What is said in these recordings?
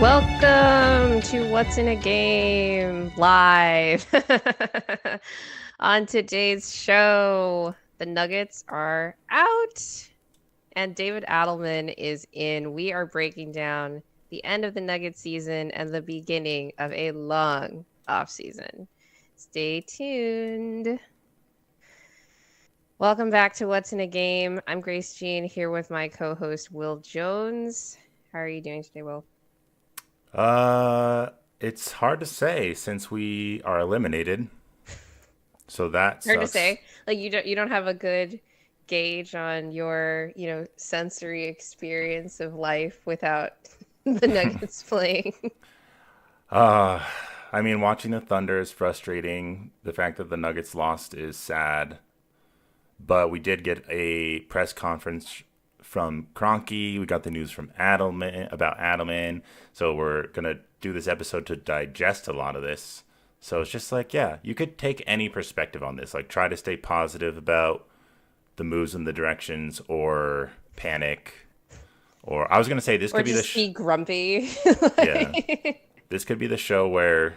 Welcome to What's in a Game live. On today's show, the Nuggets are out and David Adelman is in. We are breaking down the end of the Nuggets season and the beginning of a long off season. Stay tuned. Welcome back to What's in a Game. I'm Grace Jean here with my co-host Will Jones. How are you doing today, Will? It's hard to say since we are eliminated. So that Hard to sucks. say. Like you don't have a good gauge on your, sensory experience of life without the Nuggets playing. Uh, I mean, watching the Thunder is frustrating. The fact that the Nuggets lost is sad. But we did get a press conference from Cronky. We got the news from Adelman about Adelman. So we're gonna do this episode to digest a lot of this. So it's just like, yeah, you could take any perspective on this. Like, try to stay positive about the moves and the directions, or panic. Or I was gonna say this Or could be just be grumpy. yeah, this could be the show where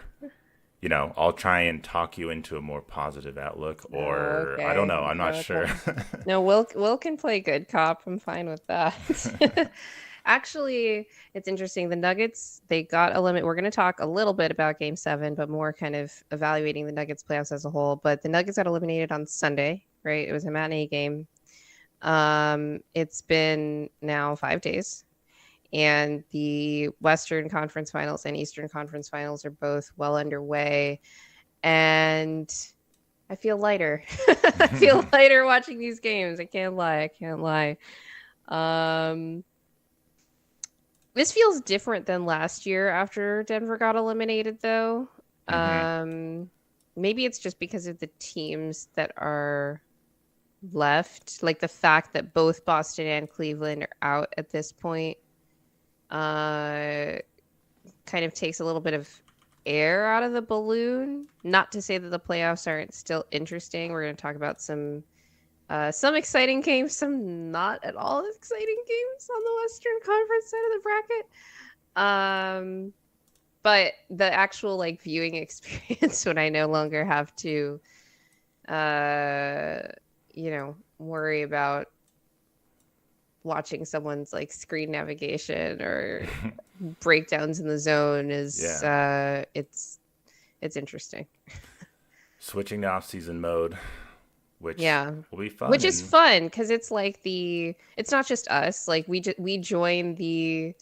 I'll try and talk you into a more positive outlook, Oh, or I don't okay. know. I'm not Okay, sure. okay. No, Will can play good cop. I'm fine with that. Actually, it's interesting. The Nuggets, they got a limit. We're going to talk a little bit about Game 7, but more kind of evaluating the Nuggets playoffs as a whole. But the Nuggets got eliminated on Sunday, right? It was a matinee game. It's been now 5 days, and the Western Conference Finals and Eastern Conference Finals are both well underway. And I feel lighter. I feel lighter watching these games. I can't lie. I can't lie. Um, this feels different than last year after Denver got eliminated, though. hmm Um, maybe it's just because of the teams that are left, like the fact that both Boston and Cleveland are out at this point. Uh, kind of takes a little bit of air out of the balloon. Not to say that the playoffs aren't still interesting. We're going to talk about some exciting games, some not at all exciting games on the Western Conference side of the bracket. But the actual like viewing experience when I no longer have to, worry about watching someone's like screen navigation or breakdowns in the zone is Yeah, it's interesting. switching to off-season mode, which Yeah. will be Which fun. is And fun because it's like it's not just us. Like we join the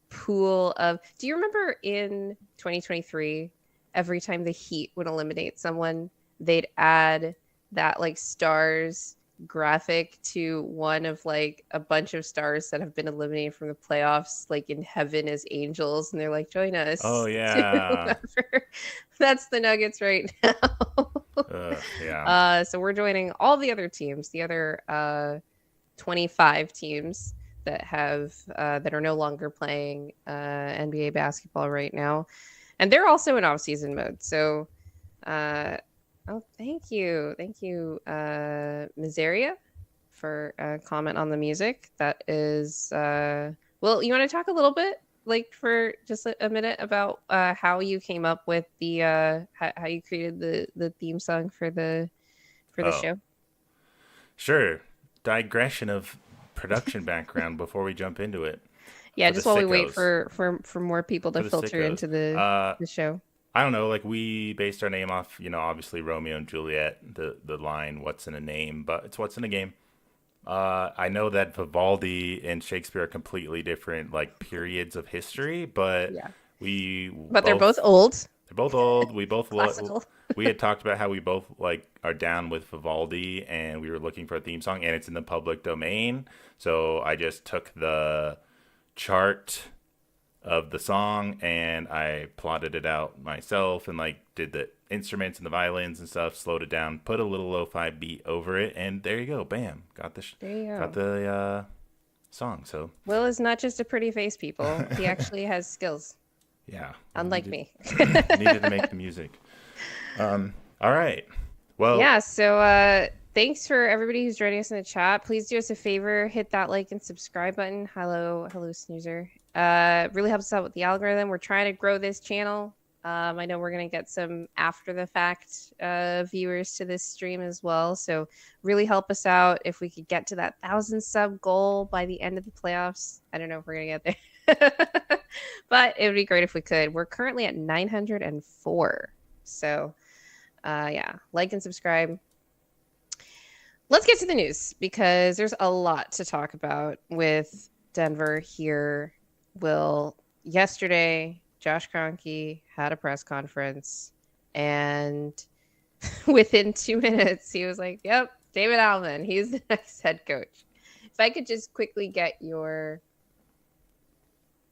pool of. Do you remember in 2023, every time the Heat would eliminate someone, they'd add that like stars graphic to one of like a bunch of stars that have been eliminated from the playoffs, like in heaven as angels, and they're like, join oh us to yeah, whoever. That's the Nuggets right now. yeah, So we're joining all the other teams, the other 25 teams that are no longer playing NBA basketball right now, and they're also in off-season mode. So, oh, thank you, Miseria, for a comment on the music. That is, well, you want to talk a little bit, like for just a minute, about how you came up with the how you created the theme song for the oh show? sure. Digression of production background before we jump into it Yeah, for the just while we wait sickos. for more people to For the filter sickos. into the show. I don't know. Like, we based our name off, obviously Romeo and Juliet, the line "What's in a name," but it's what's in a game. I know that Vivaldi and Shakespeare are completely different, like, periods of history, but Yeah, we but they're both both old, they're both old. classical. We had talked about how we both like are down with Vivaldi, and we were looking for a theme song, and it's in the public domain. So I just took the chart of the song and I plotted it out myself, and like did the instruments and the violins and stuff, slowed it down, put a little lo-fi beat over it, and there you go, bam, There you got go. the song. So Will is not just a pretty face, people. He actually has skills, yeah, well, unlike needed me. needed to make the music. All right. Well, Yeah, so Thanks for everybody who's joining us in the chat. Please do us a favor, hit that like and subscribe button. Hello, snoozer. Really helps us out with the algorithm. We're trying to grow this channel. I know we're gonna get some after the fact viewers to this stream as well. So really help us out if we could get to that 1,000 sub goal by the end of the playoffs. I don't know if we're gonna get there, but it would be great if we could. We're currently at 904. So yeah, like and subscribe. Let's get to the news because there's a lot to talk about with Denver here. Will, yesterday, Josh Kroenke had a press conference, and within 2 minutes, he was like, "Yep, David Adelman, he's the next head coach." If I could just quickly get your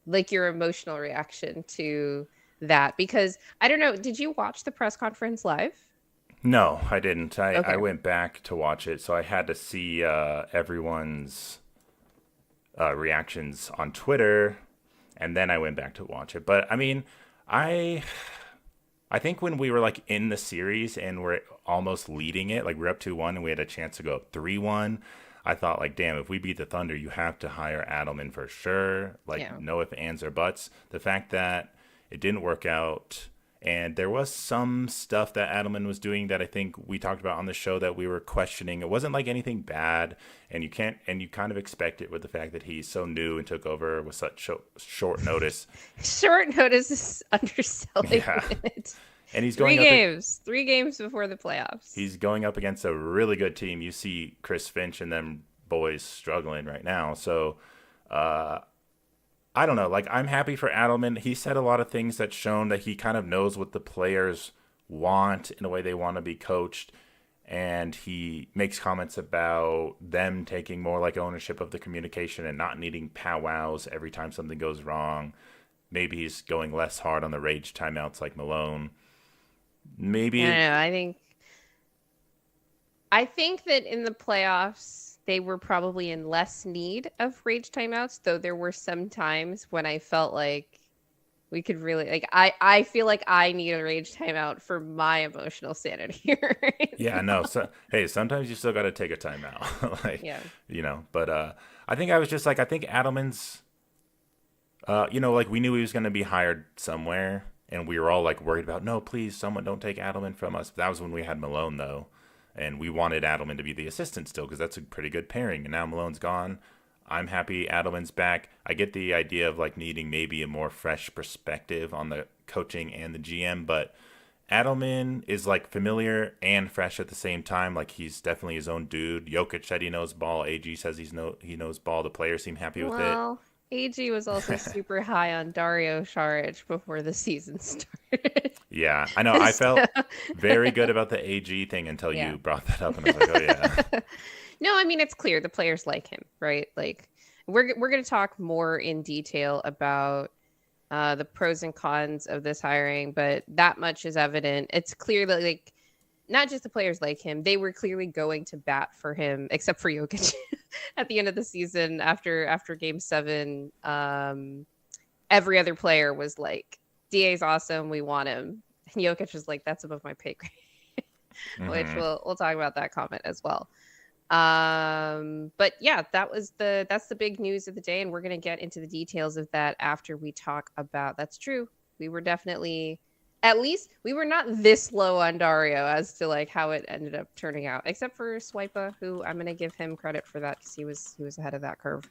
emotional reaction to that, because I don't know, did you watch the press conference live? No, I didn't. I, Okay. I went back to watch it, so I had to see everyone's reactions on Twitter, and then I went back to watch it. But I mean, I I think when we were like in the series and we're almost leading it, like we're up 2-1 and we had a chance to go up 3-1, I thought like, damn, if we beat the Thunder, you have to hire Adelman for sure. Like, Yeah. no ifs, ands, or buts. The fact that it didn't work out, and there was some stuff that Adelman was doing that I think we talked about on the show that we were questioning. It wasn't like anything bad, and you kind of expect it with the fact that he's so new and took over with such short notice. Short notice is underselling Yeah, it. and he's Three going up. games. 3 games before the playoffs. He's going up against a really good team. You see Chris Finch and them boys struggling right now. So I don't know. Like, I'm happy for Adelman. He said a lot of things that shown that he kind of knows what the players want in a way they want to be coached. And he makes comments about them taking more like ownership of the communication and not needing powwows every time something goes wrong. Maybe he's going less hard on the rage timeouts like Malone. I don't Maybe. know. I think that in the playoffs they were probably in less need of rage timeouts, though there were some times when I felt like we could really I feel like I need a rage timeout for my emotional sanity right Yeah, no. now. So hey, sometimes you still got to take a timeout, like, Yeah. But I think I was just like, I think Adelman's, like we knew he was going to be hired somewhere, and we were all like worried about, no, please, someone don't take Adelman from us. That was when we had Malone though, and we wanted Adelman to be the assistant still because that's a pretty good pairing. And now Malone's gone. I'm happy Adelman's back. I get the idea of like needing maybe a more fresh perspective on the coaching and the GM, but Adelman is like familiar and fresh at the same time. Like, he's definitely his own dude. Jokic said he knows ball. AG says he knows ball. The players seem happy with it. Well, AG was also super high on Dario Saric before the season started. Yeah, I know. I So, felt very good about the AG thing until yeah. you brought that up, and I was like, oh yeah, No, I mean it's clear the players like him, right? Like we're going to talk more in detail about the pros and cons of this hiring, but that much is evident. It's clear that like not just the players like him, they were clearly going to bat for him, except for Jokic at the end of the season after Game 7. Every other player was like, "DA's awesome, we want him." And Jokic was like, "That's above my pay grade," which hmm we'll talk about that comment as well. But yeah, that's the big news of the day, and we're gonna get into the details of that after we talk about. That's true. We were definitely, at least we were not this low on Dario as to like how it ended up turning out, except for Swipa, who I'm gonna give him credit for that because he was ahead of that curve.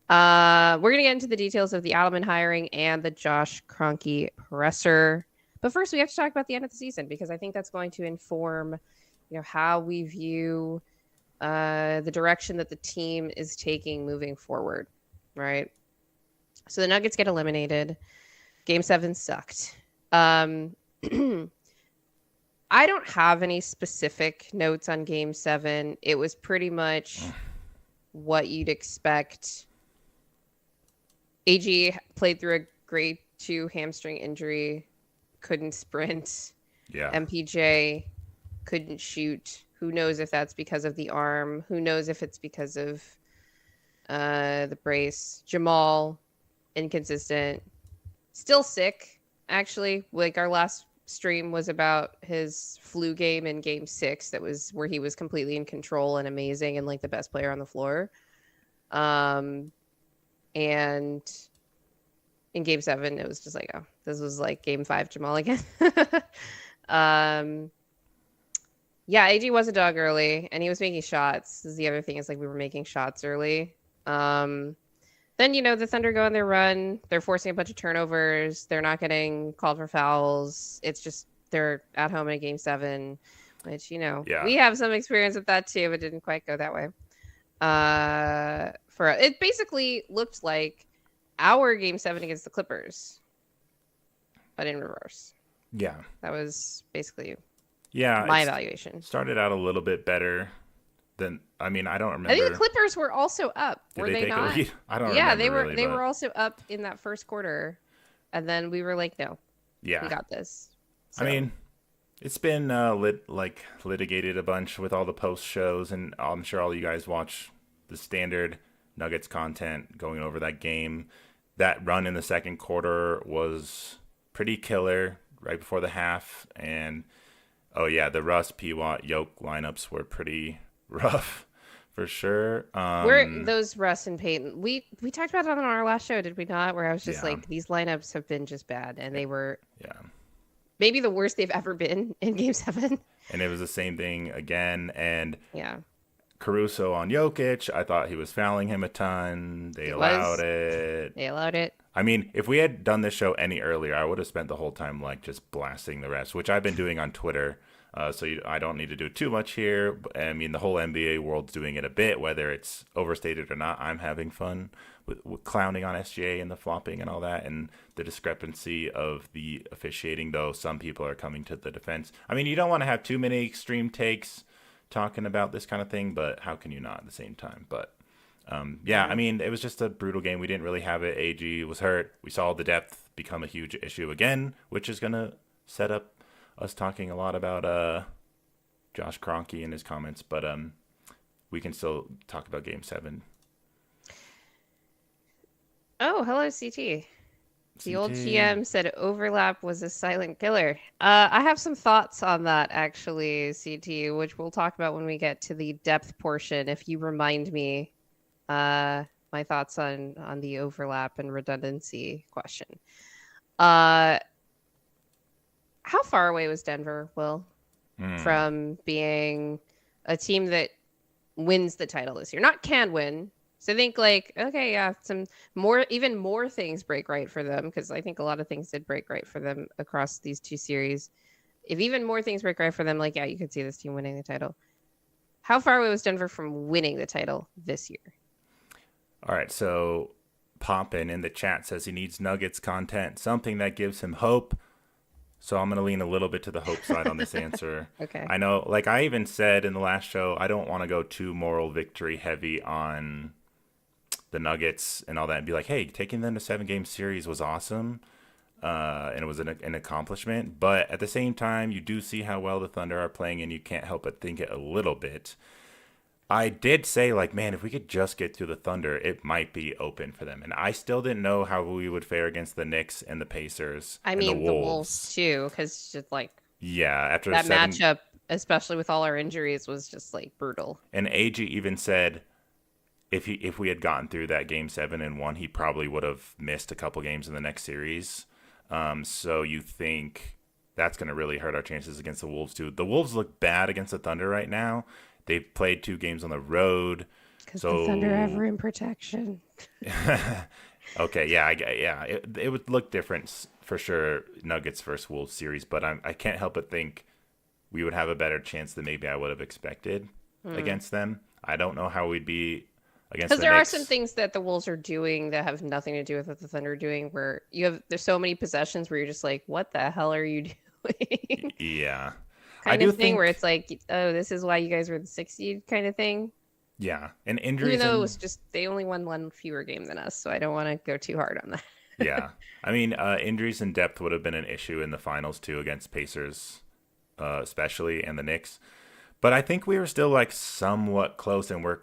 We're gonna get into the details of the Adelman hiring and the Josh Kroenke presser, but first we have to talk about the end of the season because I think that's going to inform, how we view the direction that the team is taking moving forward, right? So the Nuggets get eliminated. Game 7 sucked. I don't have any specific notes on Game 7. It was pretty much what you'd expect. AG played through a grade 2 hamstring injury, couldn't sprint. yeah, MPJ couldn't shoot. Who knows if that's because of the arm? Who knows if it's because of the brace? Jamal, inconsistent. Still sick, actually. Like our last stream was about his flu game in game 6. That was where he was completely in control and amazing and like the best player on the floor. And in game 7, it was just like, oh, this was like game 5 Jamal again. um, yeah, AG was a dog early, and he was making shots. This is the other thing, is like we were making shots early. Then, the Thunder go on their run. They're forcing a bunch of turnovers. They're not getting called for fouls. It's just they're at home in a game 7, which, Yeah. we have some experience with that too, but didn't quite go that way. It basically looked like our game 7 against the Clippers, but in reverse. Yeah. That was basically Yeah, my evaluation. Started out a little bit better than, I don't remember. I think the Clippers were also up. Were they take not? a lead? I don't Yeah, remember. they were also up in that first quarter. And then we were like, no. Yeah. We got this. So. It's been litigated a bunch with all the post shows, and I'm sure all you guys watch the standard Nuggets content going over that game. That run in the second quarter was pretty killer right before the half, and the Russ, P-Watt, Yoke lineups were pretty rough for sure. Where those Russ and Peyton, we talked about it on our last show, did we not? Where I was just like, these lineups have been just bad, and they were maybe the worst they've ever been in game 7. And it was the same thing again, and yeah. Caruso on Jokic, I thought he was fouling him a ton. They allowed it. If we had done this show any earlier, I would have spent the whole time just blasting the refs, which I've been doing on Twitter. I don't need to do too much here. The whole NBA world's doing it a bit, whether it's overstated or not. I'm having fun with clowning on SGA and the flopping and all that, and the discrepancy of the officiating, though some people are coming to the defense. You don't want to have too many extreme takes talking about this kind of thing, but how can you not at the same time? But it was just a brutal game. We didn't really have it. AG was hurt. We saw the depth become a huge issue again, which is going to set up us talking a lot about Josh Kroenke and his comments, but we can still talk about game 7. Oh, hello, CT. The old GM said overlap was a silent killer. I have some thoughts on that, actually, CT, which we'll talk about when we get to the depth portion. If you remind me my thoughts on the overlap and redundancy question. How far away was Denver, Will, from being a team that wins the title this year? Not can win. So I think even more things break right for them, because I think a lot of things did break right for them across these two series. If even more things break right for them, you could see this team winning the title. How far away was Denver from winning the title this year? All right, so Poppin in the chat says he needs Nuggets content, something that gives him hope. So I'm going to lean a little bit to the hope side on this answer. Okay. I know, I even said in the last show, I don't want to go too moral victory heavy on the Nuggets and all that, and be like, hey, taking them to 7-game series was awesome, and it was an accomplishment. But at the same time, you do see how well the Thunder are playing, and you can't help but think it a little bit. I did say, man, if we could just get through the Thunder, it might be open for them. And I still didn't know how we would fare against the Knicks and the Pacers. And the Wolves too, because just after that matchup, especially with all our injuries, was just brutal. And AG even said, if we had gotten through that game 7 and won, he probably would have missed a couple games in the next series. So you think that's going to really hurt our chances against the Wolves too. The Wolves look bad against the Thunder right now. They've played 2 games on the road. Because the Thunder have rim protection. Okay, yeah. It would look different for sure, Nuggets versus Wolves series, but I can't help but think we would have a better chance than maybe I would have expected against them. I don't know how we'd be against the Knicks. Because there are some things that the Wolves are doing that have nothing to do with what the Thunder are doing, where there's so many possessions where you're just like, what the hell are you doing? Yeah. Kind of thing where it's oh, this is why you guys were the 6th seed kind of thing. Yeah, and injuries. Even though it was just they only won 1 fewer game than us, so I don't want to go too hard on that. Yeah, injuries and depth would have been an issue in the finals too against Pacers, especially, and the Knicks. But I think we were still somewhat close, and we're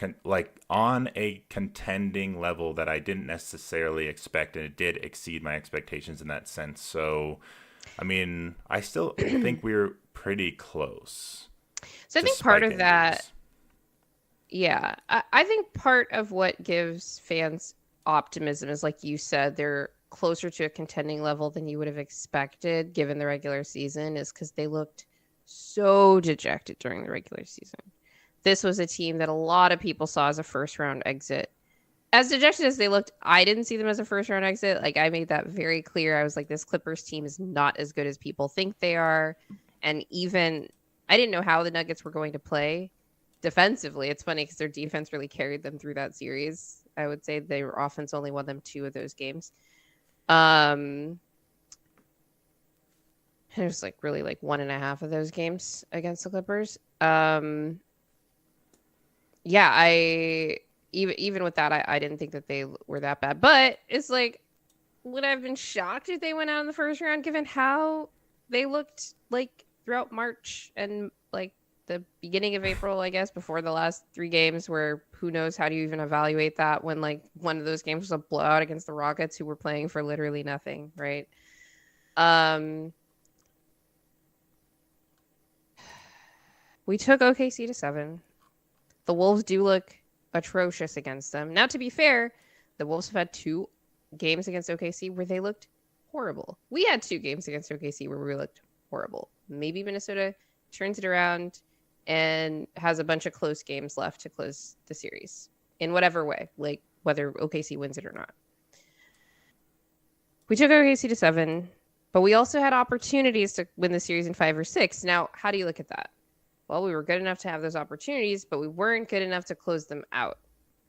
on a contending level that I didn't necessarily expect, and it did exceed my expectations in that sense. So I mean, I still think we're pretty close So I think part despite the of that, injuries. yeah, I think part of what gives fans optimism is, like you said, they're closer to a contending level than you would have expected given the regular season, is because they looked so dejected during the regular season. This was a team that a lot of people saw as a first round exit. As dejected as they looked, I didn't see them as a first round exit. Like, I made that very clear. I was like, this Clippers team is not as good as people think they are. And even I didn't know how the Nuggets were going to play defensively. It's funny because their defense really carried them through that series. I would say their offense only won them 2 of those games. Um, it was like really like 1.5 of those games against the Clippers. Yeah, I even with that, I didn't think that they were that bad. But it's like, would I have been shocked if they went out in the first round, given how they looked like throughout March and like the beginning of April, I guess, before the last 3 games, where who knows how do you even evaluate that when like one of those games was a blowout against the Rockets, who were playing for literally nothing, right? Um, we took OKC to 7. The Wolves do look atrocious against them. Now, to be fair, the Wolves have had 2 games against OKC where they looked horrible. We had 2 games against OKC where we looked horrible. Maybe Minnesota turns it around and has a bunch of close games left to close the series in whatever way, like whether OKC wins it or not. We took OKC to 7, but we also had opportunities to win the series in 5 or 6. Now, how do you look at that? Well, we were good enough to have those opportunities, but we weren't good enough to close them out,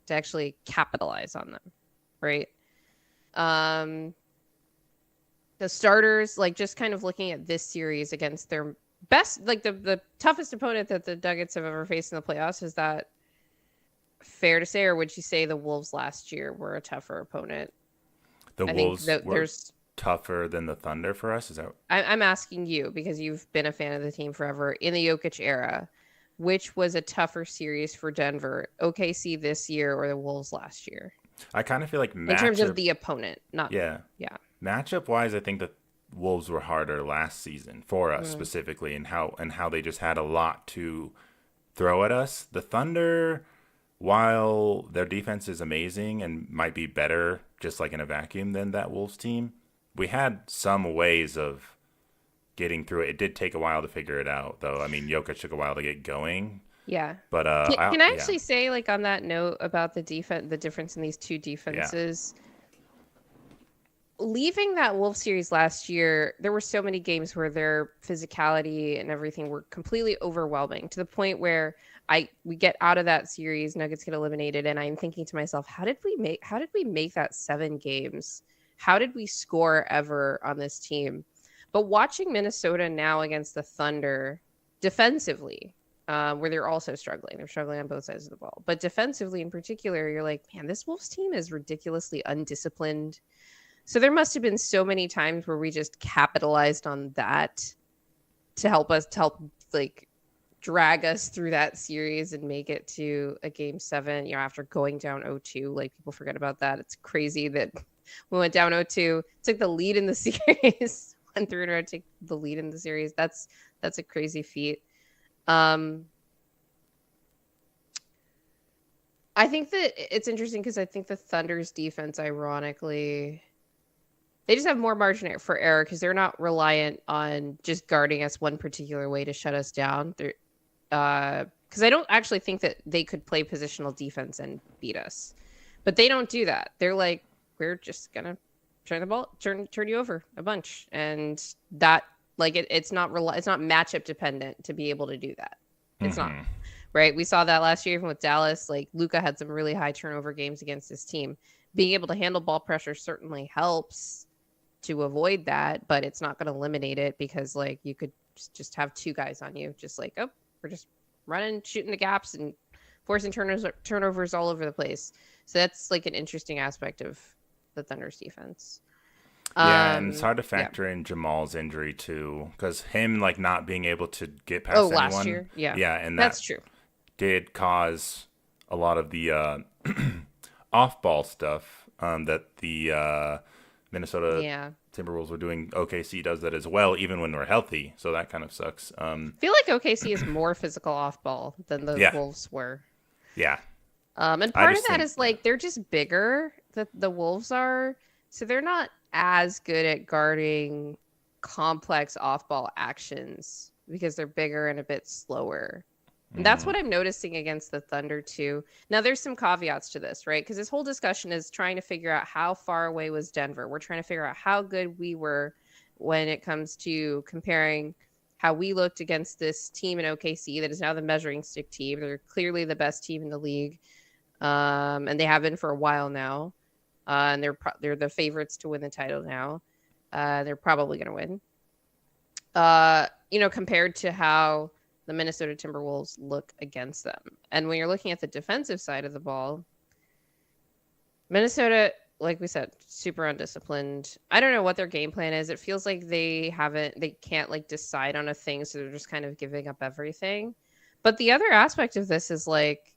to actually capitalize on them, right? Um, the starters, like, just kind of looking at this series against their best, like the toughest opponent that the Nuggets have ever faced in the playoffs, is that fair to say, or would you say the Wolves last year were a tougher opponent? The I think Wolves that were there's tougher than the Thunder for us. Is that I'm asking you because you've been a fan of the team forever. In the Jokic era, which was a tougher series for Denver, OKC this year or the Wolves last year? I kind of feel like In terms of matchup. the opponent, not, Yeah, yeah. matchup wise, I think the Wolves were harder last season for us Mm. specifically, and how they just had a lot to throw at us. The Thunder, while their defense is amazing and might be better just like in a vacuum than that Wolves team, we had some ways of getting through it. It did take a while to figure it out, though. I mean, Jokic took a while to get going, Yeah. but Can I yeah, actually say, like, on that note about the defense, the difference in these 2 yeah, defenses, leaving that Wolf series last year, there were so many games where their physicality and everything were completely overwhelming, to the point where we get out of that series, Nuggets get eliminated, and I'm thinking to myself, how did we make that 7 games? How did we score ever on this team? But watching Minnesota now against the Thunder defensively, where they're also struggling. They're struggling on both sides of the ball. But defensively in particular, you're like, man, this Wolves team is ridiculously undisciplined. So there must have been so many times where we just capitalized on that to help like drag us through that series and make it to a game 7, after going down 0-2. Like, people forget about that. It's crazy that we went down 0-2, took the lead in the series, went through in a row, take the lead in the series. That's a crazy feat. Um, I think that it's interesting because I think the Thunder's defense, ironically, they just have more margin for error because they're not reliant on just guarding us one particular way to shut us down. They're because I don't actually think that they could play positional defense and beat us, but they don't do that. They're like, we're just gonna turn you over a bunch, and that, like, it's not it's not matchup dependent to be able to do that. It's not. mm-hmm. Right? We saw that last year even with Dallas. Like, Luka had some really high turnover games against this team. Being able to handle ball pressure certainly helps to avoid that, but it's not going to eliminate it, because, like, you could just have 2 guys on you, just like, oh, we're just running, shooting the gaps, and forcing turnovers all over the place. So that's like an interesting aspect of the Thunder's defense. Yeah, and it's hard to Yeah. factor in Jamal's injury too, because him like not being able to get Oh, past last anyone. year. Yeah, Yeah, and that's that true. did cause a lot of the off-ball stuff that the Minnesota Yeah. Timberwolves were doing. OKC does that as well, even when we're healthy. So that kind of sucks. I feel like OKC is more physical off ball than the Yeah, Wolves were. yeah. And I part of just that think, is yeah. like they're just bigger, the Wolves are. So they're not as good at guarding complex off ball actions because they're bigger and a bit slower. And that's Mm-hmm. what I'm noticing against the Thunder too. Now there's some caveats to this, right? Because this whole discussion is trying to figure out how far away was Denver. We're trying to figure out how good we were when it comes to comparing how we looked against this team in OKC that is now the measuring stick team. They're clearly the best team in the league, and they have been for a while now. And they're the favorites to win the title now. They're probably going to win. Compared to how the Minnesota Timberwolves look against them. And when you're looking at the defensive side of the ball, Minnesota, like we said, super undisciplined. I don't know what their game plan is. It feels like they can't like decide on a thing, so they're just kind of giving up everything. But the other aspect of this is like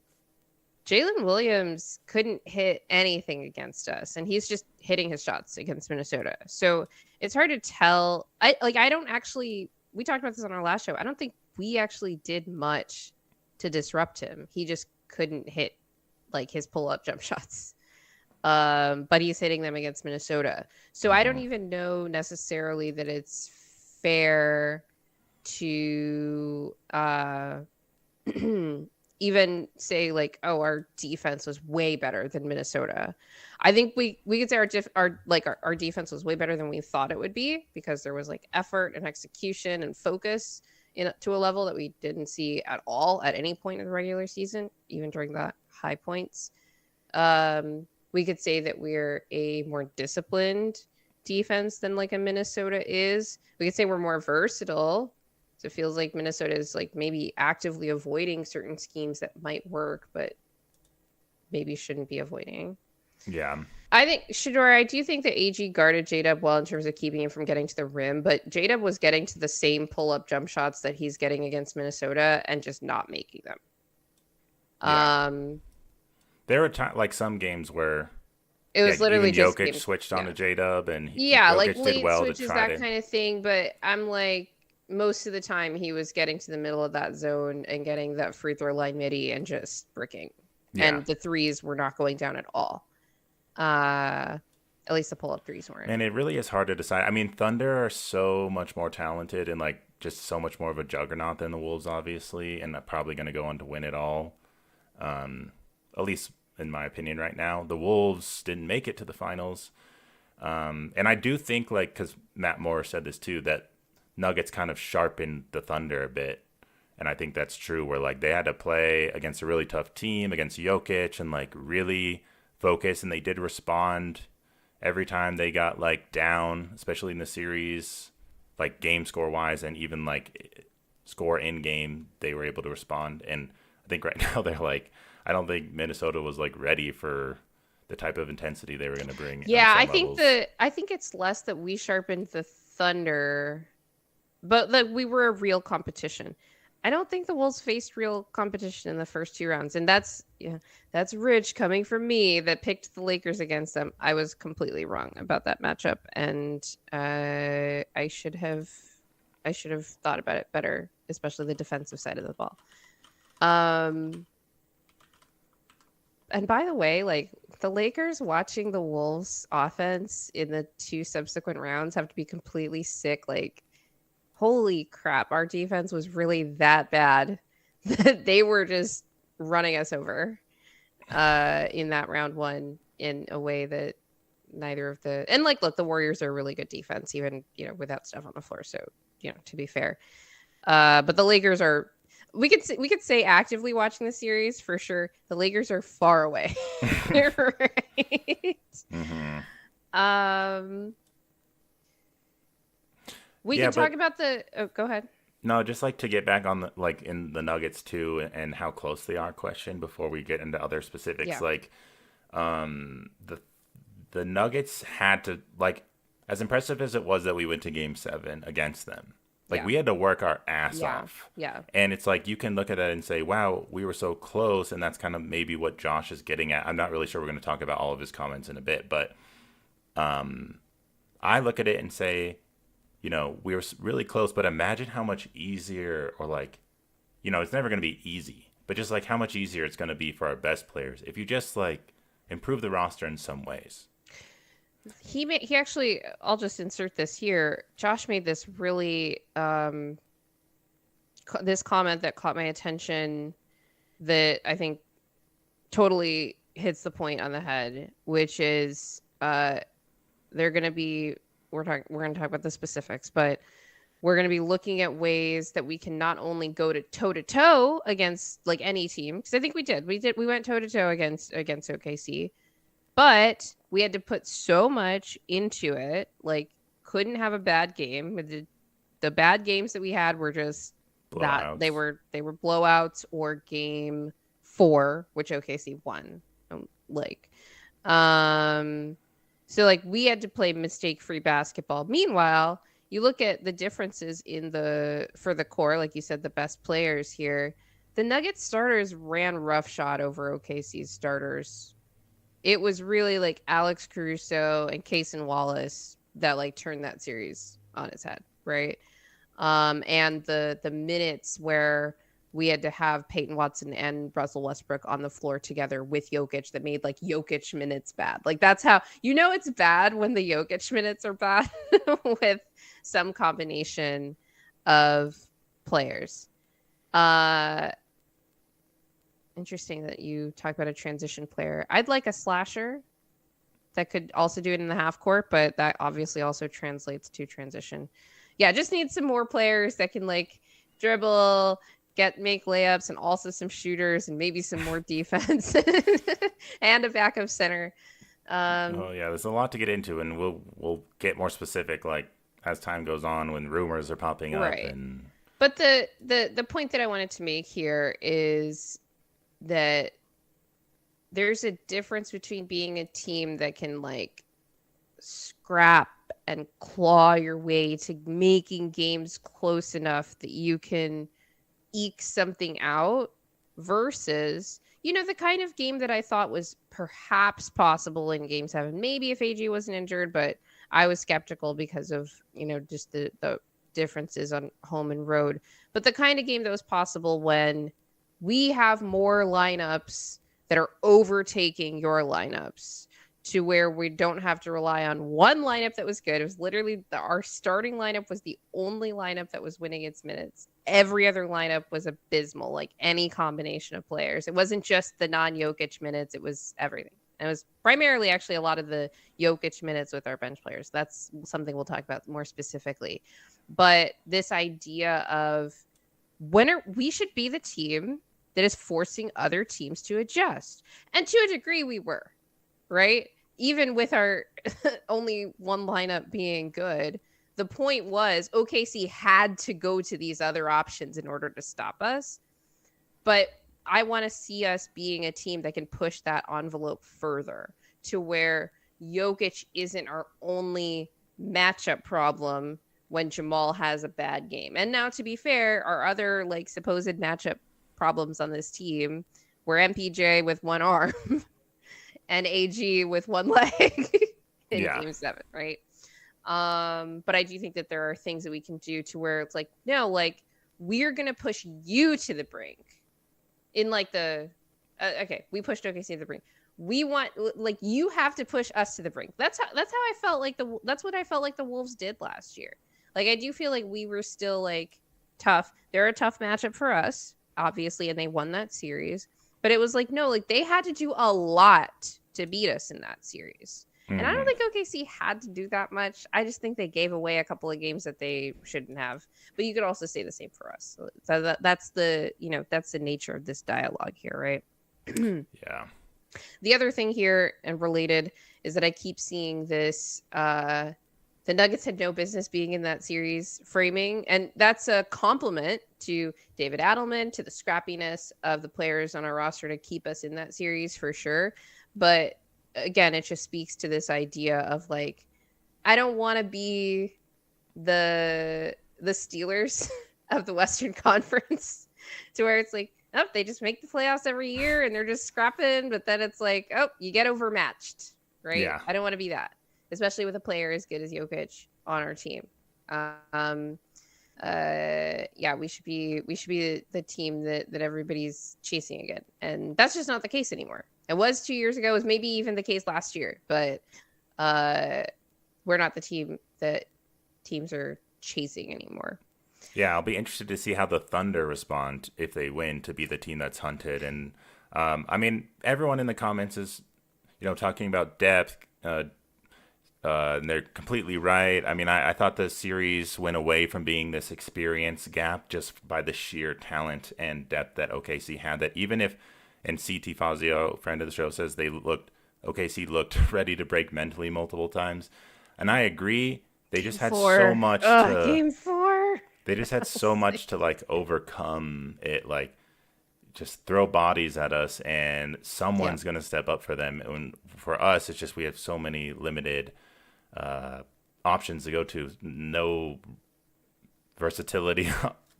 Jalen Williams couldn't hit anything against us, and he's just hitting his shots against Minnesota. So it's hard to tell. I don't actually. We talked about this on our last show. I don't think we actually did much to disrupt him. He just couldn't hit like his pull-up jump shots. But he's hitting them against Minnesota. So I don't Mm-hmm. even know necessarily that it's fair to even say like, oh, our defense was way better than Minnesota. I think we could say our defense was way better than we thought it would be because there was like effort and execution and focus to a level that we didn't see at all at any point in the regular season, even during the high points. We could say that we're a more disciplined defense than like a Minnesota is. We could say we're more versatile. So it feels like Minnesota is like maybe actively avoiding certain schemes that might work, but maybe shouldn't be avoiding. Yeah. I think Shador, I do think that AG guarded J-Dub well in terms of keeping him from getting to the rim, but J-Dub was getting to the same pull-up jump shots that he's getting against Minnesota and just not making them. Yeah. Um, There were like some games where, it yeah, was literally even just Jokic game. switched on Yeah. to J Dub, and Yeah, like Jokic did late well to switches, try that to. kind of thing. But I'm like, most of the time he was getting to the middle of that zone and getting that free throw line midi and just bricking. Yeah. And the threes were not going down at all. At least the pull-up threes weren't. And it really is hard to decide. I mean, Thunder are so much more talented and like just so much more of a juggernaut than the Wolves, obviously, and they're probably going to go on to win it all. At least in my opinion, right now, the Wolves didn't make it to the finals. And I do think, like, because Matt Moore said this too, that Nuggets kind of sharpened the Thunder a bit. And I think that's true, where like they had to play against a really tough team, against Jokic, and like really focus. And they did respond every time they got like down, especially in the series, like game score wise, and even like score in game, they were able to respond. And I think right now they're like, I don't think Minnesota was like ready for the type of intensity they were going to bring on Yeah, some levels. I think it's less that we sharpened the Thunder, but like we were a real competition. I don't think the Wolves faced real competition in the first two rounds, and that's rich coming from me that picked the Lakers against them. I was completely wrong about that matchup, and I should have thought about it better, especially the defensive side of the ball. Um, and by the way, like the Lakers watching the Wolves offense in the two subsequent rounds have to be completely sick. Like, holy crap, our defense was really that bad that they were just running us over in that round one in a way that neither of the and like look, the Warriors are a really good defense, even without stuff on the floor. So, to be fair. But the Lakers are we could say actively watching the series for sure. The Lakers are far away. Right? Mm-hmm. Um we Yeah, can talk but about the go ahead. no, just like to get back on the like in the Nuggets too, and how close they are question before we get into other specifics. Yeah. Like, the Nuggets had to, like, as impressive as it was that we went to Game 7 against them. Like, Yeah. we had to work our ass Yeah. off. Yeah. And it's like you can look at that and say, wow, we were so close. And that's kind of maybe what Josh is getting at. I'm not really sure we're going to talk about all of his comments in a bit. But I look at it and say, we were really close, but imagine how much easier, or like, it's never going to be easy, but just like how much easier it's going to be for our best players if you just like improve the roster in some ways. He actually, I'll just insert this here. Josh made this really this comment that caught my attention that I think totally hits the point on the head, which is they're going to be we're going to talk about the specifics, but we're going to be looking at ways that we can not only go to toe to toe against like any team, because I think we went toe to toe against OKC, but we had to put so much into it, like couldn't have a bad game. The bad games that we had were just Blowouts. they were blowouts or game 4, which OKC won. Like, so like we had to play mistake-free basketball. Meanwhile, you look at the differences for the core, like you said, the best players here. The Nuggets starters ran roughshod over OKC's starters. It was really like Alex Caruso and Cason Wallace that like turned that series on its head, right? And the minutes where we had to have Peyton Watson and Russell Westbrook on the floor together with Jokic that made like Jokic minutes bad. Like that's how it's bad when the Jokic minutes are bad with some combination of players. Interesting that you talk about a transition player. I'd like a slasher that could also do it in the half court, but that obviously also translates to transition. Yeah, just need some more players that can like dribble, make layups, and also some shooters and maybe some more defense and a backup center. Oh yeah, there's a lot to get into, and we'll get more specific like as time goes on when rumors are popping up. Right. And but the point that I wanted to make here is that there's a difference between being a team that can like scrap and claw your way to making games close enough that you can eke something out versus, the kind of game that I thought was perhaps possible in Game 7. Maybe if AG wasn't injured, but I was skeptical because of, just the differences on home and road. But the kind of game that was possible when we have more lineups that are overtaking your lineups to where we don't have to rely on one lineup that was good. It was literally our starting lineup was the only lineup that was winning its minutes. Every other lineup was abysmal, like any combination of players. It wasn't just the non-Jokic minutes. It was everything. And it was primarily actually a lot of the Jokic minutes with our bench players. That's something we'll talk about more specifically. But this idea of we should be the team that is forcing other teams to adjust. And to a degree, we were. Right? Even with our only one lineup being good, the point was OKC had to go to these other options in order to stop us. But I want to see us being a team that can push that envelope further to where Jokic isn't our only matchup problem when Jamal has a bad game. And now, to be fair, our other like supposed matchup problems on this team were MPJ with one arm and AG with one leg in Game 7, right? But I do think that there are things that we can do to where it's like, no, like we're gonna push you to the brink. In like we pushed OKC to the brink. We want like you have to push us to the brink. That's how I felt like that's what I felt like the Wolves did last year. Like I do feel like we were still like tough. They're a tough matchup for us, obviously, and they won that series. But it was like, no, like they had to do a lot to beat us in that series. Mm-hmm. And I don't think OKC had to do that much. I just think they gave away a couple of games that they shouldn't have. But you could also say the same for us. So that's the nature of this dialogue here, right? Yeah. The other thing here and related is that I keep seeing this the Nuggets had no business being in that series framing. And that's a compliment to David Adelman, to the scrappiness of the players on our roster to keep us in that series for sure. But again, it just speaks to this idea of like, I don't want to be the Steelers of the Western Conference to where it's like, oh, they just make the playoffs every year and they're just scrapping. But then it's like, oh, you get overmatched, right? Yeah. I don't want to be that. especially with a player as good as Jokic on our team. Um, yeah, we should be the team that everybody's chasing again, and that's just not the case anymore. It was 2 years ago. It was maybe even the case last year, but uh, we're not the team that teams are chasing anymore. Yeah, I'll be interested to see how the Thunder respond if they win to be the team that's hunted. And I mean, everyone in the comments is, talking about depth. And they're completely right. I mean, I thought the series went away from being this experience gap just by the sheer talent and depth that OKC had. That even if, and CT Fazio, friend of the show, says OKC looked ready to break mentally multiple times. And I agree. They Game just had so four. much Ugh, to game four. they just had so much to like overcome it, like just throw bodies at us and Yeah. someone's going to step up for them. And for us, it's just we have so many limited uh, options to go to, no versatility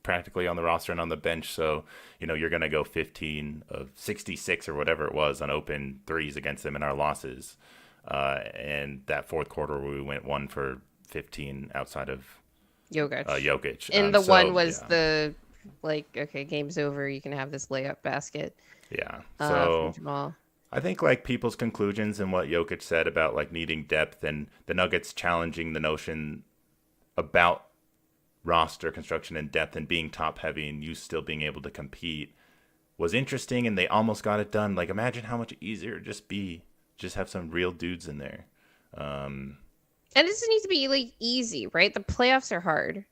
practically on the roster and on the bench. So, you're going to go 15 of 66 or whatever it was on open threes against them in our losses. And that fourth quarter where we went 1 for 15 outside of Jokic. Jokic. And the one was Yeah. the like, okay, game's over. You can have this layup basket Yeah. from So Jamal. I think like people's conclusions and what Jokic said about like needing depth and the Nuggets challenging the notion about roster construction and depth and being top heavy and you still being able to compete was interesting, and they almost got it done. Like imagine how much easier it just have some real dudes in there. Um, And it doesn't need to be like easy, right? The playoffs are hard.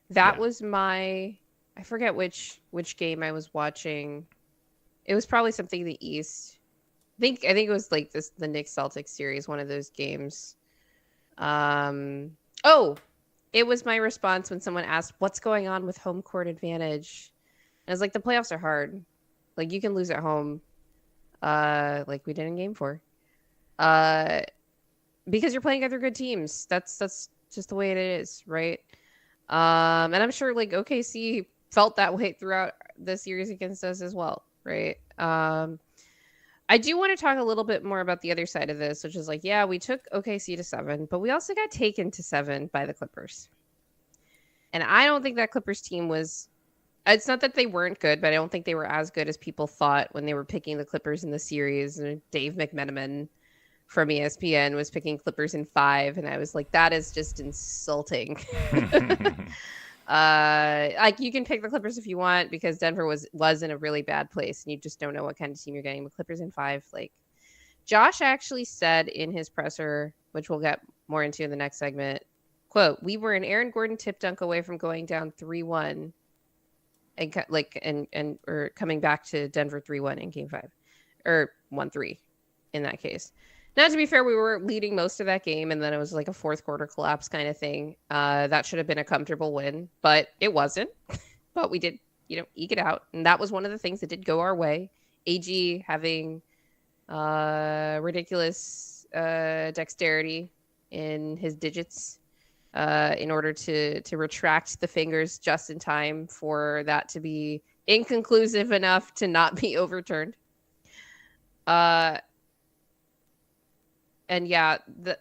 That yeah. was I forget which game I was watching. It was probably something in the East. I think it was like the Knicks Celtics series, one of those games. Oh, it was my response when someone asked what's going on with home court advantage. And I was like, the playoffs are hard. Like you can lose at home, like we did in game 4. Uh because you're playing other good teams. That's just the way it is, right? And I'm sure like OKC felt that way throughout the series against us as well, right? I do want to talk a little bit more about the other side of this, which is like, yeah, we took OKC to 7, but we also got taken to 7 by the Clippers. And I don't think that Clippers team was. It's not that they weren't good, but I don't think they were as good as people thought when they were picking the Clippers in the series. And Dave McMenamin from ESPN was picking Clippers in 5, and I was like, that is just insulting. Like you can pick the Clippers if you want because Denver was in a really bad place, and you just don't know what kind of team you're getting. But Clippers in 5, like Josh actually said in his presser, which we'll get more into in the next segment. Quote: "We were an Aaron Gordon tip dunk away from going down 3-1, and or coming back to Denver 3-1 in Game 5, or 1-3 in that case." Now, to be fair, we were leading most of that game, and then it was like a fourth quarter collapse kind of thing. That should have been a comfortable win, but it wasn't. But we did, eke it out, and that was one of the things that did go our way. AG having ridiculous dexterity in his digits in order to retract the fingers just in time for that to be inconclusive enough to not be overturned. And yeah,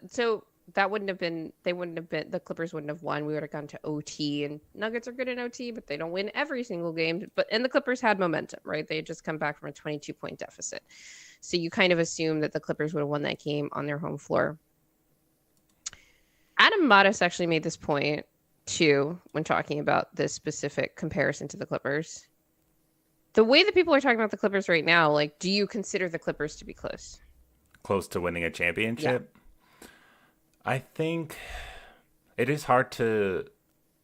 so that wouldn't have been, the Clippers wouldn't have won. We would have gone to OT, and Nuggets are good in OT, but they don't win every single game. And the Clippers had momentum, right? They had just come back from a 22-point deficit. So you kind of assume that the Clippers would have won that game on their home floor. Adam Modis actually made this point too when talking about this specific comparison to the Clippers. The way that people are talking about the Clippers right now, like, do you consider the Clippers to be close? Close to winning a Yeah. championship. I think it is hard to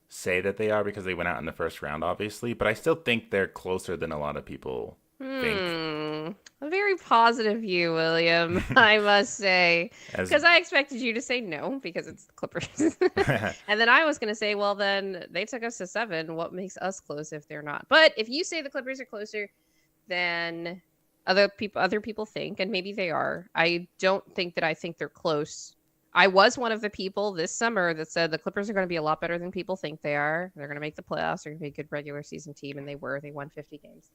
say that they are because they went out in the first round, obviously, but I still think they're closer than a lot of people think. A very positive view, William, I must say. As Because I expected you to say no, because it's the Clippers. And then I was going to say, well, then they took us to 7. What makes us close if they're not? But if you say the Clippers are closer than other people think, and maybe they are, I don't think that I think they're close. I was one of the people this summer that said the Clippers are going to be a lot better than people think they are. They're going to make the playoffs. They're going to be a good regular season team, and they were. They won 50 games.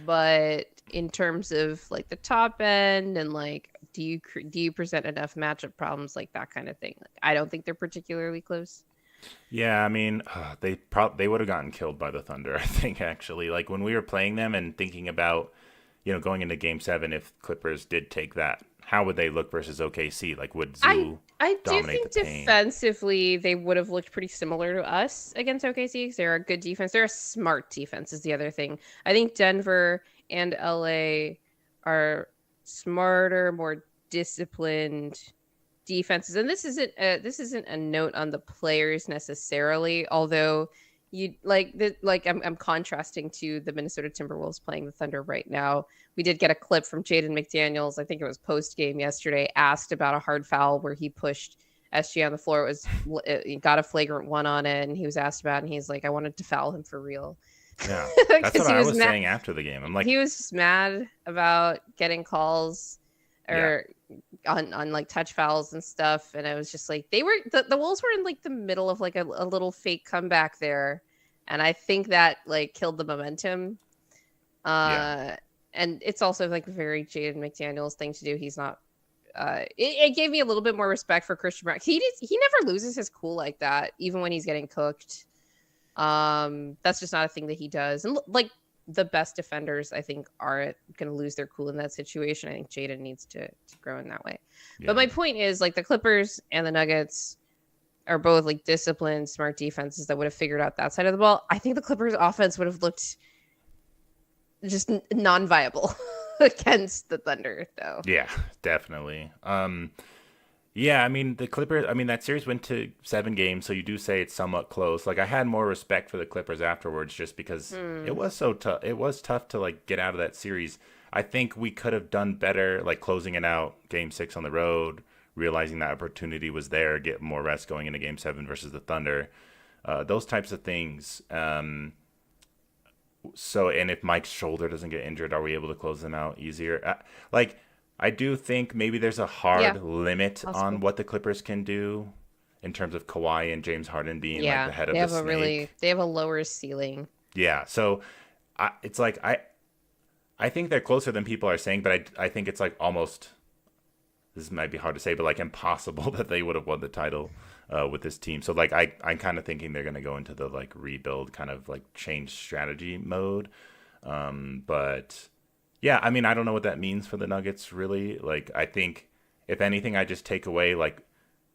But in terms of like the top end and like do you present enough matchup problems, like that kind of thing? Like, I don't think they're particularly close. Yeah, I mean, they would have gotten killed by the Thunder. I think actually, like when we were playing them and thinking about, going into Game 7, if Clippers did take that, how would they look versus OKC? Like, would I Zoo I do dominate the think paint? defensively they would have looked pretty similar to us against OKC because they're a good defense. They're a smart defense is the other thing. I think Denver and LA are smarter, more disciplined defenses. And this isn't a note on the players necessarily, although you I'm contrasting to the Minnesota Timberwolves playing the Thunder right now. We did get a clip from Jaden McDaniels, I think it was post game yesterday, asked about a hard foul where he pushed SG on the floor. He got a flagrant one on it, and he was asked about it, and he's like, I wanted to foul him for real. Yeah, that's Because what he I was was mad. saying after the game. I'm like, He was just mad about getting calls yeah, or on like touch fouls and stuff. And I was just like, the Wolves were in like the middle of like a little fake comeback there. And I think that like killed the momentum. yeah, Uh, and it's also like a very Jaden McDaniels thing to do. He's not. It gave me a little bit more respect for Christian Brown. He never loses his cool like that, even when he's getting cooked. That's just not a thing that he does. And like the best defenders, I think, are going to lose their cool in that situation. I think Jaden needs to grow in that way. But yeah. my point is, like, the Clippers and the Nuggets are both like disciplined, smart defenses that would have figured out that side of the ball. I think the Clippers offense would have looked just non-viable against the Thunder, though. Yeah, definitely. Yeah, I mean the Clippers. I mean that series went to 7 games, so you do say it's somewhat close. Like I had more respect for the Clippers afterwards, just because it was so tough. It was tough to like get out of that series. I think we could have done better, like closing it out, Game 6 on the road, realizing that opportunity was there, get more rest going into Game 7 versus the Thunder. Those types of things. So, and if Mike's shoulder doesn't get injured, are we able to close them out easier? Like, I do think maybe there's a Yeah, hard limit on possible. what the Clippers can do in terms of Kawhi and James Harden being like Yeah, the head of the snake. they have a lower ceiling. Yeah, so it's like I think they're closer than people are saying, but I think it's like almost, this might be hard to say, but like impossible that they would have won the title with this team. So like I'm kind of thinking they're gonna go into the like rebuild kind of like change strategy mode. But yeah, I mean I don't know what that means for the Nuggets really. Like I think if anything, I just take away like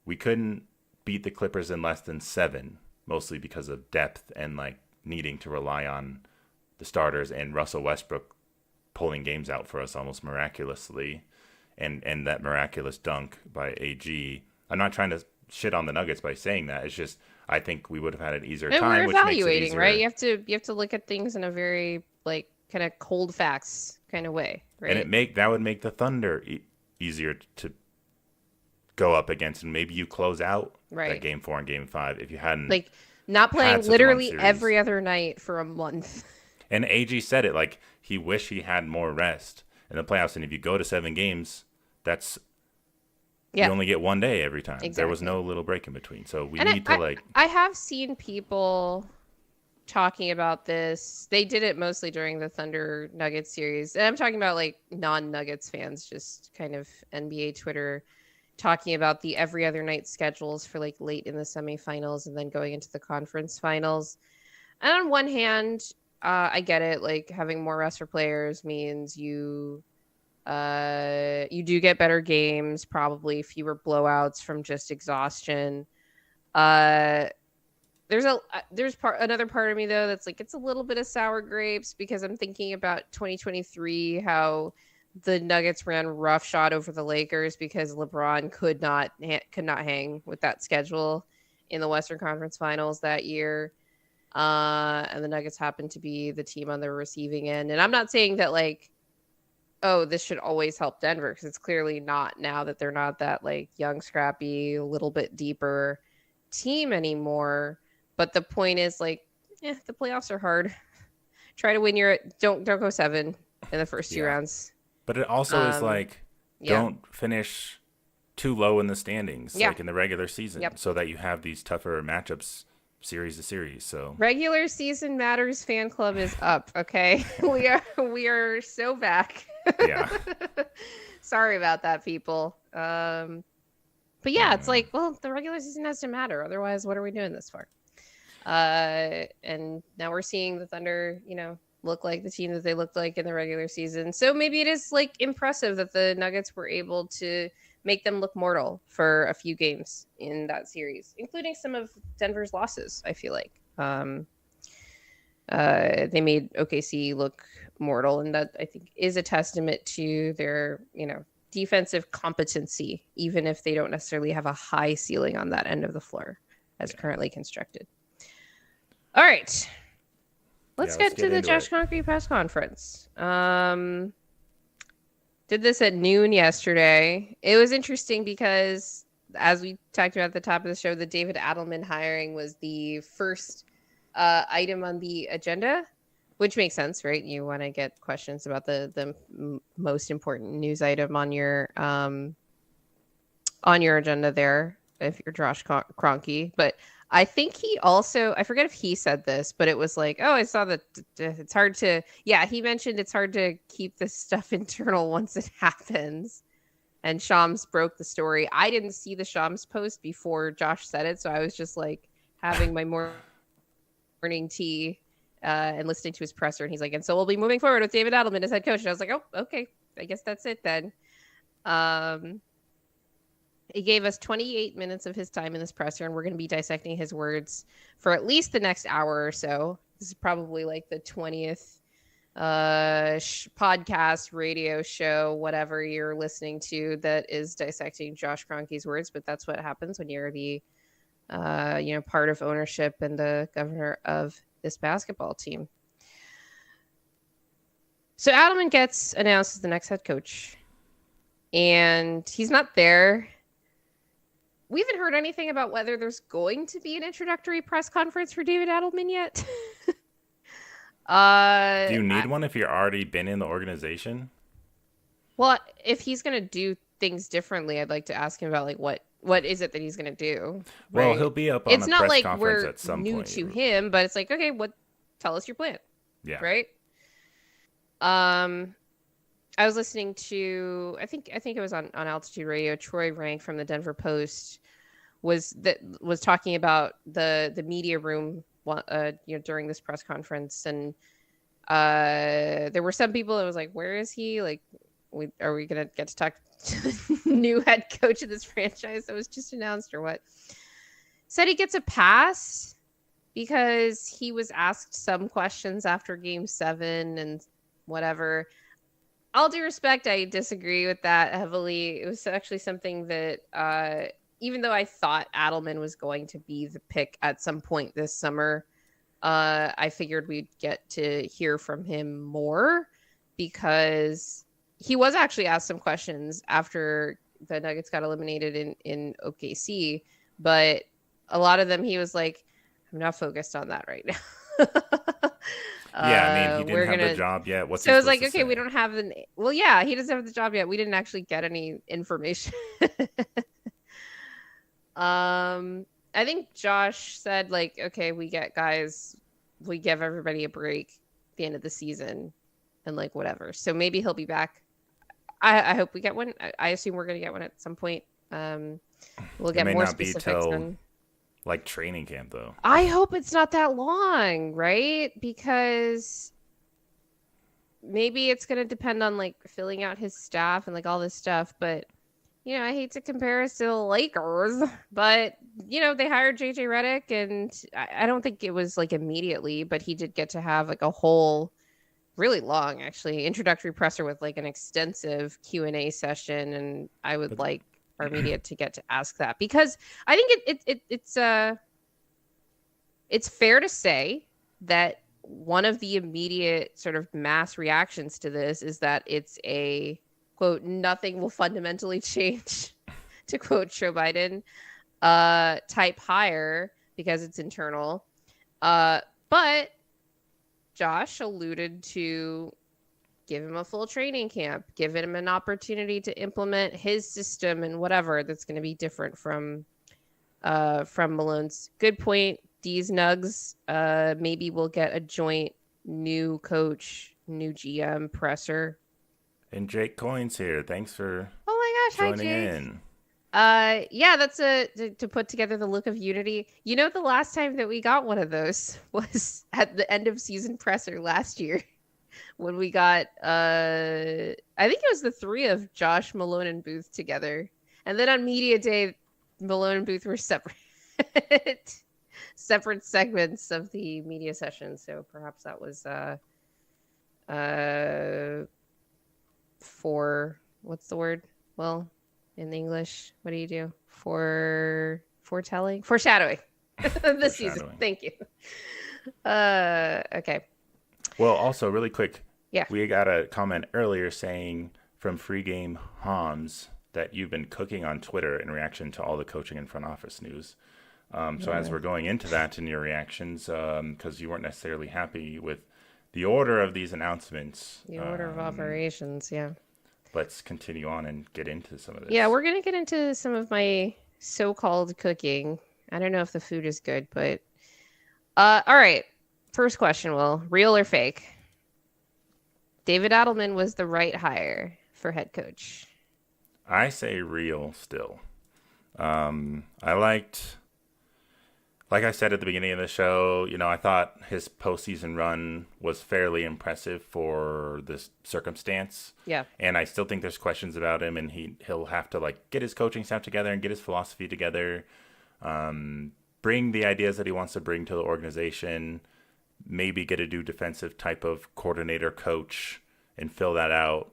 we couldn't beat the Clippers in less than 7, mostly because of depth and like needing to rely on the starters and Russell Westbrook pulling games out for us almost miraculously, and that miraculous dunk by AG. I'm not trying to shit on the Nuggets by saying that. It's just I think we would have had an easier And we're time, which makes it evaluating, right? easier. You have to look at things in a very like kind of cold facts kind of way, And right? that would make the Thunder easier to go up against, and maybe you close out that Right. Game 4 and Game 5 if you hadn't Like not playing had such a long literally series. every other night for a month. And AG said it like he wished he had more rest in the playoffs. And if you go to 7 games, that's you Yeah, only get one day every time. There was exactly. no little break in between. So we And need to like I have seen people talking about this. They did it mostly during the Thunder Nuggets series. And I'm talking about like non-Nuggets fans, just kind of NBA Twitter talking about the every other night schedules for like late in the semifinals and then going into the conference finals. And on one hand, I get it. Like having more rest for players means you do get better games, probably fewer blowouts from just exhaustion. Uh, another part of me though that's like it's a little bit of sour grapes because I'm thinking about 2023, how the Nuggets ran roughshod over the Lakers because LeBron could not hang with that schedule in the Western Conference Finals that year. And the Nuggets happened to be the team on the receiving end. And I'm not saying that like, oh, this should always help Denver because it's clearly not now that they're not that like young, scrappy, a little bit deeper team anymore. But the point is like, the playoffs are hard. Try to win your don't go 7 in the first two yeah. rounds. But it also is Um, like yeah, don't finish too low in the standings yeah, like in the regular season yep. so that you have these tougher matchups series to series. So Regular season matters fan club is up. Okay, we are so back. Yeah. Sorry about that, people. But yeah, it's Uh, like, well, the regular season has to matter. Otherwise, what are we doing this for? And now we're seeing the Thunder, look like the team that they looked like in the regular season. So maybe it is like impressive that the Nuggets were able to make them look mortal for a few games in that series, including some of Denver's losses. I feel like they made OKC look mortal, and that I think is a testament to their, defensive competency, even if they don't necessarily have a high ceiling on that end of the floor as yeah. currently constructed. All right. Yeah, Let's let's get get to the into Josh it. Concrete press conference. Did this at noon yesterday. It was interesting because, as we talked about at the top of the show, the David Adelman hiring was the first item on the agenda, which makes sense, right? You want to get questions about the most important news item on your agenda there if you're Josh Kroenke. But I think he also, I forget if he said this, but it was like, oh, I saw that it's hard to, yeah, he mentioned it's hard to keep this stuff internal once it happens. And Shams broke the story. I didn't see the Shams post before Josh said it. So I was just like having my morning tea and listening to his presser. And he's like, and so we'll be moving forward with David Adelman as head coach. And I was like, oh, okay. I guess that's it then. He gave us 28 minutes of his time in this presser, and we're going to be dissecting his words for at least the next hour or so. This is probably like the 20th podcast, radio show, whatever you're listening to that is dissecting Josh Kroenke's words. But that's what happens when you're the, part of ownership and the governor of this basketball team. So Adelman gets announced as the next head coach, and he's not there. We haven't heard anything about whether there's going to be an introductory press conference for David Adelman yet. Do you need one if you're already been in the organization? Well, if he's going to do things differently, I'd like to ask him about like what is it that he's going to do, Well, right? he'll be up on It's a not press like conference we're at some new point. to him, but it's like, okay, tell us your plan, Yeah. right? I was listening to I think it was on Altitude Radio. Troy Rank from the Denver Post was talking about the media room during this press conference, and there were some people that was like, where is he, like, are we gonna get to talk to the new head coach of this franchise that was just announced or what? Said he gets a pass because he was asked some questions after game 7 and whatever. All due respect, I disagree with that heavily. It was actually something that even though I thought Adelman was going to be the pick at some point this summer, I figured we'd get to hear from him more because he was actually asked some questions after the Nuggets got eliminated in OKC, but a lot of them he was like, I'm not focused on that right now. Yeah, I mean, he We're didn't have the gonna. job yet. What's he So it's supposed like, to okay, we say? don't have the. Well, yeah, he doesn't have the job yet. We didn't actually get any information. I think Josh said like, okay, we give everybody a break at the end of the season, and like whatever. So maybe he'll be back. I hope we get one. I assume we're gonna get one at some point. We'll It get may more not be specifics till on. like training camp though. I hope it's not that long, right? Because maybe it's going to depend on like filling out his staff and like all this stuff. But, I hate to compare us to the Lakers, but, they hired JJ Redick, and I don't think it was like immediately, but he did get to have like a whole really long, actually, introductory presser with like an extensive Q&A session. And I would But like our media to get to ask that, because I think it's fair to say that one of the immediate sort of mass reactions to this is that it's a, quote, nothing will fundamentally change, to quote Joe Biden, type hire because it's internal. But Josh alluded to give him a full training camp, give him an opportunity to implement his system and whatever that's going to be different from Malone's. Good point. These Nugs, maybe we'll get a joint new coach, new GM presser. And Jake Coins here. Thanks for Oh my gosh, hi joining Jake. in. Yeah, that's to put together the look of unity. You know, the last time that we got one of those was at the end of season presser last year when we got I think it was the three of Josh, Malone, and Booth together. And then on media day, Malone and Booth were separate separate segments of the media session. So perhaps that was uh for what's the word? Well, in English, what do you do? Foretelling? Foreshadowing. This season. Foreshadowing. Thank you. Okay. Well, also, really quick, Yeah. we got a comment earlier saying from Free Game Hams that you've been cooking on Twitter in reaction to all the coaching and front office news. So as Yeah. we're going into that in your reactions, because you weren't necessarily happy with the order of these announcements, The order of operations, yeah. let's continue on and get into some of Yeah, this. we're gonna get into some of my so-called cooking. I don't know if the food is good, but all right. First question, Will, real or fake? David Adelman was the right hire for head coach. I say real still. I liked, like I said at the beginning of the show, I thought his postseason run was fairly impressive for this circumstance. Yeah. And I still think there's questions about him, and he'll have to like get his coaching staff together and get his philosophy together, bring the ideas that he wants to bring to the organization, maybe get a new defensive type of coordinator coach and fill that out.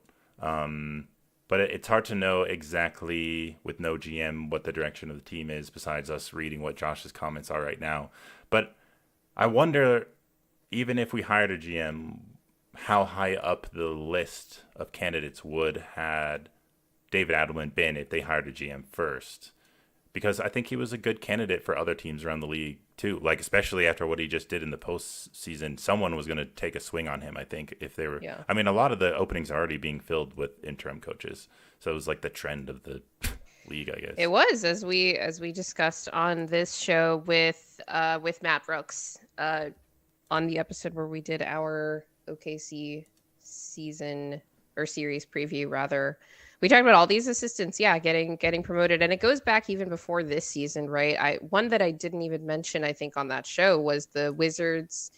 But it's hard to know exactly with no GM what the direction of the team is besides us reading what Josh's comments are right now. But I wonder, even if we hired a GM, how high up the list of candidates would had David Adelman been if they hired a GM first? Because I think he was a good candidate for other teams around the league too. Like especially after what he just did in the postseason, someone was going to take a swing on him. I think if they were, Yeah. I mean, a lot of the openings are already being filled with interim coaches, so it was like the trend of the league, I guess. It was as we discussed on this show with Matt Brooks on the episode where we did our OKC season or series preview rather. We talked about all these assistants, yeah, getting promoted, and it goes back even before this season, right? One that I didn't even mention, I think, on that show was the Wizards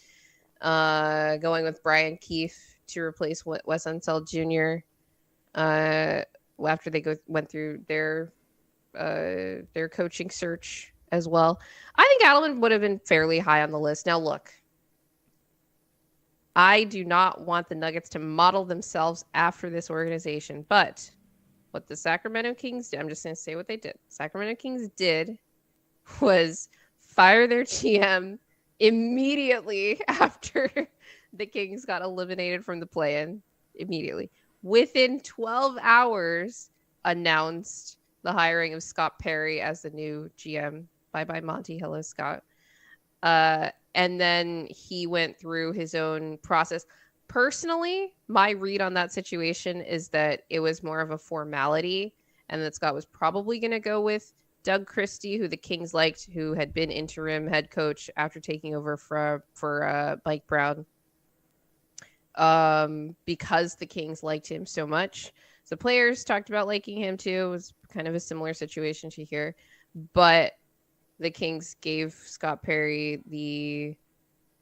going with Brian Keefe to replace Wes Unseld Jr. After they went through their coaching search as well. I think Adelman would have been fairly high on the list. Now, look, I do not want the Nuggets to model themselves after this organization, but what the Sacramento Kings did, I'm just going to say what they did. Sacramento Kings did was fire their GM immediately after the Kings got eliminated from the play-in. Immediately. Within 12 hours, announced the hiring of Scott Perry as the new GM. Bye-bye, Monty. Hello, Scott. And then he went through his own process. Personally, my read on that situation is that it was more of a formality and that Scott was probably going to go with Doug Christie, who the Kings liked, who had been interim head coach after taking over for Mike Brown, because the Kings liked him so much. So players talked about liking him too. It was kind of a similar situation to here. But the Kings gave Scott Perry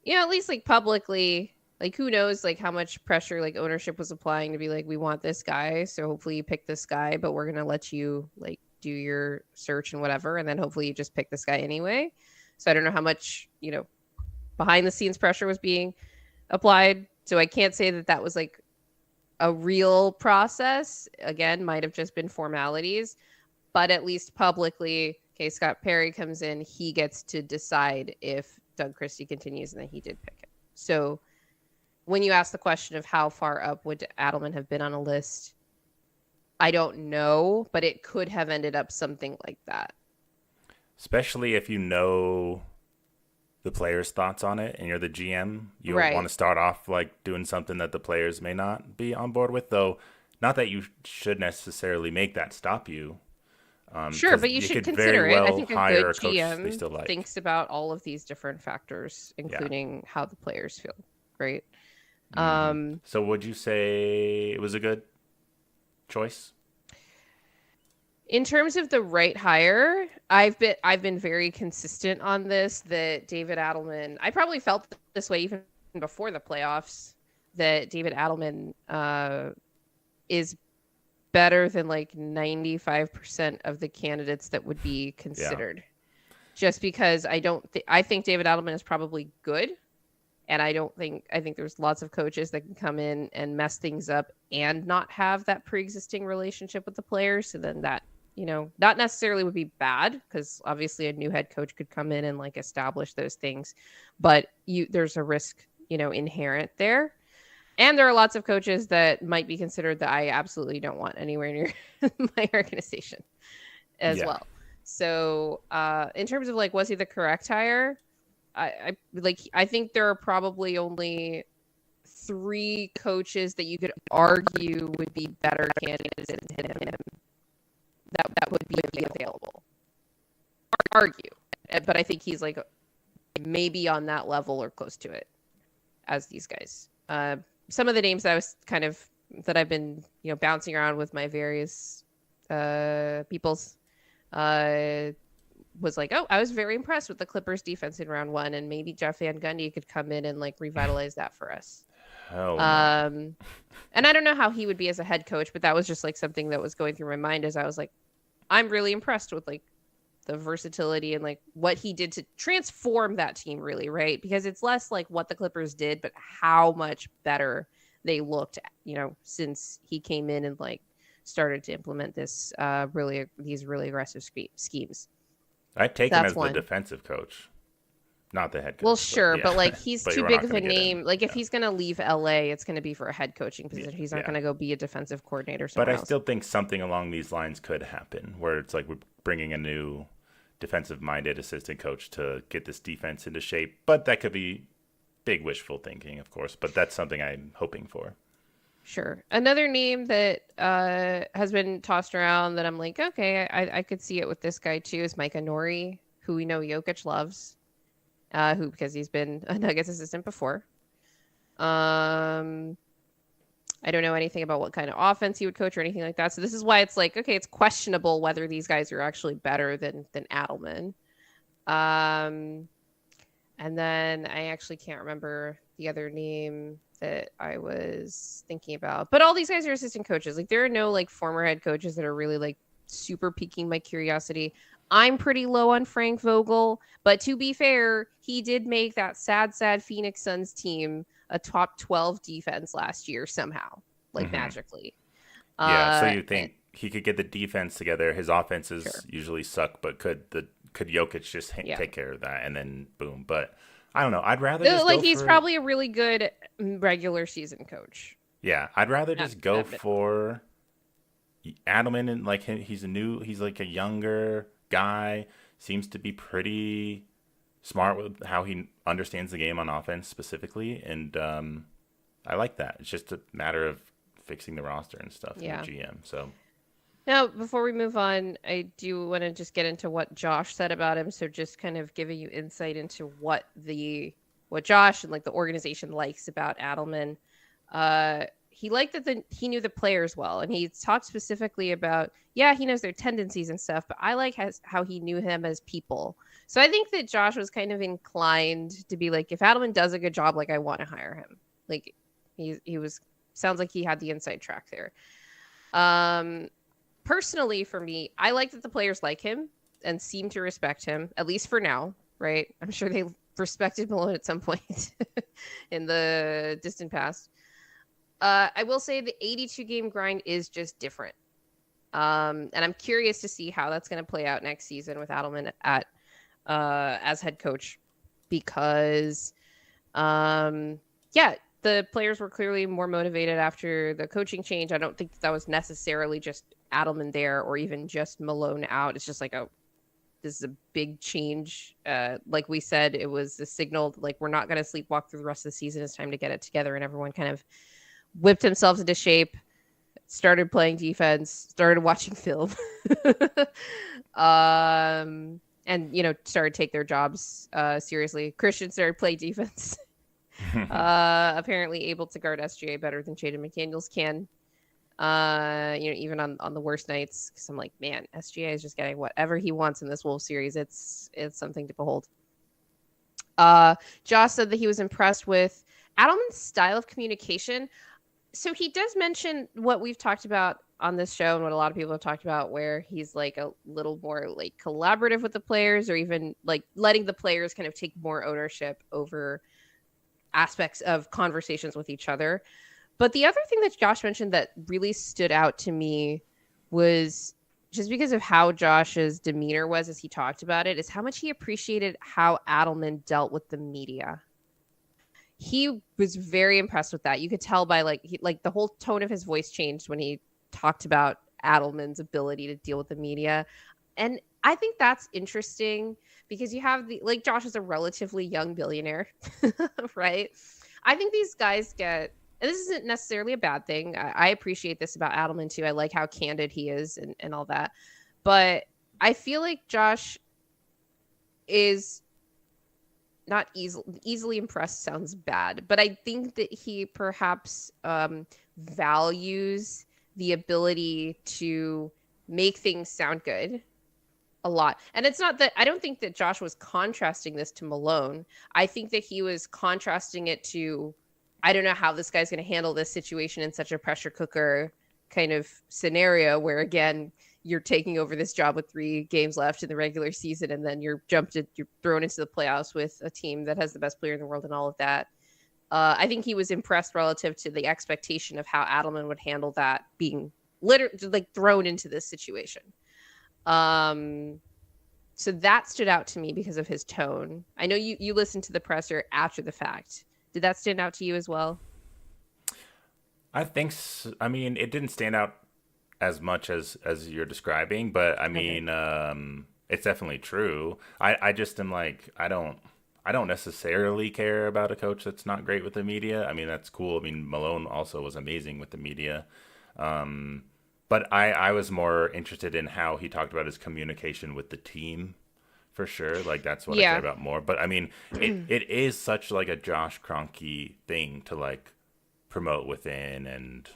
at least like publicly, like who knows like how much pressure like ownership was applying to be like, we want this guy, so hopefully you pick this guy, but we're gonna let you like do your search and whatever, and then hopefully you just pick this guy anyway. So I don't know how much behind the scenes pressure was being applied. So I can't say that was like a real process. Again, might have just been formalities, but at least publicly, okay, Scott Perry comes in, he gets to decide if Doug Christie continues, and then he did pick it. So when you ask the question of how far up would Adelman have been on a list, I don't know, but it could have ended up something like that. Especially if you know the players' thoughts on it and you're the GM, you'll Right. want to start off like doing something that the players may not be on board with, though. Not that you should necessarily make that stop you. Sure, but you should consider it. I think a good GM thinks about all of these different factors, including how the players feel, right? So would you say it was a good choice? In terms of the right hire, I've been very consistent on this that David Adelman, I probably felt this way even before the playoffs, that David Adelman is better than like 95% of the candidates that would be Yeah. considered. Just because I think David Adelman is probably good. And I think there's lots of coaches that can come in and mess things up and not have that pre-existing relationship with the players. So then that, not necessarily would be bad, because obviously a new head coach could come in and like establish those things, but there's a risk, inherent there. And there are lots of coaches that might be considered that I absolutely don't want anywhere near my organization as Yeah. well. So in terms of like, was he the correct hire? I think there are probably only 3 coaches that you could argue would be better candidates than him that would be available. Argue, but I think he's like maybe on that level or close to it as these guys. Some of the names that I've been bouncing around with my various peoples. Was like, oh, I was very impressed with the Clippers defense in round 1, and maybe Jeff Van Gundy could come in and like revitalize that for us. Hell no. And I don't know how he would be as a head coach, but that was just like something that was going through my mind as I was like, I'm really impressed with like the versatility and like what he did to transform that team, really, right? Because it's less like what the Clippers did, but how much better they looked, since he came in and like started to implement these really aggressive schemes. I'd take him That's as the one. defensive coach, not the head coach. Well, sure, yeah. but like he's But too we're big not of a gonna get name. him. Like if No. he's gonna leave LA, it's gonna be for a head coaching position. He's not Yeah. gonna go be a defensive coordinator But somewhere I else. still think something along these lines could happen, where it's like we're bringing a new defensive-minded assistant coach to get this defense into shape. But that could be big wishful thinking, of course. But that's something I'm hoping for. Sure. Another name that has been tossed around that I'm like, okay, I could see it with this guy too, is Micah Nori, who we know Jokic loves, because he's been a Nuggets assistant before. I don't know anything about what kind of offense he would coach or anything like that. So this is why it's like, okay, it's questionable whether these guys are actually better than Adelman. And then I actually can't remember the other name that I was thinking about. But all these guys are assistant coaches. Like there are no like former head coaches that are really like super piquing my curiosity. I'm pretty low on Frank Vogel, but to be fair, he did make that sad Phoenix Suns team a top 12 defense last year somehow, like Hmm. magically. Yeah. So you And think he could get the defense together? His offenses sure. usually suck, but could Jokic just Yeah. take care of that and then boom? But I don't know. I'd rather just Like go he's for probably a really good regular season coach. yeah. I'd rather Not, just go not mid- for Adelman and like he's like a younger guy. Seems to be pretty smart with how he understands the game on offense specifically, and I like that. It's just a matter of fixing the roster and stuff Yeah. and the GM. So Now, before we move on, I do want to just get into what Josh said about him. So just kind of giving you insight into what Josh and like the organization likes about Adelman. He liked that he knew the players well, and he talked specifically about, yeah, he knows their tendencies and stuff, but I like how he knew him as people. So I think that Josh was kind of inclined to be like, if Adelman does a good job, like I want to hire him. Like he was sounds like he had the inside track there. Personally, for me, I like that the players like him and seem to respect him, at least for now, right? I'm sure they respected Malone at some point in the distant past. I will say the 82 game grind is just different. And I'm curious to see how that's going to play out next season with Adelman as head coach, because, the players were clearly more motivated after the coaching change. I don't think that was necessarily just Adelman there or even just Malone out. It's just like, oh, this is a big change. Like we said, it was a signal like we're not going to sleepwalk through the rest of the season. It's time to get it together, and everyone kind of whipped themselves into shape, started playing defense, started watching film, and started to take their jobs seriously. Christian started playing defense. Apparently able to guard SGA better than Jaden McDaniels can. Even on the worst nights, because I'm like, man, SGA is just getting whatever he wants in this Wolves series. It's something to behold. Uh, Josh said that he was impressed with Adelman's style of communication. So he does mention what we've talked about on this show and what a lot of people have talked about, where he's like a little more like collaborative with the players, or even like letting the players kind of take more ownership over aspects of conversations with each other. But the other thing that Josh mentioned that really stood out to me was, just because of how Josh's demeanor was as he talked about it, is how much he appreciated how Adelman dealt with the media. He was very impressed with that. You could tell by like the whole tone of his voice changed when he talked about Adelman's ability to deal with the media. And I think that's interesting because you have Josh is a relatively young billionaire, right? I think these guys get, and this isn't necessarily a bad thing. I appreciate this about Adelman too. I like how candid he is and all that. But I feel like Josh is not easily impressed sounds bad, but I think that he perhaps values the ability to make things sound good a lot. And it's not that, I don't think that Josh was contrasting this to Malone. I think that he was contrasting it to, I don't know how this guy's going to handle this situation in such a pressure cooker kind of scenario where, again, you're taking over this job with 3 games left in the regular season, and then you're thrown into the playoffs with a team that has the best player in the world and all of that. I think he was impressed relative to the expectation of how Adelman would handle that, being literally like thrown into this situation. So that stood out to me because of his tone. I know you listened to the presser after the fact. Did that stand out to you as well? I think I mean, it didn't stand out as much as you're describing, but I Okay. mean, it's definitely true. I just am like, I don't necessarily care about a coach that's not great with the media. I mean, that's cool. I mean, Malone also was amazing with the media. But I was more interested in how he talked about his communication with the team, for sure. Like, that's what I care Yeah. about more. But I mean, it is such like a Josh Kroenke thing to like promote within and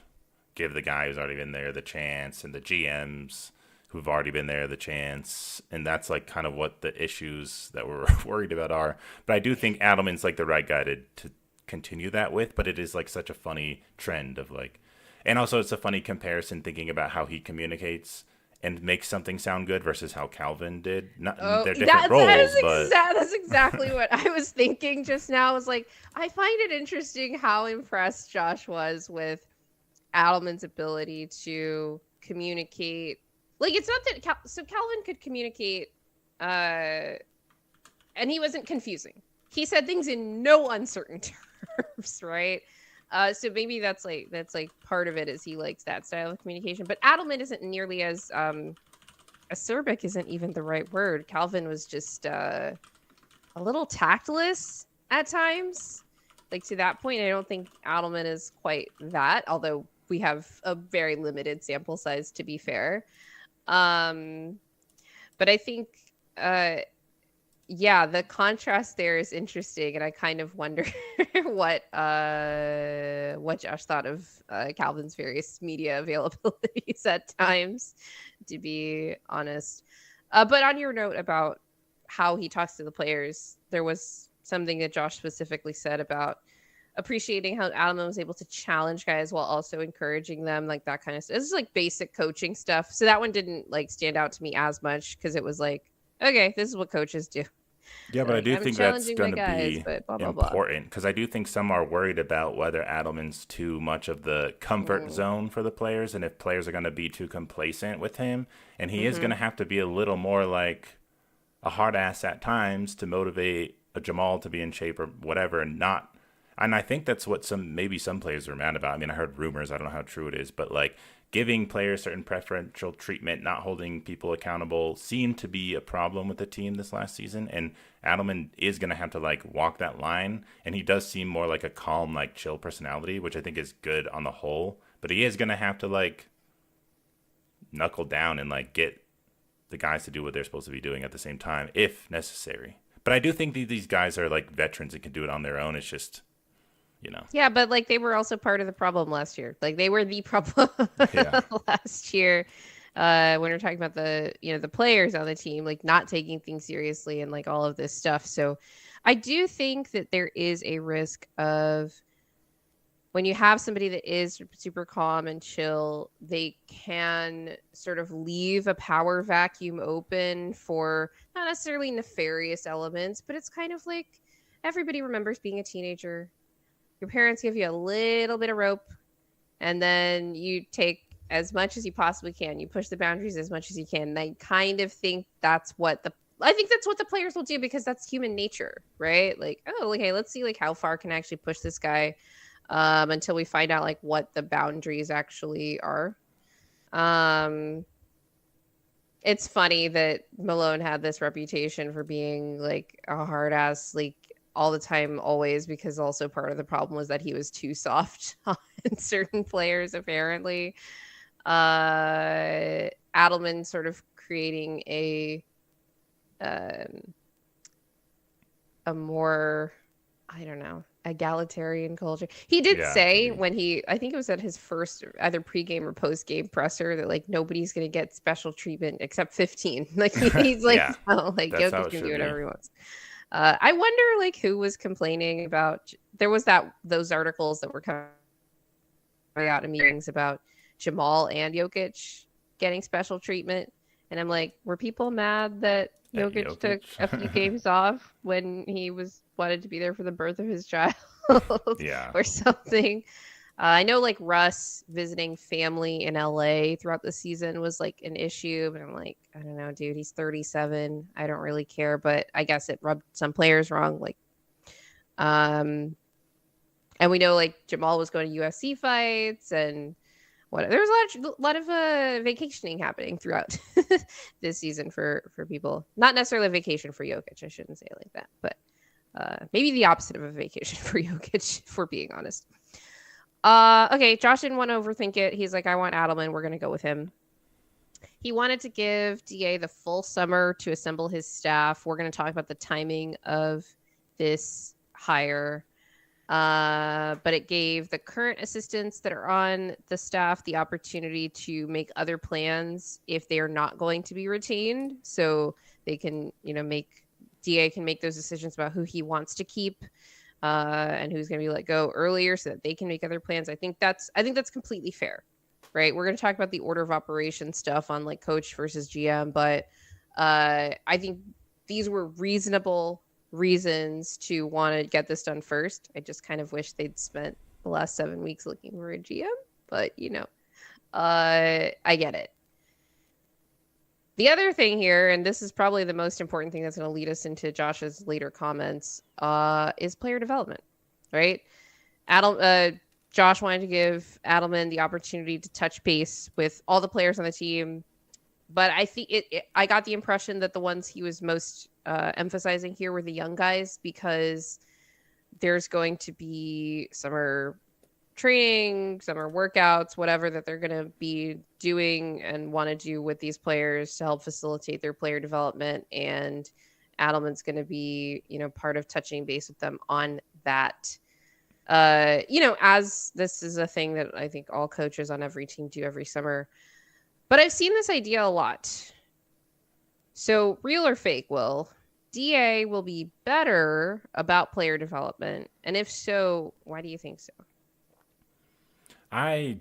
give the guy who's already been there the chance, and the GMs who've already been there the chance. And that's like kind of what the issues that we're worried about are. But I do think Adelman's like the right guy to continue that with. But it is like such a funny trend of like, and also it's a funny comparison thinking about how he communicates and makes something sound good versus how Calvin did. Not, Oh, they're different roles, but that's exactly what I was thinking just now. I was like, I find it interesting how impressed Josh was with Adelman's ability to communicate. Like, it's not that so Calvin could communicate, uh, and he wasn't confusing. He said things in no uncertain terms, right? So maybe that's like part of it is he likes that style of communication. But Adelman isn't nearly as acerbic. Isn't even the right word. Calvin was just a little tactless at times. Like, to that point, I don't think Adelman is quite that. Although we have a very limited sample size, to be fair. Um, but I think, uh, yeah, the contrast there is interesting, and I kind of wonder what Josh thought of Calvin's various media availabilities at times, to be honest. But on your note about how he talks to the players, there was something that Josh specifically said about appreciating how Adelman was able to challenge guys while also encouraging them, like that kind of stuff. This is like basic coaching stuff. So that one didn't like stand out to me as much because it was like, okay, this is what coaches do. yeah, They're but I like, do I'm think that's challenging my going to guys, be but blah blah blah. important because I do think some are worried about whether Adelman's too much of the comfort Mm. zone for the players, and if players are going to be too complacent with him, and he is going Mm-hmm. to have to be a little more like a hard ass at times to motivate a Jamal to be in shape or whatever, and not. And I think that's what some players are mad about. I mean, I heard rumors. I don't know how true it is, but like giving players certain preferential treatment, not holding people accountable, seemed to be a problem with the team this last season. And Adelman is going to have to like walk that line, and he does seem more like a calm, like chill personality, which I think is good on the whole. But he is going to have to like knuckle down and like get the guys to do what they're supposed to be doing at the same time, if necessary. But I do think these guys are like veterans and can do it on their own. It's just you know. Yeah, but like they were also part of the problem last year. Like they were the problem Yeah. last year. When we're talking about the the players on the team like not taking things seriously and like all of this stuff. So I do think that there is a risk of when you have somebody that is super calm and chill, they can sort of leave a power vacuum open for not necessarily nefarious elements, but it's kind of like everybody remembers being a teenager. Your parents give you a little bit of rope, and then you take as much as you possibly can. You push the boundaries as much as you can. And I kind of think I think that's what the players will do because that's human nature, right? Like, oh, okay, let's see like how far can I actually push this guy until we find out like what the boundaries actually are. Um, it's funny that Malone had this reputation for being like a hard ass, like all the time, always, because also part of the problem was that he was too soft on certain players, apparently. Adelman sort of creating um, a more, I don't know, egalitarian culture. He did Yeah, say agreed. when I think it was at his first either pregame or postgame presser that like nobody's gonna get special treatment except 15. Like he's like, Yeah, no, like that's how Jokic it can do should be. whatever he wants. I wonder like who was complaining about. There was those articles that were coming out in meetings about Jamal and Jokic getting special treatment, and I'm like, were people mad that At Jokic took a few Jokic. games off when he was wanted to be there for the birth of his child Yeah. or something? I know like Russ visiting family in LA throughout the season was like an issue, but I'm like, I don't know, dude, he's 37. I don't really care, but I guess it rubbed some players wrong. Like, um, and we know like Jamal was going to UFC fights and what there was a lot of vacationing happening throughout this season for people. Not necessarily a vacation for Jokic, I shouldn't say it like that, but maybe the opposite of a vacation for Jokic, if we're being honest. Okay, Josh didn't want to overthink it. He's like, I want Adelman. We're gonna go with him. He wanted to give DA the full summer to assemble his staff. We're gonna talk about the timing of this hire. But it gave the current assistants that are on the staff the opportunity to make other plans if they are not going to be retained. So they can, make DA can make those decisions about who he wants to keep and who's going to be let go earlier so that they can make other plans. I think that's completely fair, right? We're going to talk about the order of operation stuff on like coach versus GM, but I think these were reasonable reasons to want to get this done first. I just kind of wish they'd spent the last 7 weeks looking for a GM, but I get it. The other thing here, and this is probably the most important thing that's going to lead us into Josh's later comments, is player development, right? Josh wanted to give Adelman the opportunity to touch base with all the players on the team, but I think I got the impression that the ones he was most emphasizing here were the young guys because there's going to be summer training, summer workouts, whatever that they're going to be doing and want to do with these players to help facilitate their player development. And Adelman's going to be, part of touching base with them on that. As this is a thing that I think all coaches on every team do every summer. But I've seen this idea a lot. So, real or fake, Will? DA will be better about player development. And if so, why do you think so? I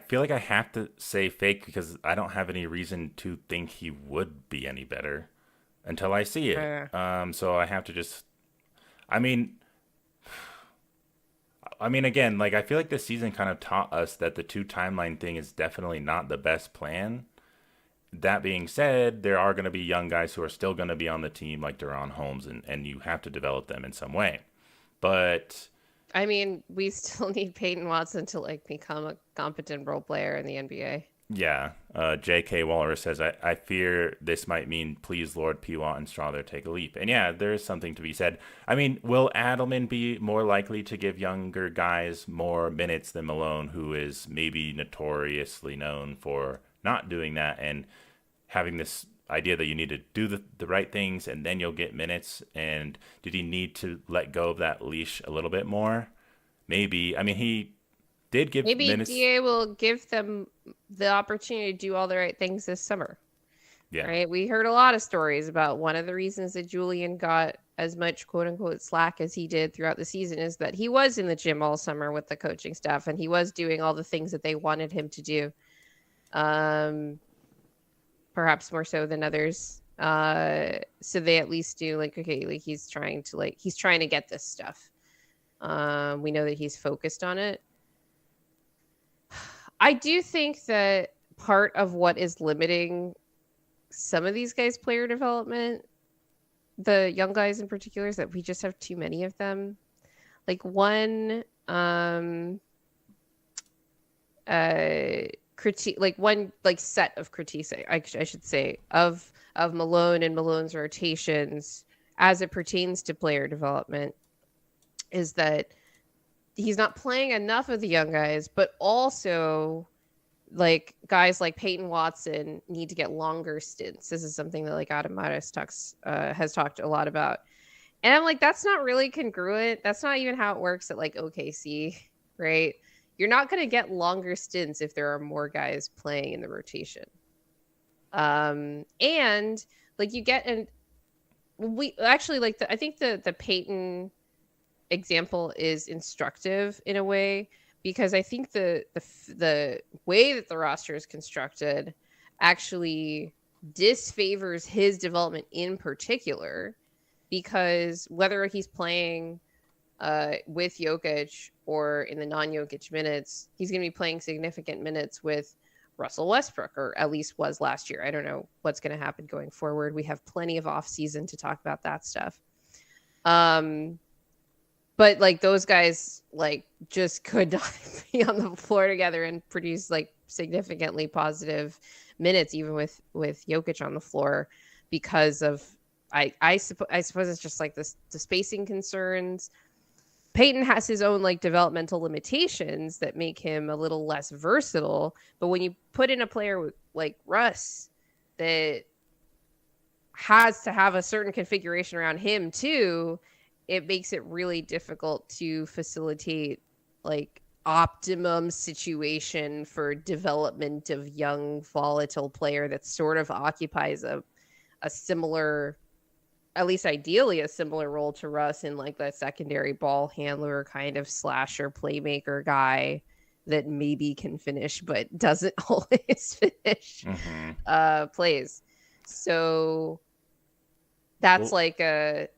feel like I have to say fake because I don't have any reason to think he would be any better until I see it. Uh, So I have to just. I mean, again, like I feel like this season kind of taught us that the two timeline thing is definitely not the best plan. That being said, there are going to be young guys who are still going to be on the team, like Deron Holmes, and you have to develop them in some way. But I mean, we still need Peyton Watson to like become a competent role player in the NBA. yeah, J.K. Walrus says, I fear this might mean please Lord Pewatt and Strawther take a leap. And yeah, there is something to be said. I mean, will Adelman be more likely to give younger guys more minutes than Malone, who is maybe notoriously known for not doing that and having this idea that you need to do the right things and then you'll get minutes? And did he need to let go of that leash a little bit more? Maybe. I mean, he did give Maybe minutes. DA will give them the opportunity to do all the right things this summer. Yeah. Right? We heard a lot of stories about one of the reasons that Julian got as much quote unquote slack as he did throughout the season is that he was in the gym all summer with the coaching staff and he was doing all the things that they wanted him to do. Um, Perhaps more so than others. So they at least do like, okay, like he's trying to get this stuff. We know that he's focused on it. I do think that part of what is limiting some of these guys' player development, the young guys in particular, is that we just have too many of them. Like one critique, like one like set of critiques, I should say, of Malone and Malone's rotations as it pertains to player development is that he's not playing enough of the young guys, but also like guys like Peyton Watson need to get longer stints. This is something that like Adelman has talked a lot about. And I'm like, that's not really congruent. That's not even how it works at like OKC, right? You're not going to get longer stints if there are more guys playing in the rotation. And like you get, and we actually like I think the Peyton example is instructive in a way because I think the way that the roster is constructed actually disfavors his development in particular because whether he's playing with Jokic or in the non-Jokic minutes, he's going to be playing significant minutes with Russell Westbrook, or at least was last year. I don't know what's going to happen going forward. We have plenty of off season to talk about that stuff. But like those guys like just could not be on the floor together and produce like significantly positive minutes, even with Jokic on the floor, because of I suppose it's just like the spacing concerns. Peyton has his own like developmental limitations that make him a little less versatile. But when you put in a player with, like Russ that has to have a certain configuration around him too, it makes it really difficult to facilitate like optimum situation for development of young volatile player that sort of occupies a similar, at least ideally a similar role to Russ in like the secondary ball handler kind of slasher playmaker guy that maybe can finish but doesn't always finish plays. So that's Well, like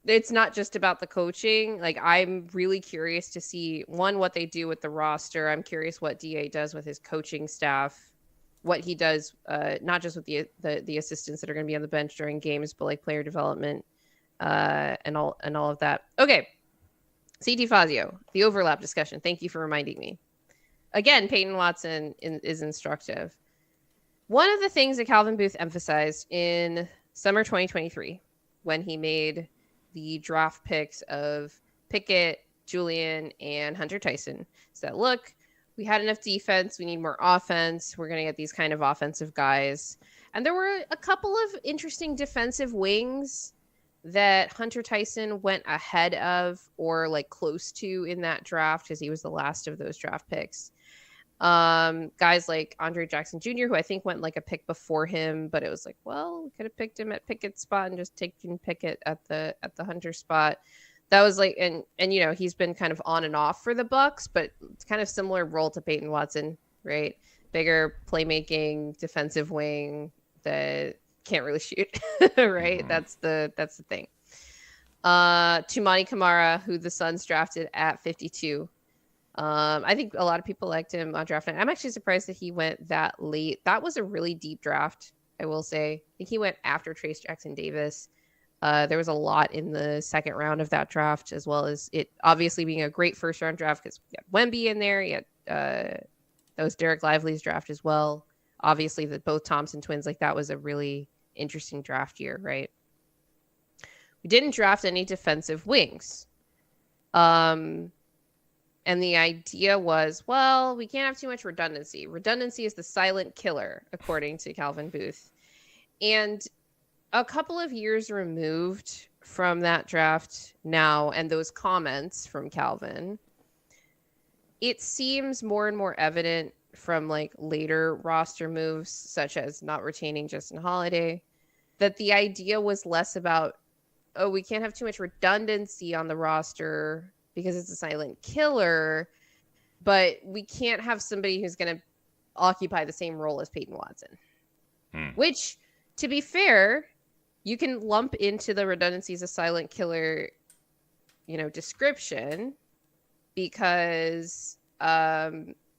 it's not just about the coaching. Like I'm really curious to see what they do with the roster. I'm curious what DA does with his coaching staff, what he does, not just with the assistants that are going to be on the bench during games, but like player development, and all of that. Okay, CT Fazio, the overlap discussion. Thank you for reminding me. Again, Peyton Watson is instructive. One of the things that Calvin Booth emphasized in summer 2023 when he made the draft picks of Pickett, Julian, and Hunter Tyson is that, look, we had enough defense. We need more offense. We're going to get these kind of offensive guys. And there were a couple of interesting defensive wings that Hunter Tyson went ahead of or like close to in that draft because he was the last of those draft picks. Guys like Andre Jackson Jr., who I think went like a pick before him, but it was like, well, we could have picked him at Pickett's spot and just taken Pickett at the Hunter spot. That was like, and you know, he's been kind of on and off for the Bucks, but it's kind of similar role to Peyton Watson, right? Bigger playmaking defensive wing that can't really shoot, right? That's the thing. Tumani Kamara, who the Suns drafted at 52. I think a lot of people liked him on draft night. I'm actually surprised that he went that late. That was a really deep draft, I will say. I think he went after Trace Jackson Davis. There was a lot in the second round of that draft, as well as it obviously being a great first round draft because we had Wemby in there. You had that was Derek Lively's draft as well. Obviously, that both Thompson twins, like that was a really interesting draft year, right? We didn't draft any defensive wings. And the idea was, well, we can't have too much redundancy. Redundancy is the silent killer, according to Calvin Booth. And a couple of years removed from that draft now and those comments from Calvin, it seems more and more evident from like later roster moves, such as not retaining Justin Holiday, that the idea was less about, oh, we can't have too much redundancy on the roster because it's a silent killer, but we can't have somebody who's going to occupy the same role as Peyton Watson. Which, to be fair, you can lump into the redundancy as a silent killer, description, because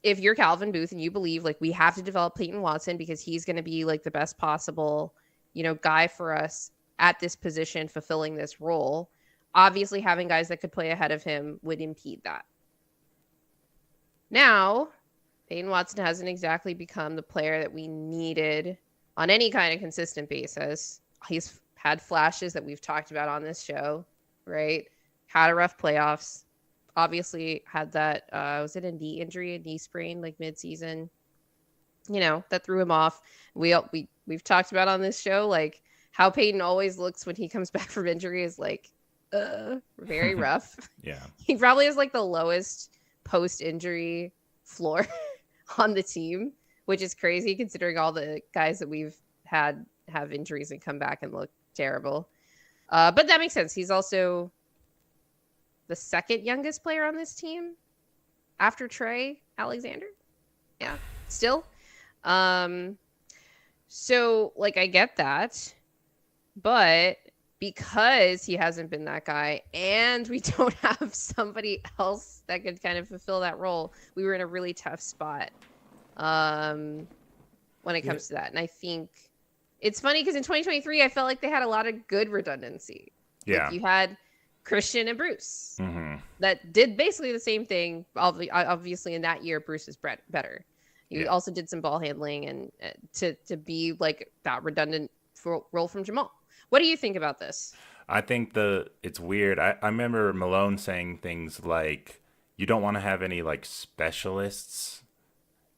if you're Calvin Booth and you believe like we have to develop Peyton Watson because he's going to be like the best possible, guy for us at this position, fulfilling this role, obviously having guys that could play ahead of him would impede that. Now, Peyton Watson hasn't exactly become the player that we needed on any kind of consistent basis. He's had flashes that we've talked about on this show, right? Had a rough playoffs. Obviously had that, was it a knee injury, a knee sprain, like mid-season, that threw him off. We've talked about on this show, like how Peyton always looks when he comes back from injury is like, very rough. Yeah. He probably has like the lowest post-injury floor on the team, which is crazy considering all the guys that we've had have injuries and come back and look terrible. But that makes sense. He's also the second youngest player on this team after Trey Alexander. Yeah, still. So like I get that, but because he hasn't been that guy and we don't have somebody else that could kind of fulfill that role, we were in a really tough spot when it comes to that. And I think it's funny because in 2023, I felt like they had a lot of good redundancy. Yeah. Like you had Christian and Bruce that did basically the same thing. Obviously, in that year, Bruce is better. You also did some ball handling and to be like that redundant role from Jamal. What do you think about this? I think it's weird. I remember Malone saying things like, you don't want to have any like specialists,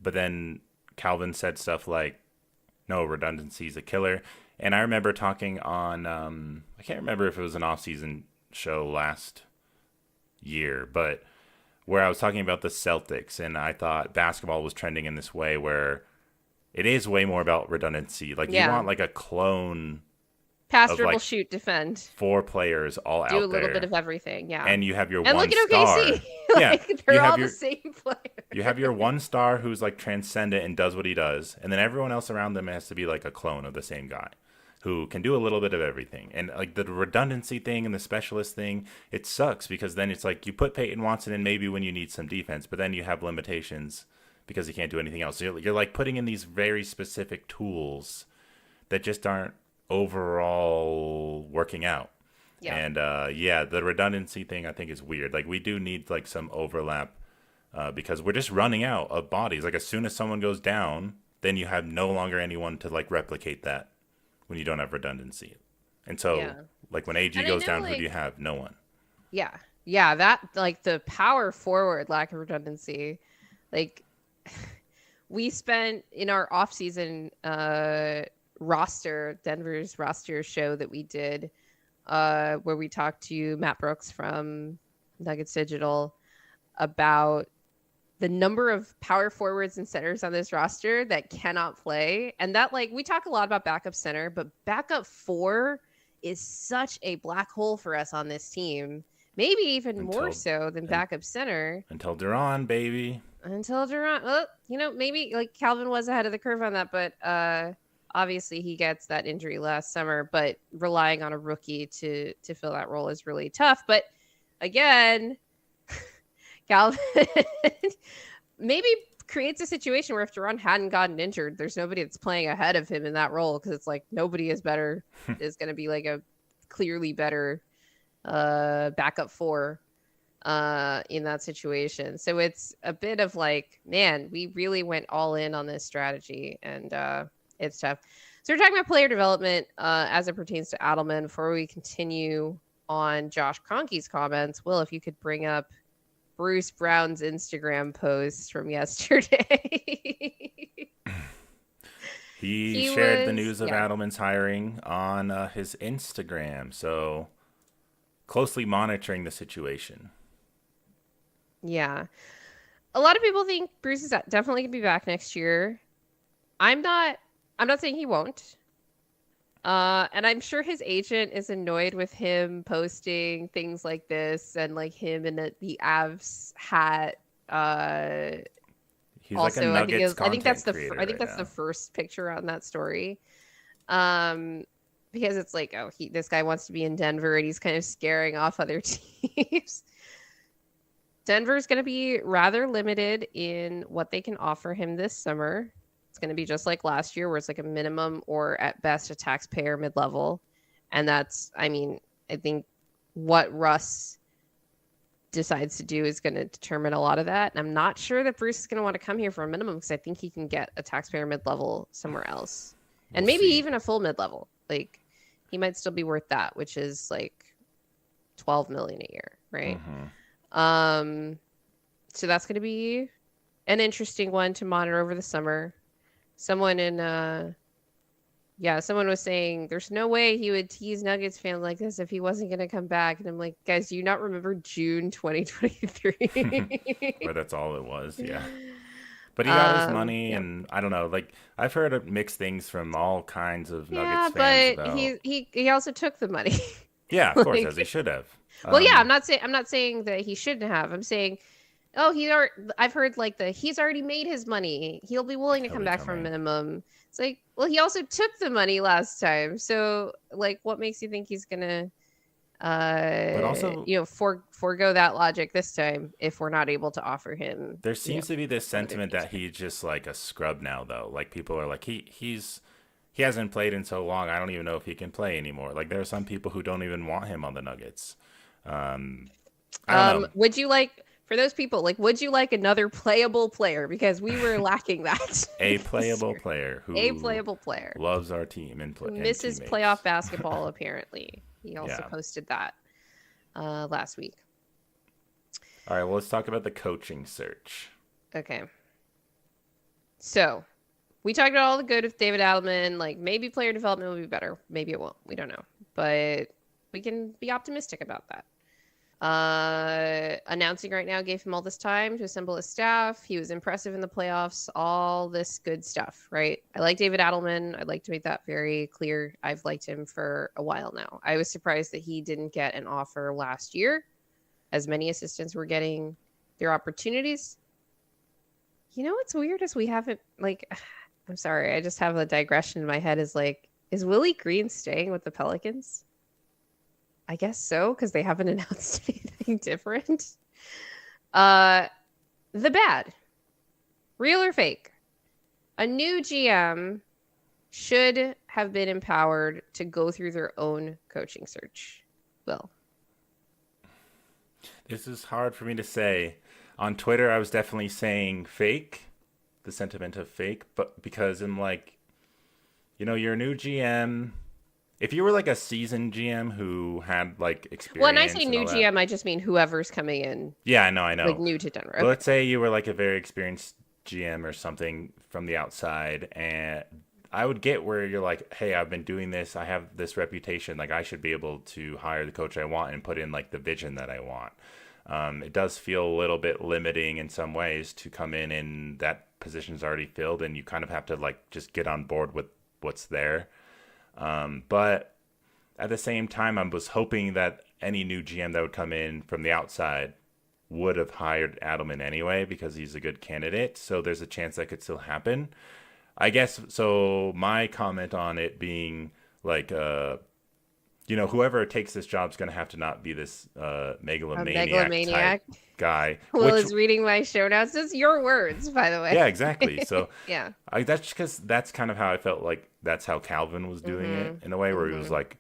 but then Calvin said stuff like, no, redundancy is a killer. And I remember talking on, I can't remember if it was an off-season show last year, but where I was talking about the Celtics, and I thought basketball was trending in this way where it is way more about redundancy. Like you want like a clone. Pass, dribble, shoot, defend. 4 players all out there. Do a little bit of everything, yeah. And you have your and one look at star. OKC. Like, they're all the same players. You have your one star who's like transcendent and does what he does, and then everyone else around them has to be like a clone of the same guy who can do a little bit of everything. And like the redundancy thing and the specialist thing, it sucks because then it's like you put Peyton Watson in maybe when you need some defense, but then you have limitations because he can't do anything else. So you're like putting in these very specific tools that just aren't overall working out. Yeah. And the redundancy thing I think is weird. Like we do need like some overlap because we're just running out of bodies. Like as soon as someone goes down, then you have no longer anyone to like replicate that when you don't have redundancy. And so like when AG goes down, who do you have? No one. Yeah. Yeah, that like the power forward lack of redundancy. Like we spent in our off-season Denver's roster show that we did where we talked to Matt Brooks from Nuggets Digital about the number of power forwards and centers on this roster that cannot play. And that like we talk a lot about backup center, but backup 4 is such a black hole for us on this team. Maybe even more so than backup center. Until Duran, baby. Well, maybe like Calvin was ahead of the curve on that, but obviously he gets that injury last summer, but relying on a rookie to fill that role is really tough. But again, Calvin maybe creates a situation where if Duran hadn't gotten injured, there's nobody that's playing ahead of him in that role because it's like nobody is going to be like a clearly better backup 4 in that situation. So it's a bit of like, man, we really went all in on this strategy and it's tough. So we're talking about player development as it pertains to Adelman. Before we continue on Josh Kroenke's comments, Will, if you could bring up Bruce Brown's Instagram post from yesterday. He He shared the was, news of yeah, Adelman's hiring on his Instagram, so closely monitoring the situation. yeah. A lot of people think Bruce is definitely gonna be back next year. I'm not. I'm not saying he won't. And I'm sure his agent is annoyed with him posting things like this and like him in the Avs hat. Uh, He's like a Also, I think it Nuggets was, I think that's content creator I think right that's the now. first picture on that story. Um, because it's like, oh, this guy wants to be in Denver and he's kind of scaring off other teams. Denver's going to be rather limited in what they can offer him this summer. It's going to be just like last year, where it's like a minimum or at best a taxpayer mid level. And that's, I mean, I think what Russ decides to do is going to determine a lot of that. And I'm not sure that Bruce is going to want to come here for a minimum because I think he can get a taxpayer mid level somewhere else. We'll And maybe see. even a full mid level. Like he might still be worth that, which is like 12 million a year, right? Mm-hmm. Um, so that's going to be an interesting one to monitor over the summer. Someone in yeah, someone was saying there's no way he would tease Nuggets fans like this if he wasn't going to come back. And I'm like, guys, do you not remember June 2023? Where that's all it was, yeah. But he got his money, Yeah. and I don't know. Like I've heard mixed things from all kinds of Nuggets Yeah, fans but about. he also took the money. Yeah, of course, as he Like, should have. well, yeah, I'm not saying that he shouldn't have. I'm saying, oh, I've heard like he's already made his money. He'll be willing to He'll come be back for a coming. minimum. It's like, well, he also took the money last time. So, like, what makes you think he's gonna, But also, forego that logic this time if we're not able to offer him, there seems to be this some other sentiment that future? he's just like a scrub now, though. Like people are like he hasn't played in so long. I don't even know if he can play anymore. Like there are some people who don't even want him on the Nuggets. Um, I don't know. Would you like for those people like would you like another playable player because we were lacking that A this playable year? player A who playable player loves our team who and misses playoff teammates. basketball apparently. He also Yeah. posted that last week. All right. Well, let's talk about the coaching search. Okay. So, we talked about all the good of David Adelman, like maybe player development will be better, maybe it won't. We don't know. But we can be optimistic about that. Announcing right now gave him all this time to assemble his staff. He was impressive in the playoffs, all this good stuff, right? I like David Adelman. I'd like to make that very clear. I've liked him for a while now. I was surprised that he didn't get an offer last year, as many assistants were getting their opportunities. You know what's weird is we haven't, like, I'm sorry, I just have a digression in my head is like, is Willie Green staying with the Pelicans? I guess so, because they haven't announced anything different. Uh, the bad, real or fake? A new GM should have been empowered to go through their own coaching search. Will. This is hard for me to say. On Twitter, I was definitely saying fake, the sentiment of fake, but because I'm like, you're a new GM. If you were like a seasoned GM who had like Well, when I say experience and new all that, GM, I just mean whoever's coming in, yeah, I know, I like know. new to Denver. But Okay. let's say you were like a very experienced GM or something from the outside, and I would get where you're like, hey, I've been doing this. I have this reputation. Like, I should be able to hire the coach I want and put in like the vision that I want. It does feel a little bit limiting in some ways to come in and that position's already filled, and you kind of have to like just get on board with what's there. But at the same time, I was hoping that any new GM that would come in from the outside would have hired Adelman anyway because he's a good candidate. So there's a chance that could still happen. I guess so. My comment on it being like, whoever takes this job is going to have to not be this A megalomaniac type megalomaniac. guy. Will Which, is reading my show notes. It's your words, by the way. yeah, exactly. So Yeah. that's because that's kind of how I felt like that's how Calvin was doing it Mm-hmm. in a way where he was Mm-hmm. like,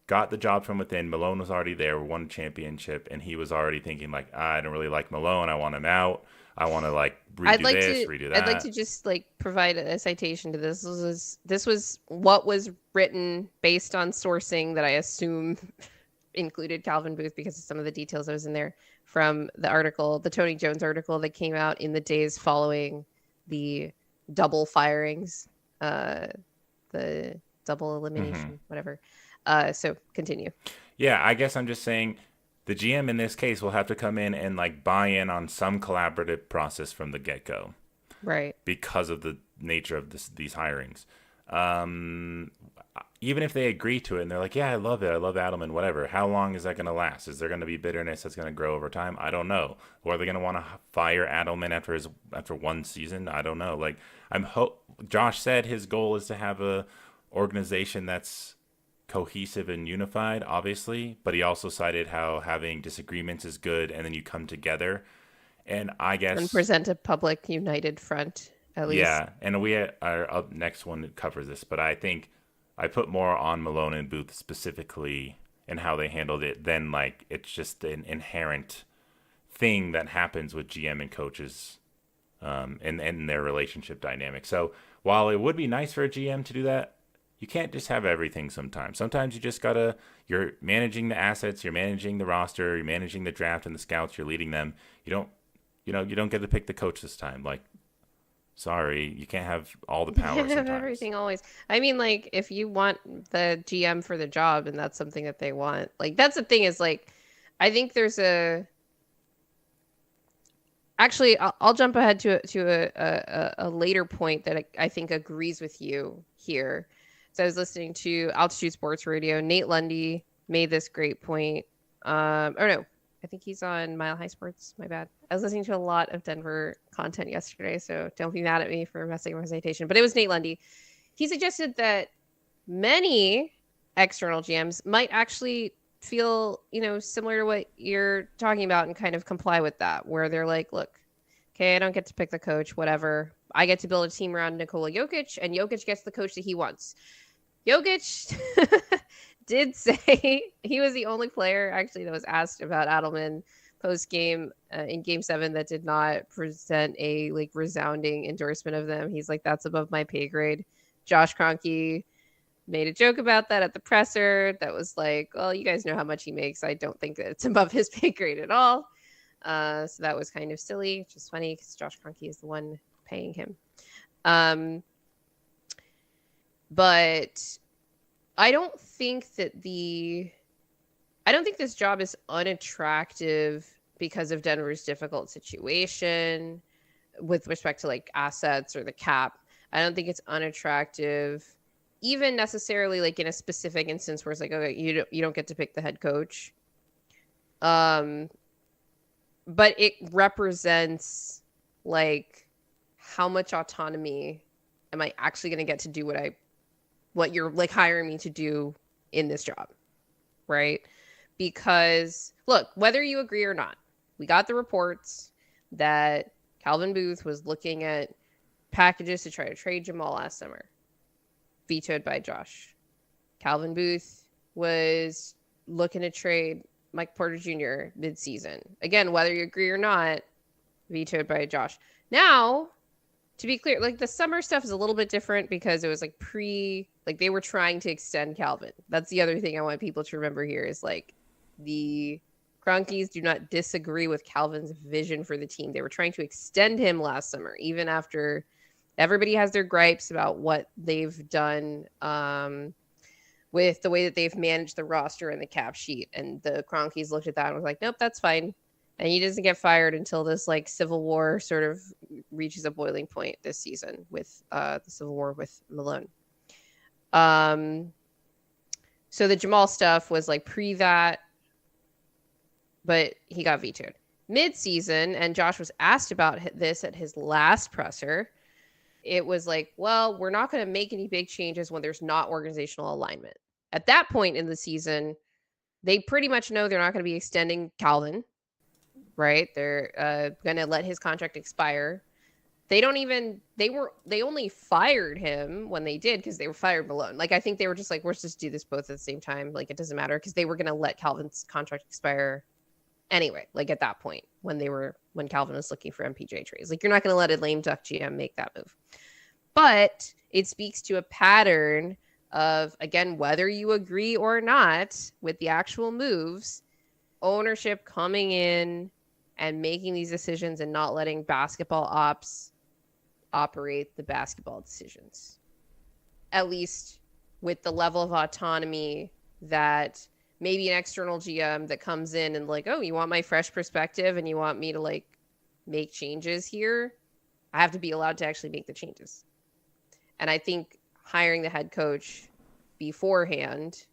got the job from within. Malone was already there, won a championship, and he was already thinking like, I don't really like Malone. I want him out. I want to like redo this, redo I'd like to that. just like provide a citation to this. This was what was written based on sourcing that I assume included Calvin Booth because of some of the details that was in there from the article, the Tony Jones article that came out in the days following the double firings uh, the double Mm-hmm. elimination, whatever. So continue. Yeah, I guess I'm just saying the GM in this case will have to come in and like buy in on some collaborative process from the get go Right. because of the nature of these hirings. Um, Even if they agree to it and they're like, yeah, I love it, I love Adelman, whatever. How long is that going to last? Is there going to be bitterness that's going to grow over time? I don't know. Or are they going to want to fire Adelman after one season? I don't know. Like Josh said his goal is to have a organization that's cohesive and unified, obviously, but he also cited how having disagreements is good and then you come together. And I And guess, present a public united front, at least. yeah, and our up next one that covers this, but I think I put more on Malone and Booth specifically and how they handled it than like it's just an inherent thing that happens with GM and coaches and their relationship dynamic. So while it would be nice for a GM to do that, you can't just have everything sometimes. Sometimes you just gotta you're managing the assets, you're managing the roster, you're managing the draft and the scouts, you're leading them. You don't get to pick the coach this time. Like, sorry, you can't have all the You power can't have sometimes. everything always. I mean, like, if you want the GM for the job and that's something that they want, like, that's the thing is, like, I think there's a. Actually, I'll jump ahead to a later point that I think agrees with you here. So I was listening to Altitude Sports Radio. Nate Lundy made this great point. Or no, I think he's on Mile High Sports. My bad. I was listening to a lot of Denver content yesterday, so don't be mad at me for messing with my citation. But it was Nate Lundy. He suggested that many external GMs might actually feel, similar to what you're talking about and kind of comply with that, where they're like, look, okay, I don't get to pick the coach, whatever. I get to build a team around Nikola Jokic, and Jokic gets the coach that he wants. Jokic did say he was the only player actually that was asked about Adelman post game in Game 7 that did not present a like resounding endorsement of them. He's like, that's above my pay grade. Josh Kroenke made a joke about that at the presser. That was like, well, you guys know how much he makes. I don't think that it's above his pay grade at all. So that was kind of silly, which is funny because Josh Kroenke is the one paying him. But I don't think that I don't think this job is unattractive because of Denver's difficult situation with respect to like assets or the cap. I don't think it's unattractive, even necessarily like in a specific instance where it's like, okay, you don't get to pick the head coach. But it represents like how much autonomy am I actually going to get to do what you're like hiring me to do in this job, right? Because look, whether you agree or not, we got the reports that Calvin Booth was looking at packages to try to trade Jamal last summer, vetoed by Josh. Calvin Booth was looking to trade Mike Porter Jr. midseason. Again, whether you agree or not, vetoed by Josh. Now, to be clear, like the summer stuff is a little bit different because it was like they were trying to extend Calvin. That's the other thing I want people to remember here is like the Cronkies do not disagree with Calvin's vision for the team. They were trying to extend him last summer, even after everybody has their gripes about what they've done with the way that they've managed the roster and the cap sheet. And the Cronkies looked at that and was like, nope, that's fine. And he doesn't get fired until this like civil war sort of reaches a boiling point this season with the civil war with Malone. So the Jamal stuff was like pre that, but he got vetoed mid-season. And Josh was asked about this at his last presser. It was like, well, we're not going to make any big changes when there's not organizational alignment. At that point in the season, they pretty much know they're not going to be extending Calvin, right? They're going to let his contract expire. They only fired him when they did because they were fired Malone. Like, I think they were just like, let's just do this both at the same time. Like, it doesn't matter because they were going to let Calvin's contract expire anyway, like at that point when Calvin was looking for MPJ trades. Like, you're not going to let a lame duck GM make that move. But it speaks to a pattern of, again, whether you agree or not with the actual moves, ownership coming in and making these decisions and not letting basketball ops operate the basketball decisions. at least with the level of autonomy that maybe an external GM that comes in and like, oh, you want my fresh perspective and you want me to like make changes here, I have to be allowed to actually make the changes. And I think hiring the head coach beforehand,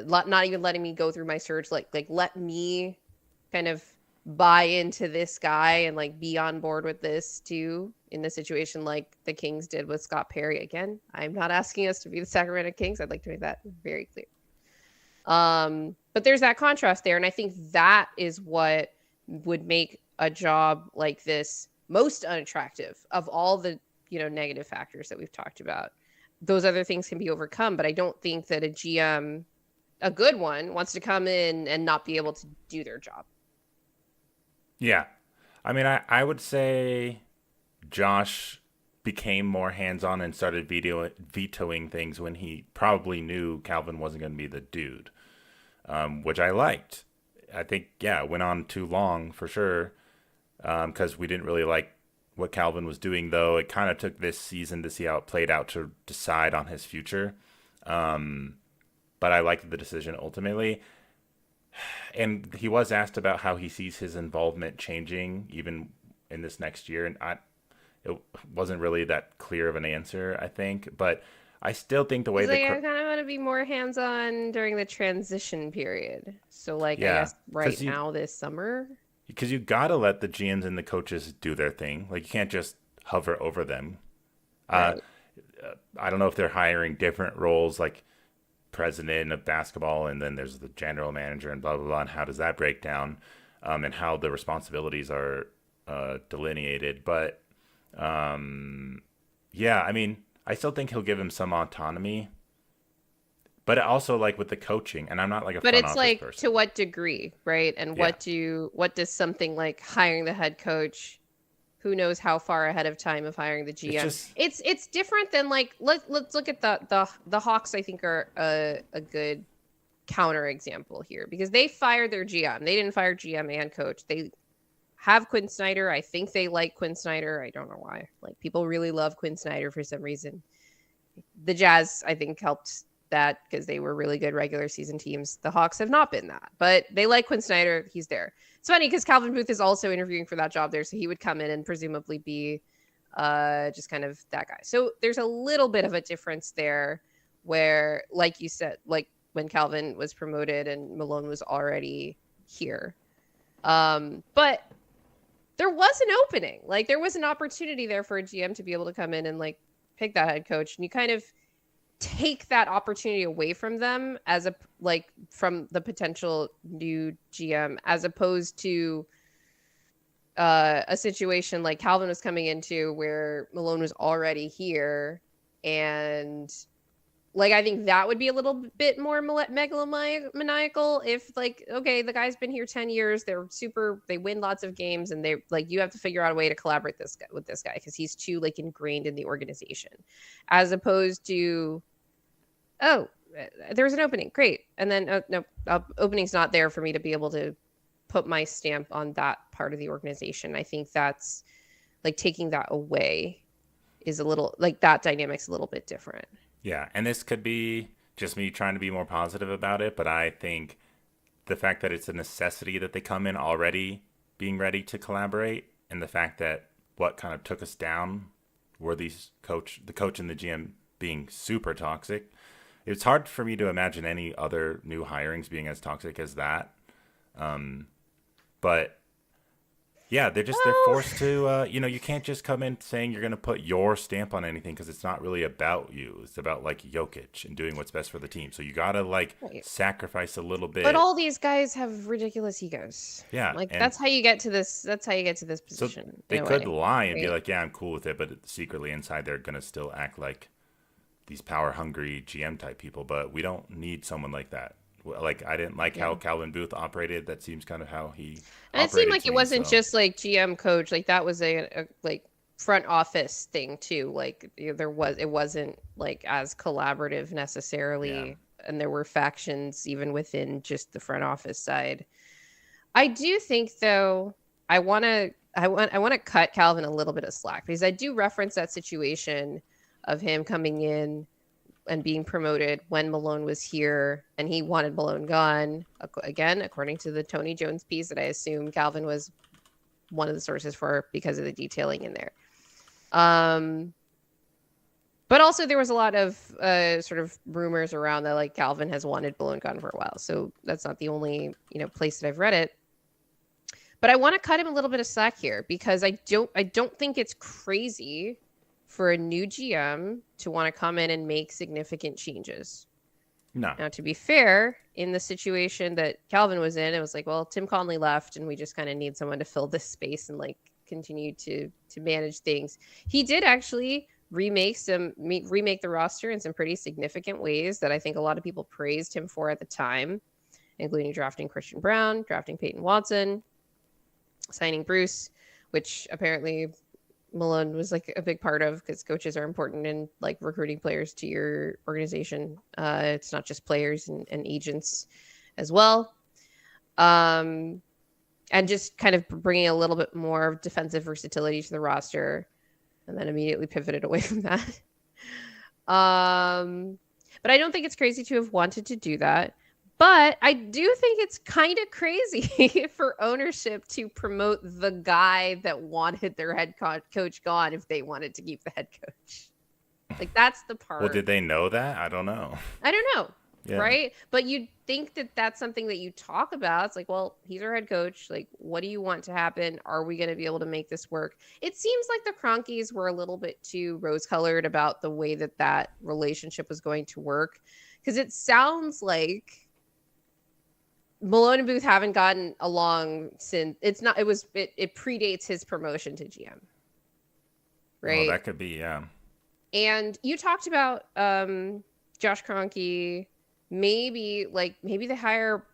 not even letting me go through my search, like let me kind of buy into this guy and like be on board with this too, in the situation like the Kings did with Scott Perry. Again, I'm not asking us to be the Sacramento Kings. I'd like to make that very clear. But there's that contrast there, and I think that is what would make a job like this most unattractive of all the, you know, negative factors that we've talked about. Those other things can be overcome, but I don't think that a GM, a good one, wants to come in and not be able to do their job. Yeah. I mean, I would say Josh became more hands-on and started vetoing things when he probably knew Calvin wasn't going to be the dude, which I liked. I think, yeah, it went on too long for sure, because we didn't really like what Calvin was doing, though. It kind of took this season to see how it played out to decide on his future. But I liked the decision ultimately. And he was asked about how he sees his involvement changing even in this next year, and it wasn't really that clear of an answer, I think. But I still think the way He's like, I kind of want to be more hands-on during the transition period. So, like, I yeah, guess right now this summer. because you gotta let the GMs and the coaches do their thing. Like, you can't just hover over them. Uh, Right. I don't know if they're hiring different roles, like president of basketball, and then there's the general manager, and blah blah blah. And how does that break down, and how the responsibilities are delineated? But yeah, I mean, I still think he'll give him some autonomy, but also like with the coaching. And I'm not like a But front it's office like, to person. what degree, right? And Yeah, what does something like hiring the head coach, who knows how far ahead of time of hiring the it's GM? just It's different than like, let's look at the Hawks. I think are a good counter example here, because they fired their GM. They didn't fire GM and coach. They have Quinn Snyder. I think they like Quinn Snyder. I don't know why. Like, people really love Quinn Snyder for some reason. The Jazz, I think, helped that because they were really good regular season teams. The Hawks have not been that, but they like Quinn Snyder. He's there. It's funny because Calvin Booth is also interviewing for that job there, so he would come in and presumably be just kind of that guy. So there's a little bit of a difference there, where, like you said, like when Calvin was promoted and Malone was already here. But there was an opening. Like, there was an opportunity there for a GM to be able to come in and like pick that head coach, and you kind of take that opportunity away from them as a, like, from the potential new GM, as opposed to a situation like Calvin was coming into where Malone was already here. And like, I think that would be a little bit more megalomaniacal if, like, okay, the guy's been here 10 years, they win lots of games, and they like, you have to figure out a way to collaborate with this guy because he's too like ingrained in the organization, as opposed to, oh, there's an opening, great, and then no, opening's not there for me to be able to put my stamp on that part of the organization. I think that's like, taking that away is a little, like, that dynamic's a little bit different. yeah. And this could be just me trying to be more positive about it, but I think the fact that it's a necessity that they come in already being ready to collaborate, and the fact that what kind of took us down were the coach and the GM being super toxic. It's hard for me to imagine any other new hirings being as toxic as that. But yeah, they're Well, forced to, you can't just come in saying you're going to put your stamp on anything, because it's not really about you. It's about like Jokic and doing what's best for the team. So you got to like right. sacrifice a little But bit. all these guys have ridiculous egos. Yeah. Like, And that's how you get to this. That's how you get to this so position they in a could way, lie and be right? like, yeah, I'm cool with it. But secretly inside, they're going to still act like these power hungry GM type people. But we don't need someone like that. Like, I didn't like Yeah. how Calvin Booth operated. That seems kind of how he And it seemed operated like to it me. wasn't So just like GM coach. Like, that was a like front office thing too. Like, it wasn't like as collaborative yeah. necessarily, and there were factions even within just the front office side. I do think, though, I want to cut Calvin a little bit of slack, because I do reference that situation of him coming in and being promoted when Malone was here, and he wanted Malone gone. Again, according to the Tony Jones piece that I assume Calvin was one of the sources for because of the detailing in there. But also there was a lot of sort of rumors around that like Calvin has wanted Malone gone for a while. So that's not the only, place that I've read it. But I want to cut him a little bit of slack here because I don't think it's crazy for a new GM to want to come in and make significant changes. No. Now, to be fair, in the situation that Calvin was in, it was like, well, Tim Conley left and we just kind of need someone to fill this space and like continue to manage things. He did actually remake the roster in some pretty significant ways that I think a lot of people praised him for at the time, including drafting Christian Brown, drafting Peyton Watson, signing Bruce, which apparently Malone was like a big part of because coaches are important in like recruiting players to your organization. It's not just players and agents as well. And just kind of bringing a little bit more defensive versatility to the roster, and then immediately pivoted away from that. But I don't think it's crazy to have wanted to do that. But I do think it's kind of crazy for ownership to promote the guy that wanted their head coach gone if they wanted to keep the head coach. Like, that's the part. Well, did they know that? I don't know. I don't know. Yeah. Right? But you'd think that that's something that you talk about. It's like, well, he's our head coach. Like, what do you want to happen? Are we going to be able to make this work? It seems like the Cronkies were a little bit too rose-colored about the way that relationship was going to work. Because it sounds like Malone and Booth haven't gotten along since it predates his promotion to GM. Right? Well, that could be, yeah. And you talked about Josh Kroenke. Maybe they hire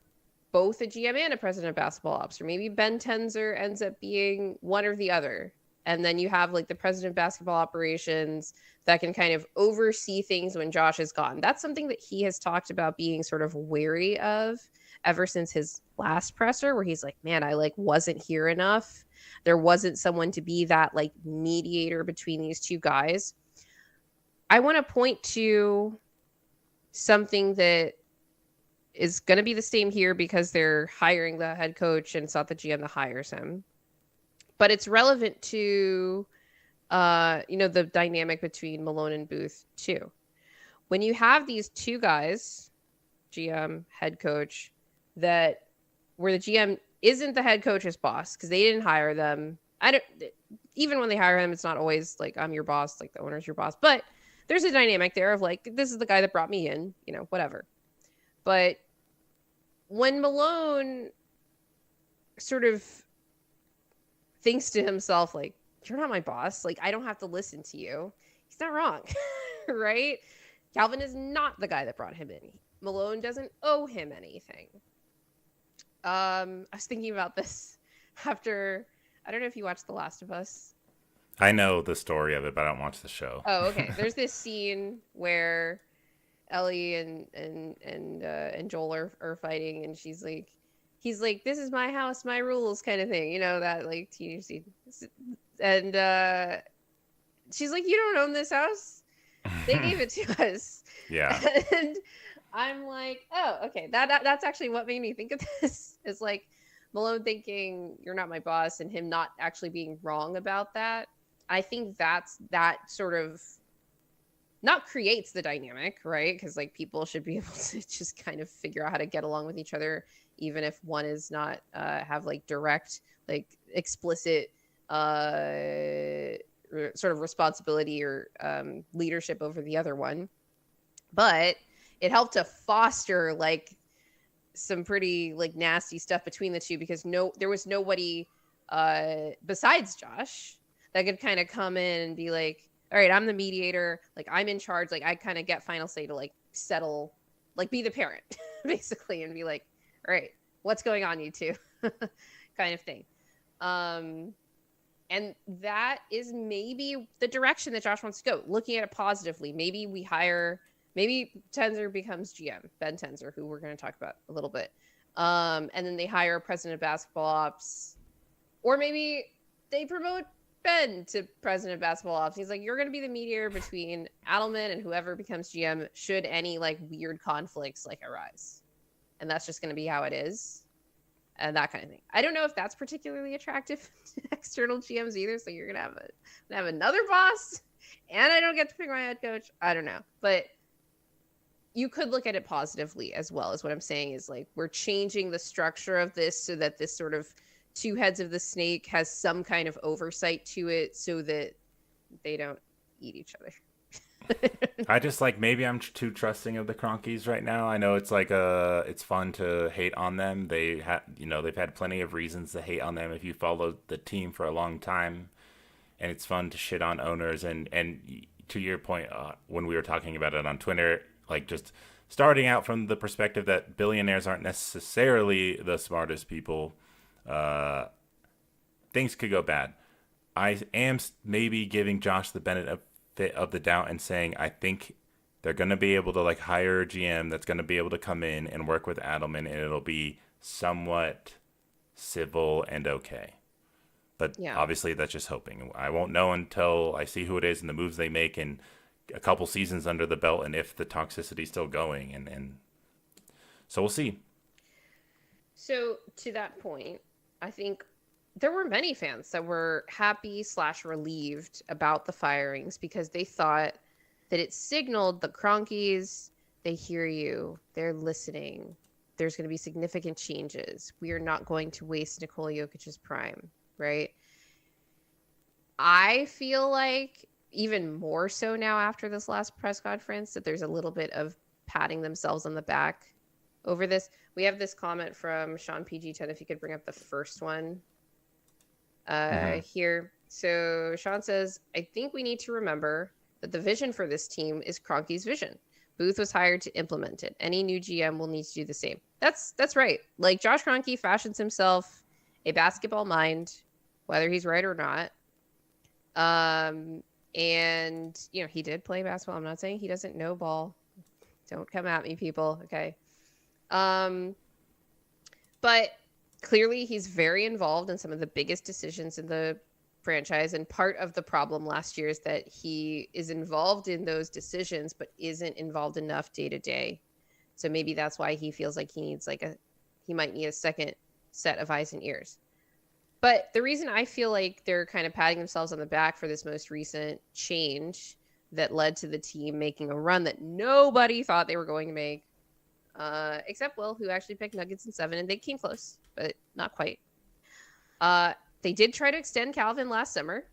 both a GM and a president of basketball ops, or maybe Ben Tenzer ends up being one or the other. And then you have like the president of basketball operations that can kind of oversee things when Josh is gone. That's something that he has talked about being sort of wary of ever since his last presser, where he's like, man, I like wasn't here enough. There wasn't someone to be that like mediator between these two guys. I want to point to something that is going to be the same here because they're hiring the head coach and it's not the GM that hires him. But it's relevant to, the dynamic between Malone and Booth too. When you have these two guys, GM, head coach, where the GM isn't the head coach's boss because they didn't hire them. Even when they hire him, it's not always like I'm your boss, like the owner's your boss. But there's a dynamic there of like, this is the guy that brought me in, whatever. But when Malone sort of thinks to himself, like, you're not my boss. Like, I don't have to listen to you. He's not wrong, right? Calvin is not the guy that brought him in. Malone doesn't owe him anything. I was thinking about this after, I don't know if you watched The Last of Us. I know the story of it, but I don't watch the show. Oh, okay. There's this scene where Ellie and Joel are fighting, and he's like, "This is my house, my rules," kind of thing. That like teenage scene. And she's like, "You don't own this house. They gave it to us." Yeah. And I'm like, "Oh, okay. That's actually what made me think of this." Is like Malone thinking you're not my boss, and him not actually being wrong about that. I think that sort of not creates the dynamic, right? Because like people should be able to just kind of figure out how to get along with each other, even if one is not have like direct, like explicit sort of responsibility or leadership over the other one. But it helped to foster like some pretty like nasty stuff between the two because there was nobody besides Josh that could kind of come in and be like, all right, I'm the mediator. Like, I'm in charge. Like, I kind of get final say to, like, settle, like, be the parent, basically, and be like, all right, what's going on, you two? Kind of thing. And that is maybe the direction that Josh wants to go, looking at it positively. Maybe Tenzer becomes GM, Ben Tenzer, who we're going to talk about a little bit. And then they hire a president of basketball ops. Or maybe they promote Ben to president of basketball ops. He's like, you're going to be the mediator between Adelman and whoever becomes GM should any like weird conflicts like arise. And that's just going to be how it is. And that kind of thing. I don't know if that's particularly attractive to external GMs either. So you're gonna have another boss, and I don't get to pick my head coach. I don't know, but you could look at it positively as well. As what I'm saying is like we're changing the structure of this so that this sort of two heads of the snake has some kind of oversight to it, so that they don't eat each other. I just like maybe I'm too trusting of the Cronkies right now. I know it's like it's fun to hate on them. They've had plenty of reasons to hate on them if you followed the team for a long time, and it's fun to shit on owners. And to your point, when we were talking about it on Twitter, like just starting out from the perspective that billionaires aren't necessarily the smartest people, things could go bad. I am maybe giving Josh the benefit of the doubt and saying I think they're going to be able to like hire a GM that's going to be able to come in and work with Adelman, and it'll be somewhat civil and okay. But Yeah. obviously, that's just hoping. I won't know until I see who it is and the moves they make and a couple seasons under the belt, and if the toxicity's still going. And so we'll see. So to that point, I think there were many fans that were happy / relieved about the firings because they thought that it signaled the Cronkies, they hear you, they're listening. There's going to be significant changes. We are not going to waste Nikola Jokic's prime, right? I feel like even more so now after this last press conference that there's a little bit of patting themselves on the back over this. We have this comment from Sean PG10, if you could bring up the first one here. So Sean says, I think we need to remember that the vision for this team is Kroenke's vision. Booth was hired to implement it. Any new GM will need to do the same. That's right. Like Josh Kroenke fashions himself a basketball mind, whether he's right or not. And you know, he did play basketball. I'm not saying he doesn't know ball. Don't come at me, people. Okay. But clearly he's very involved in some of the biggest decisions in the franchise. And part of the problem last year is that he is involved in those decisions, but isn't involved enough day to day. So maybe that's why he feels like he might need a second set of eyes and ears. But the reason I feel like they're kind of patting themselves on the back for this most recent change that led to the team making a run that nobody thought they were going to make, except Will, who actually picked Nuggets in 7, and they came close, but not quite. They did try to extend Calvin last summer,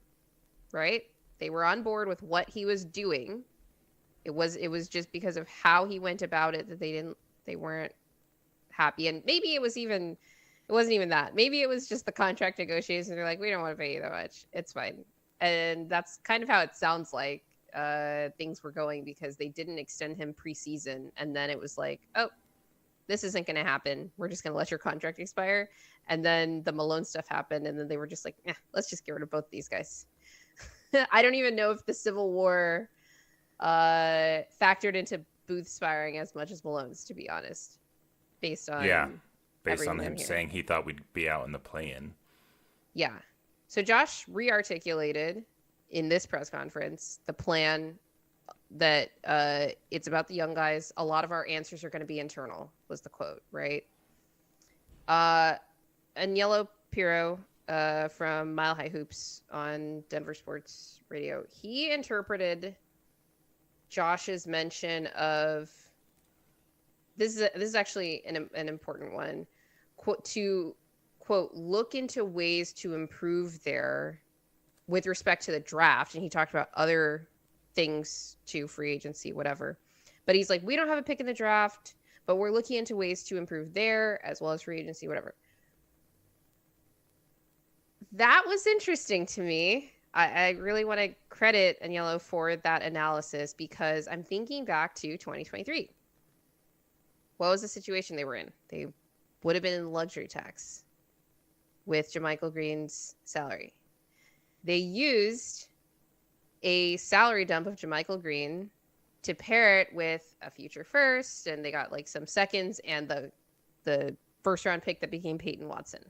right? They were on board with what he was doing. It was just because of how he went about it that they weren't happy. And maybe it wasn't even that. Maybe it was just the contract negotiations. They're like, we don't want to pay you that much. It's fine. And that's kind of how it sounds like things were going, because they didn't extend him preseason. And then it was like, oh, this isn't going to happen. We're just going to let your contract expire. And then the Malone stuff happened. And then they were just like, let's just get rid of both these guys. I don't even know if the Civil War factored into Booth's firing as much as Malone's, to be honest, based on him saying he thought we'd be out in the play-in. Yeah. So Josh re-articulated in this press conference the plan that it's about the young guys. A lot of our answers are going to be internal, was the quote, right? Agnello Piro from Mile High Hoops on Denver Sports Radio, he interpreted Josh's mention of this is actually an important one, to quote, look into ways to improve there with respect to the draft. And he talked about other things too, free agency, whatever. But he's like, we don't have a pick in the draft, but we're looking into ways to improve there as well as free agency, whatever. That was interesting to me. I really want to credit Agnello for that analysis, because I'm thinking back to 2023. What was the situation they were in? They would have been in luxury tax with JaMychal Green's salary. They used a salary dump of JaMychal Green to pair it with a future first, and they got like some seconds and the first round pick that became Peyton Watson.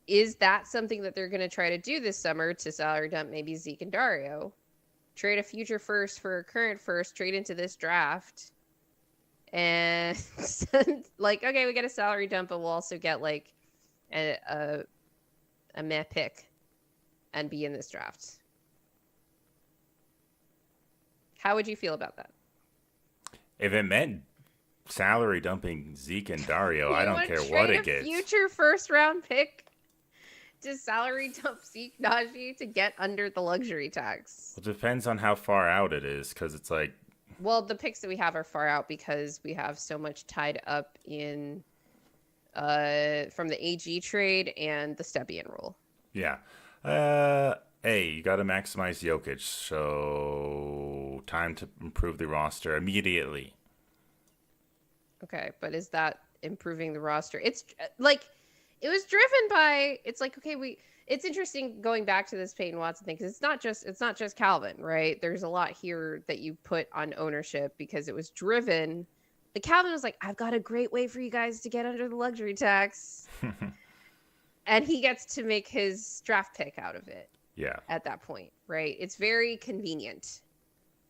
is that something that they're going to try to do this summer to salary dump maybe Zeke and Dario? Trade a future first for a current first, trade into this draft. And like, okay, we get a salary dump, but we'll also get like a meh pick and be in this draft. How would you feel about that? If it meant salary dumping Zeke and Dario, I don't care what it gets. Future first round pick to salary dump Zeke Najee to get under the luxury tax. Well, it depends on how far out it is, because it's like, well, the picks that we have are far out because we have so much tied up in from the AG trade and the Stebbian rule. Yeah. Hey, you got to maximize Jokic, so time to improve the roster immediately. Okay, but is that improving the roster? It's like, it was driven by, it's like, okay, it's interesting going back to this Peyton Watson thing, because it's not just Calvin, right? There's a lot here that you put on ownership because it was driven. Like, Calvin was like, I've got a great way for you guys to get under the luxury tax. And he gets to make his draft pick out of it. Yeah. At that point, right? It's very convenient,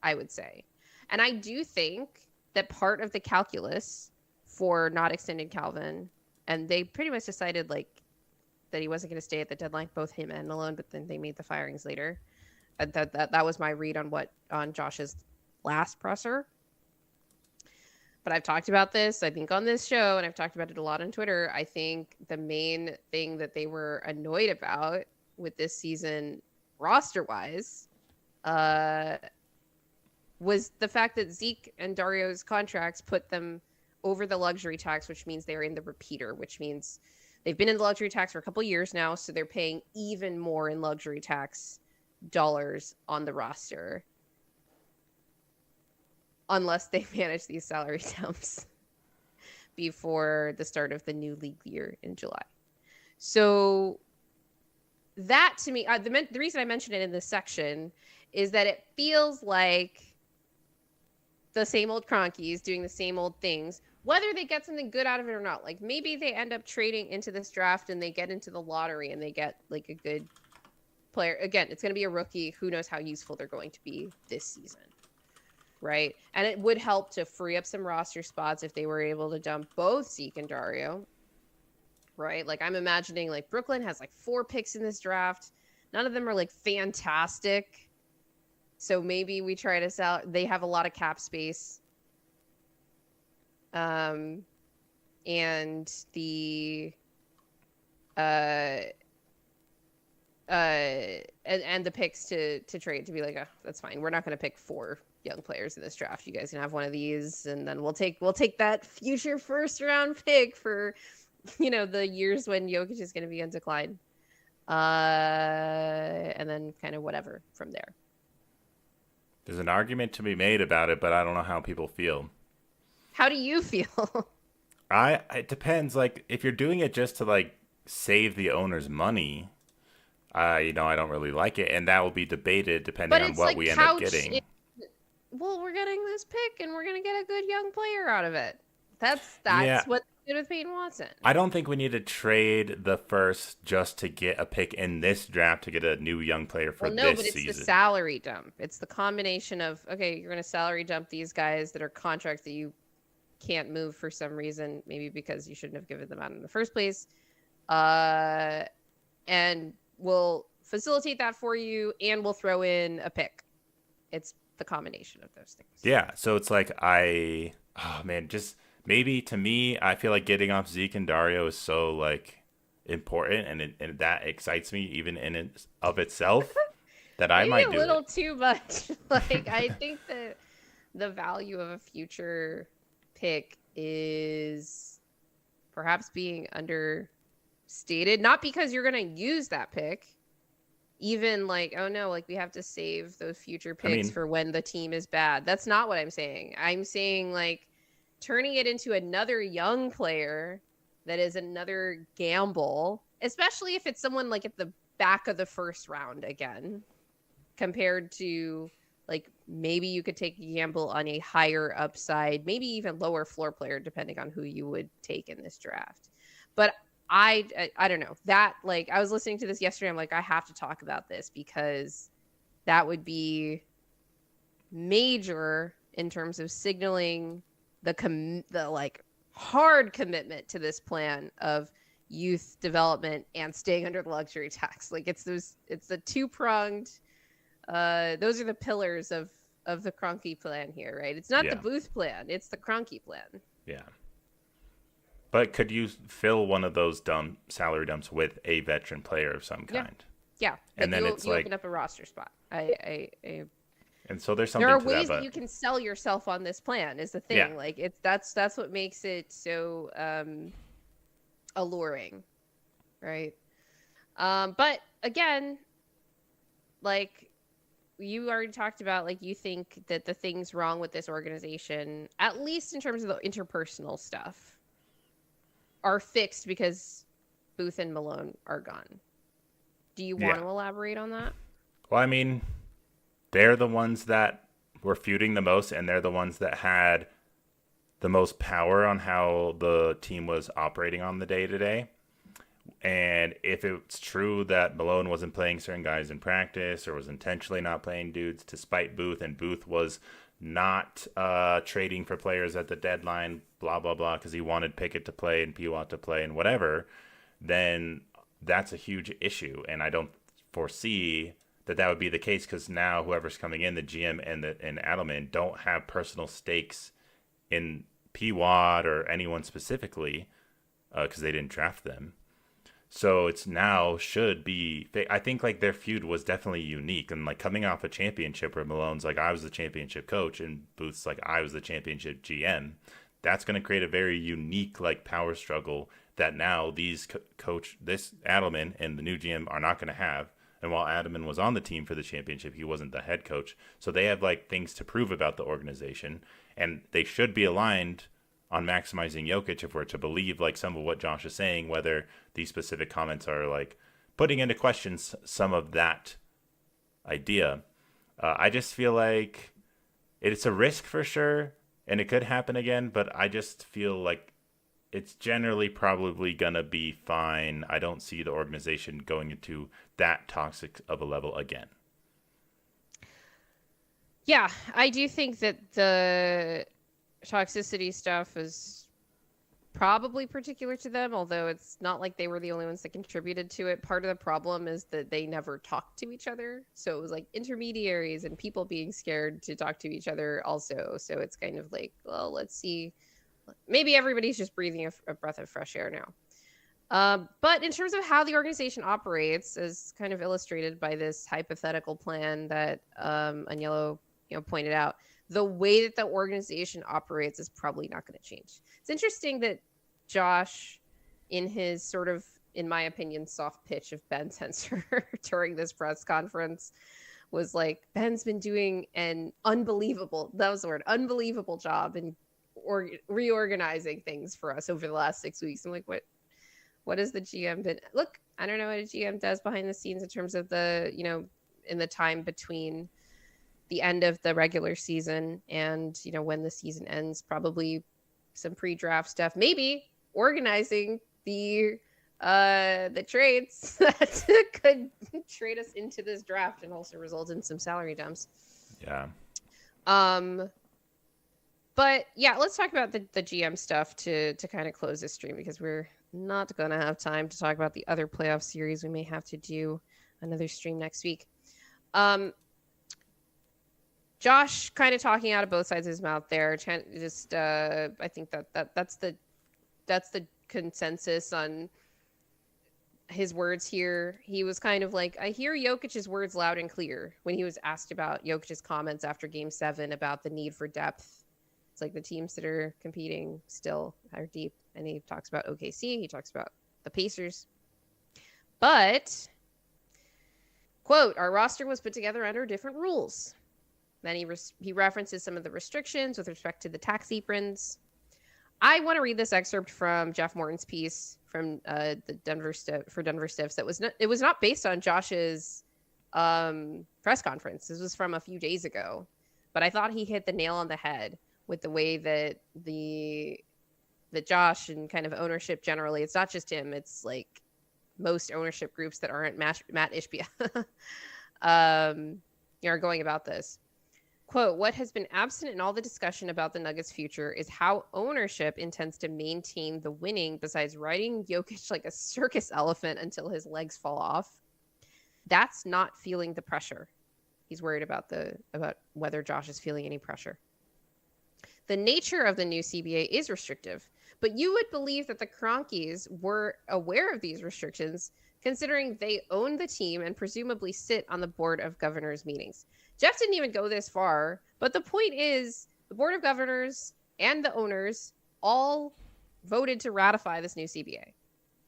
I would say. And I do think that part of the calculus for not extending Calvin, and they pretty much decided like that he wasn't going to stay at the deadline, both him and Malone, but then they made the firings later. That was my read on Josh's last presser. But I've talked about this, I think, on this show, and I've talked about it a lot on Twitter. I think the main thing that they were annoyed about with this season, roster-wise, was the fact that Zeke and Dario's contracts put them over the luxury tax, which means they're in the repeater, which means they've been in the luxury tax for a couple years now, so they're paying even more in luxury tax dollars on the roster, unless they manage these salary dumps before the start of the new league year in July. So that, to me, the reason I mentioned it in this section is that it feels like the same old Cronkies doing the same old things, whether they get something good out of it or not. Like, maybe they end up trading into this draft and they get into the lottery and they get like a good player. Again, it's going to be a rookie. Who knows how useful they're going to be this season, right? And it would help to free up some roster spots if they were able to dump both Zeke and Dario, right? Like, I'm imagining like Brooklyn has like 4 picks in this draft. None of them are like fantastic. So maybe we try to sell. They have a lot of cap space. And the and the picks to trade, to be like, oh, that's fine. We're not going to pick 4 young players in this draft. You guys can have one of these, and then we'll take that future first round pick for, the years when Jokic is going to be in decline. And then kind of whatever from there. There's an argument to be made about it, but I don't know how people feel. How do you feel? It depends. Like, if you're doing it just to like save the owner's money, I don't really like it, and that will be debated depending on what we end up getting. Well, we're getting this pick, and we're gonna get a good young player out of it. That's what they did with Peyton Watson. I don't think we need to trade the first just to get a pick in this draft to get a new young player for this season. No, but it's the salary dump. It's the combination of, okay, you're gonna salary dump these guys that are contracts that you can't move for some reason, maybe because you shouldn't have given them out in the first place, and we'll facilitate that for you, and we'll throw in a pick. It's the combination of those things. Yeah, so it's like just maybe to me, I feel like getting off Zeke and Dario is so like important, and that excites me even in it of itself that I might do a little too much. Like, I think that the value of a future pick is perhaps being understated, not because you're going to use that pick, even like, oh no, like we have to save those future picks for when the team is bad. That's not what I'm saying. I'm saying like turning it into another young player that is another gamble, especially if it's someone like at the back of the first round again, compared to like maybe you could take a gamble on a higher upside, maybe even lower floor player, depending on who you would take in this draft. But I don't know that, like, I was listening to this yesterday. I'm like, I have to talk about this because that would be major in terms of signaling the like hard commitment to this plan of youth development and staying under the luxury tax. Like, it's the two-pronged, those are the pillars of the Kroenke plan here, right? It's not the Yeah. Booth plan, it's the Kroenke plan. Yeah. But could you fill one of those salary dumps with a veteran player of some Yeah. kind? Yeah, And like then you it's you open like, up a roster spot. I and so there's There something are to that, ways that but you can sell yourself on this plan is the yeah. thing. Like, that's what makes it so alluring, right? But again, like, you already talked about, like, you think that the things wrong with this organization, at least in terms of the interpersonal stuff, are fixed because Booth and Malone are gone. Do you want Yeah. to elaborate on that? Well, I mean, they're the ones that were feuding the most, and they're the ones that had the most power on how the team was operating on the day to day. And if it's true that Malone wasn't playing certain guys in practice or was intentionally not playing dudes to spite Booth, and Booth was not trading for players at the deadline, blah, blah, blah, because he wanted Pickett to play and Piwat to play and whatever, then that's a huge issue. And I don't foresee that would be the case, because now whoever's coming in, the GM and Adelman, don't have personal stakes in Piwat or anyone specifically, because they didn't draft them. So it's now should be. I think like their feud was definitely unique, and like coming off a championship where Malone's like, I was the championship coach, and Booth's like, I was the championship GM. That's going to create a very unique like power struggle that now these this Adelman and the new GM are not going to have. And while Adelman was on the team for the championship, he wasn't the head coach. So they have like things to prove about the organization, and they should be aligned on maximizing Jokic if we're to believe like some of what Josh is saying, whether these specific comments are like putting into question some of that idea. I just feel like it's a risk for sure, and it could happen again, but I just feel like it's generally probably going to be fine. I don't see the organization going into that toxic of a level again. Yeah, I do think that the toxicity stuff is probably particular to them, although it's not like they were the only ones that contributed to it. Part of the problem is that they never talked to each other. So it was like intermediaries and people being scared to talk to each other also. So it's kind of like, well, let's see. Maybe everybody's just breathing a breath of fresh air now. But in terms of how the organization operates, as kind of illustrated by this hypothetical plan that Agnello pointed out, the way that the organization operates is probably not going to change. It's interesting that Josh, in his sort of, in my opinion, soft pitch of Ben Tenzer during this press conference, was like, Ben's been doing an unbelievable job in reorganizing things for us over the last 6 weeks. I'm like, what has the GM been? Look, I don't know what a GM does behind the scenes in terms of the, in the time between the end of the regular season and when the season ends. Probably some pre-draft stuff, maybe organizing the trades that could trade us into this draft and also result in some salary dumps. Yeah. But yeah, let's talk about the GM stuff to kind of close this stream, because we're not going to have time to talk about the other playoff series. We may have to do another stream next week. Josh kind of talking out of both sides of his mouth there. Just I think that's the consensus on his words here. He was kind of like, I hear Jokic's words loud and clear when he was asked about Jokic's comments after Game 7 about the need for depth. It's like the teams that are competing still are deep. And he talks about OKC. He talks about the Pacers. But, quote, our roster was put together under different rules. Then he references some of the restrictions with respect to the tax aprons. I want to read this excerpt from Jeff Morton's piece from the Denver Stiffs. It was not based on Josh's press conference. This was from a few days ago, but I thought he hit the nail on the head with the way that the that Josh and kind of ownership generally, it's not just him, it's like most ownership groups that aren't Matt Ishbia, are going about this. Quote, what has been absent in all the discussion about the Nuggets' future is how ownership intends to maintain the winning besides riding Jokic like a circus elephant until his legs fall off. That's not feeling the pressure. He's worried about whether Josh is feeling any pressure. The nature of the new CBA is restrictive, but you would believe that the Kroenkes were aware of these restrictions, considering they own the team and presumably sit on the board of governors meetings. Jeff didn't even go this far, but the point is the board of governors and the owners all voted to ratify this new CBA,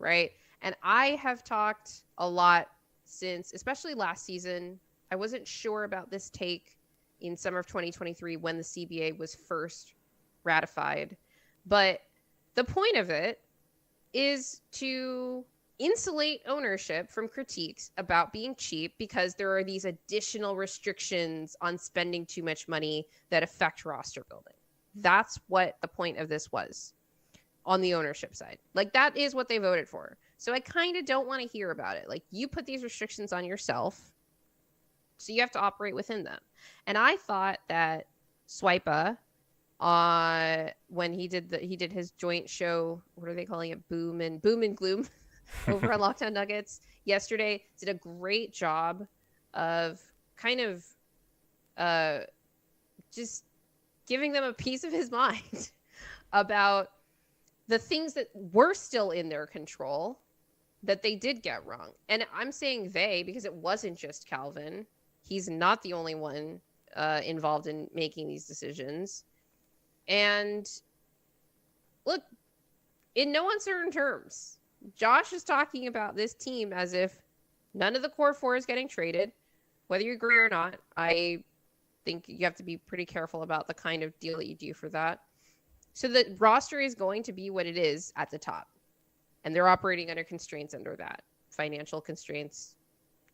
right? And I have talked a lot since, especially last season. I wasn't sure about this take in summer of 2023 when the CBA was first ratified. But the point of it is to insulate ownership from critiques about being cheap because there are these additional restrictions on spending too much money that affect roster building. That's what the point of this was on the ownership side. Like, that is what they voted for. So I kind of don't want to hear about it. Like, you put these restrictions on yourself, so you have to operate within them. And I thought that Swipa, when he did his joint show, what are they calling it? Boom and Gloom over on Lockdown Nuggets yesterday, did a great job of kind of just giving them a piece of his mind about the things that were still in their control that they did get wrong. And I'm saying they because it wasn't just Calvin. He's not the only one involved in making these decisions. And look, in no uncertain terms, Josh is talking about this team as if none of the core four is getting traded. Whether you agree or not, I think you have to be pretty careful about the kind of deal that you do for that. So the roster is going to be what it is at the top. And they're operating under constraints under that. Financial constraints,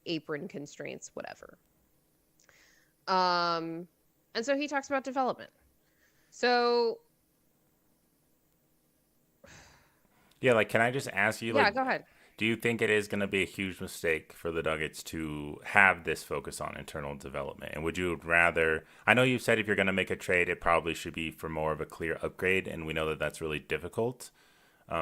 apron constraints, whatever. And so he talks about development. So yeah, like, can I just ask you, yeah, go ahead. do you think it is going to be a huge mistake for the Nuggets to have this focus on internal development? And would you rather, I know you said if you're going to make a trade, it probably should be for more of a clear upgrade, and we know that that's really difficult.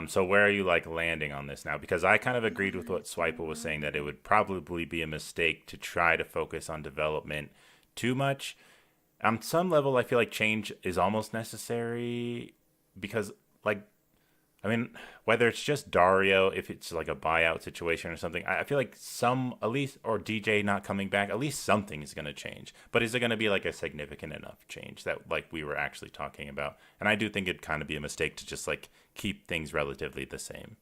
So where are you like landing on this now? Because I kind of agreed with what Swipa was saying, that it would probably be a mistake to try to focus on development too much. On some level, I feel like change is almost necessary because, like, I mean, whether it's just Dario, if it's like a buyout situation or something, I feel like at least, or DJ not coming back, at least something is going to change. But is it going to be like a significant enough change that like we were actually talking about? And I do think it'd kind of be a mistake to just like keep things relatively the same.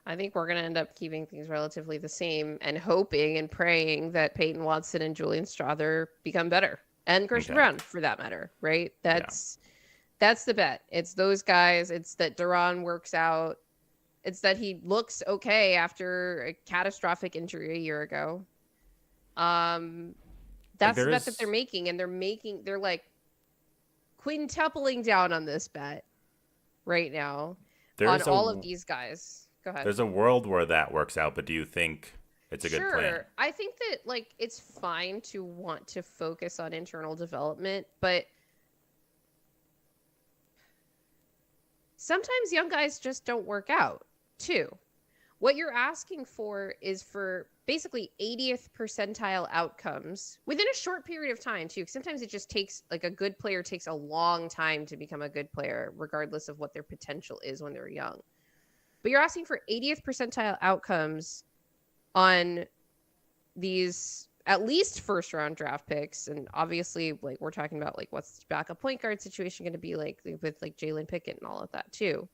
I think we're going to end up keeping things relatively the same and hoping and praying that Peyton Watson and Julian Strother become better. And Christian Brown, for that matter, right? That's the bet. It's those guys. It's that Duran works out. It's that he looks okay after a catastrophic injury a year ago. That's the bet that they're making. And they're like quintupling down on this bet right now on all of these guys. Go ahead. There's a world where that works out, but do you think it's a good plan? Sure. I think that like it's fine to want to focus on internal development, but sometimes young guys just don't work out, too. What you're asking for is for basically 80th percentile outcomes within a short period of time, too. Sometimes it just takes, like, a good player takes a long time to become a good player, regardless of what their potential is when they're young. But you're asking for 80th percentile outcomes on these at least first round draft picks. And obviously, like, we're talking about like what's the backup point guard situation going to be like with like Jalen Pickett and all of that too,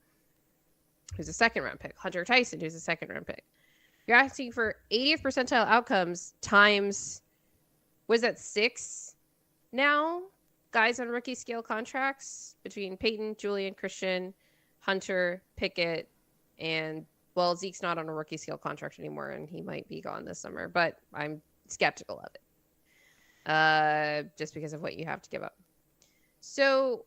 who's a second round pick. Hunter Tyson, who's a second round pick. You're asking for 80th percentile outcomes times, was that 6 now guys on rookie scale contracts between Peyton, Julian, Christian, Hunter, Pickett, and well, Zeke's not on a rookie scale contract anymore, and he might be gone this summer, but I'm skeptical of it. Just because of what you have to give up. So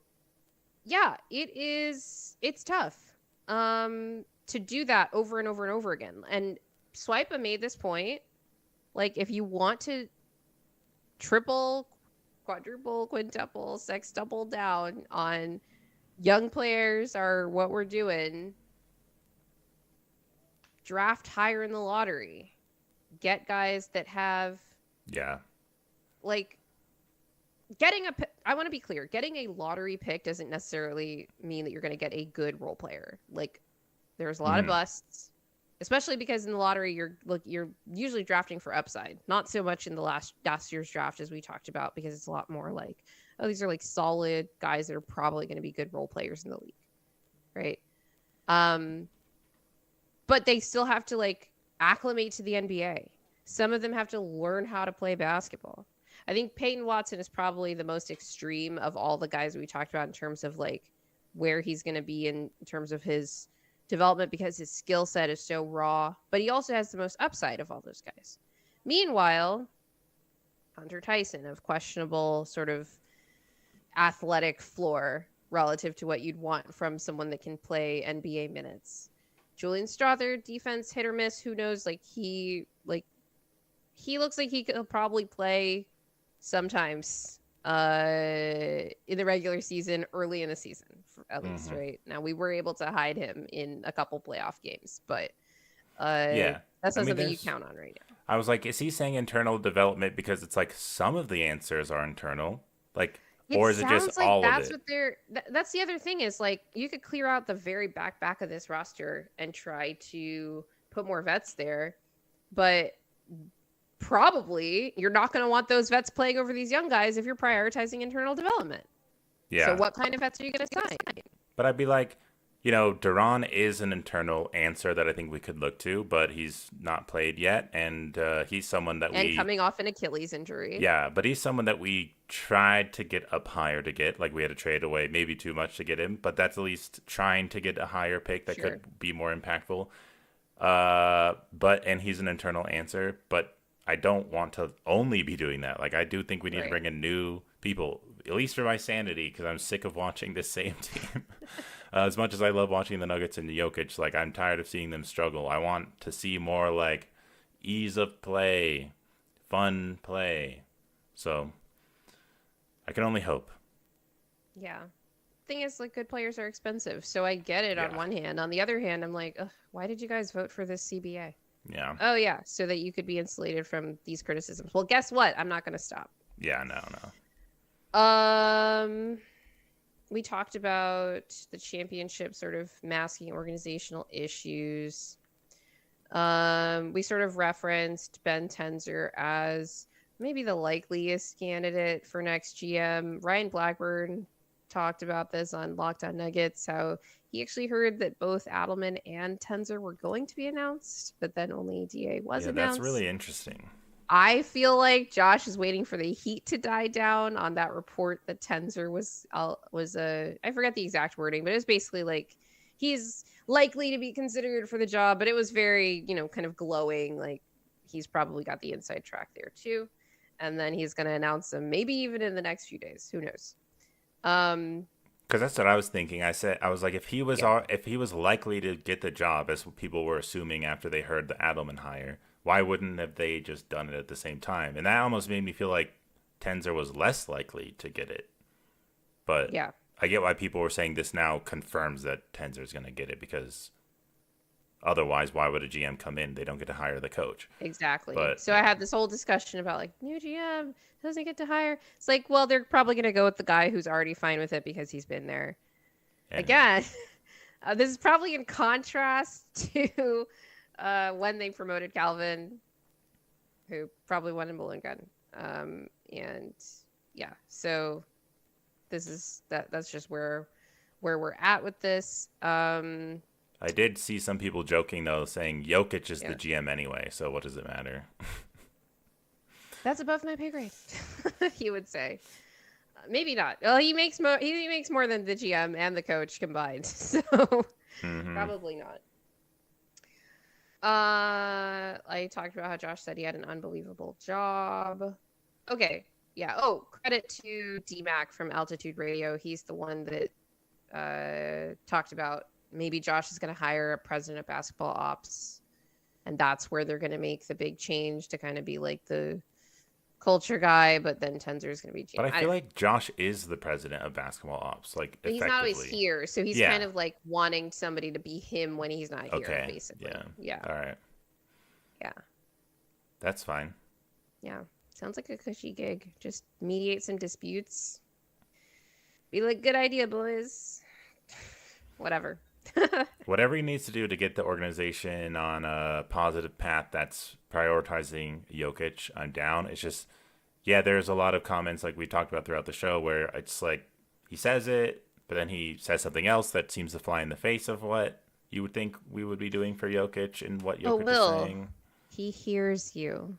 Yeah, it's tough to do that over and over and over again. And Swipa made this point, like if you want to triple, quadruple, quintuple, sextuple down on young players are what we're doing, draft higher in the lottery. Get guys that have Yeah. like getting a I want to be clear, getting a lottery pick doesn't necessarily mean that you're going to get a good role player. Like there's a lot of Mm-hmm. busts, especially because in the lottery you're usually drafting for upside, not so much in the last year's draft as we talked about, because it's a lot more like, oh, these are like solid guys that are probably going to be good role players in the league, right? Um but they still have to like acclimate to the NBA. Some of them have to learn how to play basketball. I think Peyton Watson is probably the most extreme of all the guys we talked about in terms of like where he's going to be in terms of his development, because his skill set is so raw, but he also has the most upside of all those guys. Meanwhile, Hunter Tyson of questionable sort of athletic floor relative to what you'd want from someone that can play NBA minutes. Julian Strother, defense hit or miss. Who knows? He looks like he could probably play sometimes in the regular season, early in the season, at least, Mm-hmm. right? Now we were able to hide him in a couple playoff games, but Yeah. that's I not mean, something you there's. count on right now. I was like, is he saying internal development because it's like some of the answers are internal, like, It or is it just sounds like all of that's it? what they're. That's the other thing is like you could clear out the very back of this roster and try to put more vets there, but probably you're not going to want those vets playing over these young guys if you're prioritizing internal development. So Yeah. what kind of vets are you going to sign? But I'd be like, Duran is an internal answer that I think we could look to, but he's not played yet, and he's someone that And we, coming off an Achilles injury. yeah, but he's someone that we tried to get up higher to get. Like we had to trade away maybe too much to get him, but that's at least trying to get a higher pick that Sure. could be more impactful. But and he's an internal answer, but I don't want to only be doing that. Like I do think we need to Right. bring in new people, at least for my sanity, because I'm sick of watching this same team. As much as I love watching the Nuggets and Jokic, like I'm tired of seeing them struggle. I want to see more like ease of play, fun play. So I can only hope. Yeah. Thing is, like, good players are expensive, so I get it on Yeah, one hand. On the other hand, I'm like, ugh, why did you guys vote for this CBA? yeah, Oh yeah, so that you could be insulated from these criticisms. Well, guess what? I'm not going to stop. yeah. No, no. Um, we talked about the championship sort of masking organizational issues. We sort of referenced Ben Tenzer as maybe the likeliest candidate for next GM. Ryan Blackburn talked about this on Locked On Nuggets, how he actually heard that both Adelman and Tenzer were going to be announced, but then only DA was Yeah, that's announced. really interesting. I feel like Josh is waiting for the heat to die down on that report that Tenzer was a I forget the exact wording, but it was basically like he's likely to be considered for the job, but it was very, kind of glowing, like he's probably got the inside track there too. And then he's going to announce them maybe even in the next few days, who knows. Um Because that's what I was thinking. I was like, yeah. if he was likely to get the job, as people were assuming after they heard the Adelman hire, why wouldn't have they just done it at the same time? And that almost made me feel like Tenzer was less likely to get it. But Yeah. I get why people were saying this now confirms that Tenzer's going to get it, because otherwise, why would a GM come in? They don't get to hire the coach. Exactly. But So I yeah, had this whole discussion about like new GM doesn't get to hire. It's like, well, they're probably going to go with the guy who's already fine with it because he's been there. and Again, this is probably in contrast to when they promoted Calvin, who probably won in Malone gun. And yeah, so this is that's just where we're at with this. I did see some people joking though, saying Jokic is the Yeah, GM anyway, so what does it matter? that's above my pay grade. He would say. Maybe not. Well, he makes more. He makes more than the GM and the coach combined, so Mm-hmm. probably not. I talked about how Josh said he had an unbelievable job. Okay, yeah. Oh, credit to DMAC from Altitude Radio. He's the one that talked about maybe Josh is going to hire a president of basketball ops, and that's where they're going to make the big change to kind of be like the culture guy, but then Tenzer is going to be GM. But I feel like Josh is the president of basketball ops, like But he's not always effectively. here, so he's Yeah. kind of like wanting somebody to be him when he's not here, Okay. basically. Yeah. Yeah. All right. Yeah. That's fine. Yeah. Sounds like a cushy gig. Just mediate some disputes. Be like, good idea, boys. Whatever. Whatever he needs to do to get the organization on a positive path that's prioritizing Jokic, I'm down. It's just, yeah, there's a lot of comments like we talked about throughout the show where it's like he says it, but then he says something else that seems to fly in the face of what you would think we would be doing for Jokic and what Oh, Jokic is Will, saying. he hears you.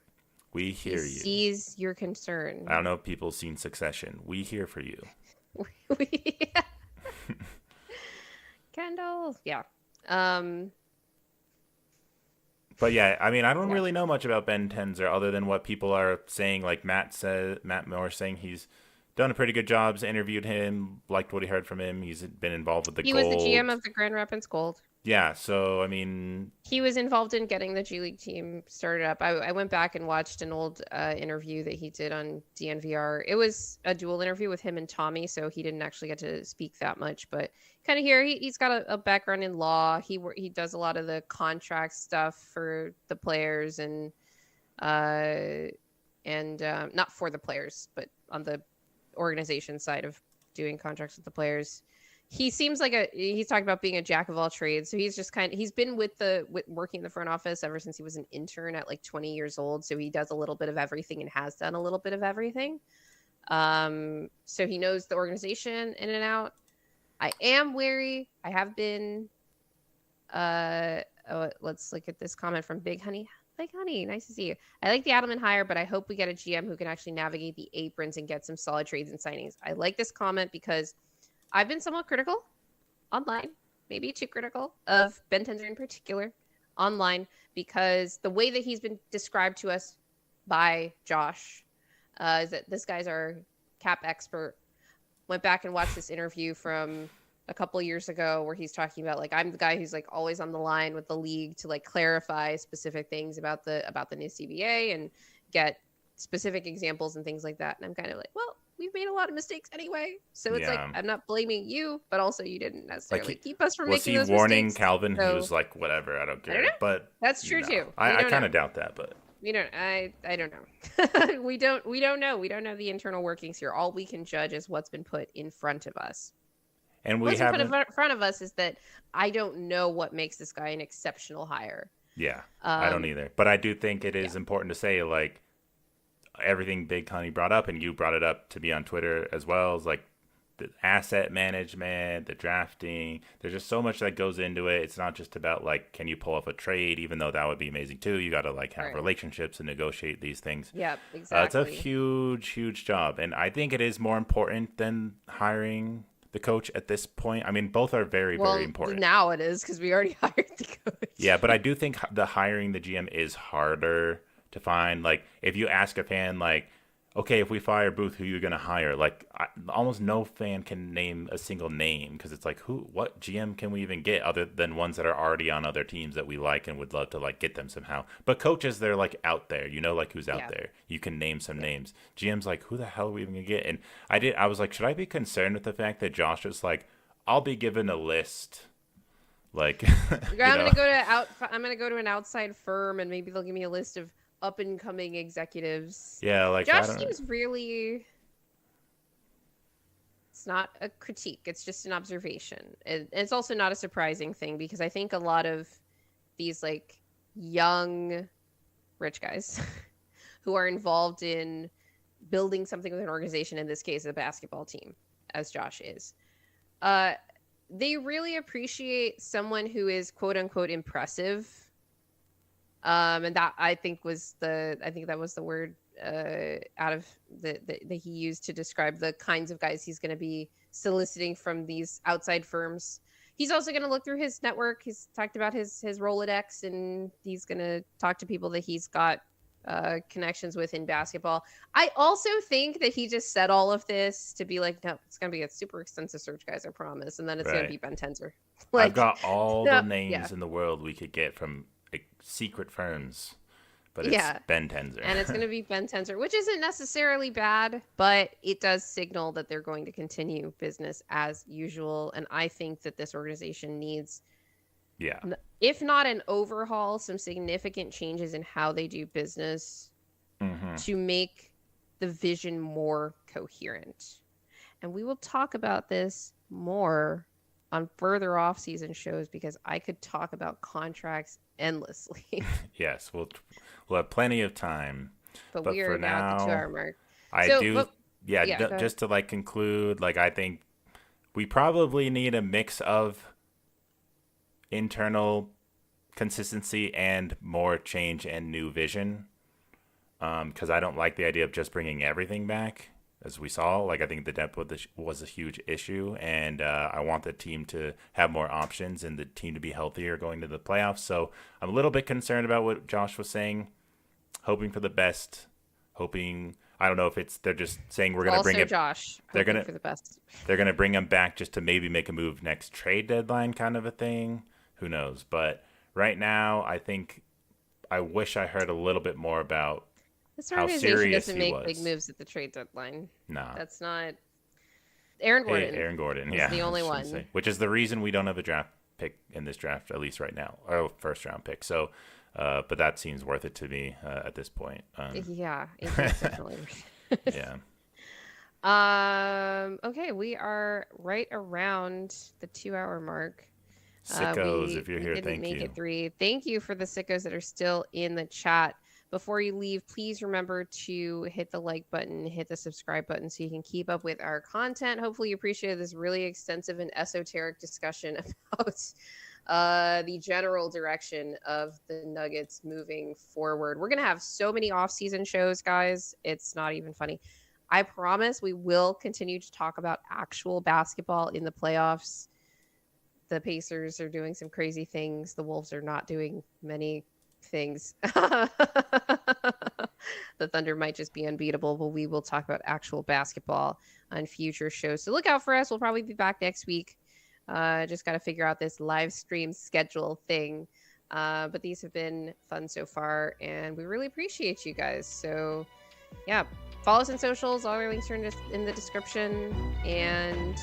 We He hear you. sees your I concern. don't know if people seen Succession. We here for you. Kendall. Yeah. Um, But yeah, I mean, I don't yeah. really know much about Ben Tenzer other than what people are saying. Like Matt Moore saying he's done a pretty good job. Interviewed him, liked what he heard from him. He's been involved with the He was the GM Gold. of the Grand Rapids Gold. Yeah, so I mean, He was involved in getting the G League team started up. I went back and watched an old interview that he did on DNVR. It was a dual interview with him and Tommy, so he didn't actually get to speak that much. But kind of here, he's got a background in law. He does a lot of the contract stuff for the players uh, and not for the players, but on the organization side of doing contracts with the players. He seems like he's talking about being a jack of all trades. So he's just he's been with working in the front office ever since he was an intern at like 20 years old. So he does a little bit of everything and has done a little bit of everything. So he knows the organization in and out. I am wary. I have been, let's look at this comment from Big Honey. Big Honey, nice to see you. I like the Adelman hire, but I hope we get a GM who can actually navigate the aprons and get some solid trades and signings. I like this comment because I've been somewhat critical online, maybe too critical of Ben Tenzer in particular online because the way that he's been described to us by Josh is that this guy's our cap expert. Went back and watched this interview from a couple years ago where he's talking about like I'm the guy who's like always on the line with the league to like clarify specific things about the new CBA and get specific examples and things like that. And I'm kind of like, well, we've made a lot of mistakes anyway. So it's like, yeah, I'm not blaming you, but also you didn't necessarily like keep us from was making he those warning mistakes. Calvin? So, He was like, whatever, I don't I don't care. know. But That's true no, too. I kind of doubt that. But We don't. I don't know. we don't know. We don't know the internal workings here. All we can judge is what's been put in front of us. and we What's been put haven't. in front of us is that I don't know what makes this guy an exceptional hire. Yeah, I don't either. But I do think it is Yeah. important to say like everything Big Honey brought up, and you brought it up to me on Twitter as well, is like the asset management, the drafting. There's just so much that goes into it. It's not just about like, can you pull off a trade, even though that would be amazing too. You got to like have Right. relationships and negotiate these things. Yep. It's Exactly. a huge job. And I think it is more important than hiring the coach at this point. I mean, both are very important. Now it is because we already hired the coach. Yeah, but I do think the hiring the GM is harder to find. Like, if you ask a fan, like, okay, if we fire Booth, who are you going to hire? Like, almost no fan can name a single name because it's like, what GM can we even get other than ones that are already on other teams that we like and would love to, like, get them somehow. But coaches, they're, like, out there. You know, like, who's out Yeah. there. You can name some names. GM's like, who the hell are we even going to get? And I was like, should I be concerned with the fact that Josh was like, I'll be given a list. Like, I'm gonna go to an outside firm and maybe they'll give me a list of up and coming executives. Yeah, like Josh seems really. It's not a critique. It's just an observation. It's also not a surprising thing because I think a lot of these like young rich guys who are involved in building something with an organization, in this case, a basketball team, as Josh is, they really appreciate someone who is quote unquote impressive. And that I think that was the word out of that he used to describe the kinds of guys he's going to be soliciting from these outside firms. He's also going to look through his network. He's talked about his Rolodex, and he's going to talk to people that he's got connections with in basketball. I also think that he just said all of this to be like, no, it's going to be a super extensive search, guys, I promise. And then it's going to Right. be Ben Tenzer. I've Like, got all the no, yeah, names in the world we could get from like, secret firms, but it's yeah. Ben Tenzer. And it's going to be Ben Tenzer, which isn't necessarily bad, but it does signal that they're going to continue business as usual. And I think that this organization needs, Yeah. if not an overhaul, some significant changes in how they do business to make the vision more coherent. And we will talk about this more on further off-season shows because I could talk about contracts endlessly. Yes, we'll have plenty of time. But But we for are now at the 2 hour now, mark. I So, do, but yeah, yeah, go ahead. just to like conclude, like I think we probably need a mix of internal consistency and more change and new vision. Because I don't like the idea of just bringing everything back, as we saw. Like I think the depth was a huge issue, and I want the team to have more options and the team to be healthier going to the playoffs. So I'm a little bit concerned about what Josh was saying, hoping for the best, hoping. I don't know if it's they're just saying we're gonna bring Also, it. Josh, They're hoping gonna for the best. they're gonna bring him back just to maybe make a move next trade deadline, kind of a thing. Who knows? But right now, I think I wish I heard a little bit more about This how organization serious doesn't he make big was. moves at the trade deadline. Nah. That's not. Aaron Hey, Gordon Aaron Gordon, is yeah, the I only was gonna one. say, which is the reason we don't have a draft pick in this draft, at least right now, or first round pick. So, but that seems worth it to me at this point. Yeah, it is definitely. Yeah, Okay, we are right around the 2 hour mark. sickos, if you're We here, didn't thank make you. it 3. Thank you for the sickos that are still in the chat. Before you leave, please remember to hit the like button, hit the subscribe button so you can keep up with our content. Hopefully you appreciated this really extensive and esoteric discussion about the general direction of the Nuggets moving forward. We're going to have so many off-season shows, guys. It's not even funny. I promise we will continue to talk about actual basketball in the playoffs. The Pacers are doing some crazy things. The Wolves are not doing many things. The Thunder might just be unbeatable, but we will talk about actual basketball on future shows. So look out for us. We'll probably be back next week. Just got to figure out this live stream schedule thing. But these have been fun so far, and we really appreciate you guys. So, yeah, follow us on socials. All our links are in the description. And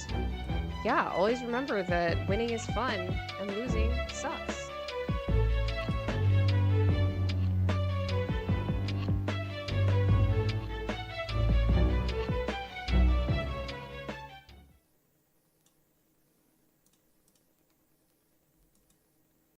yeah, always remember that winning is fun and losing sucks.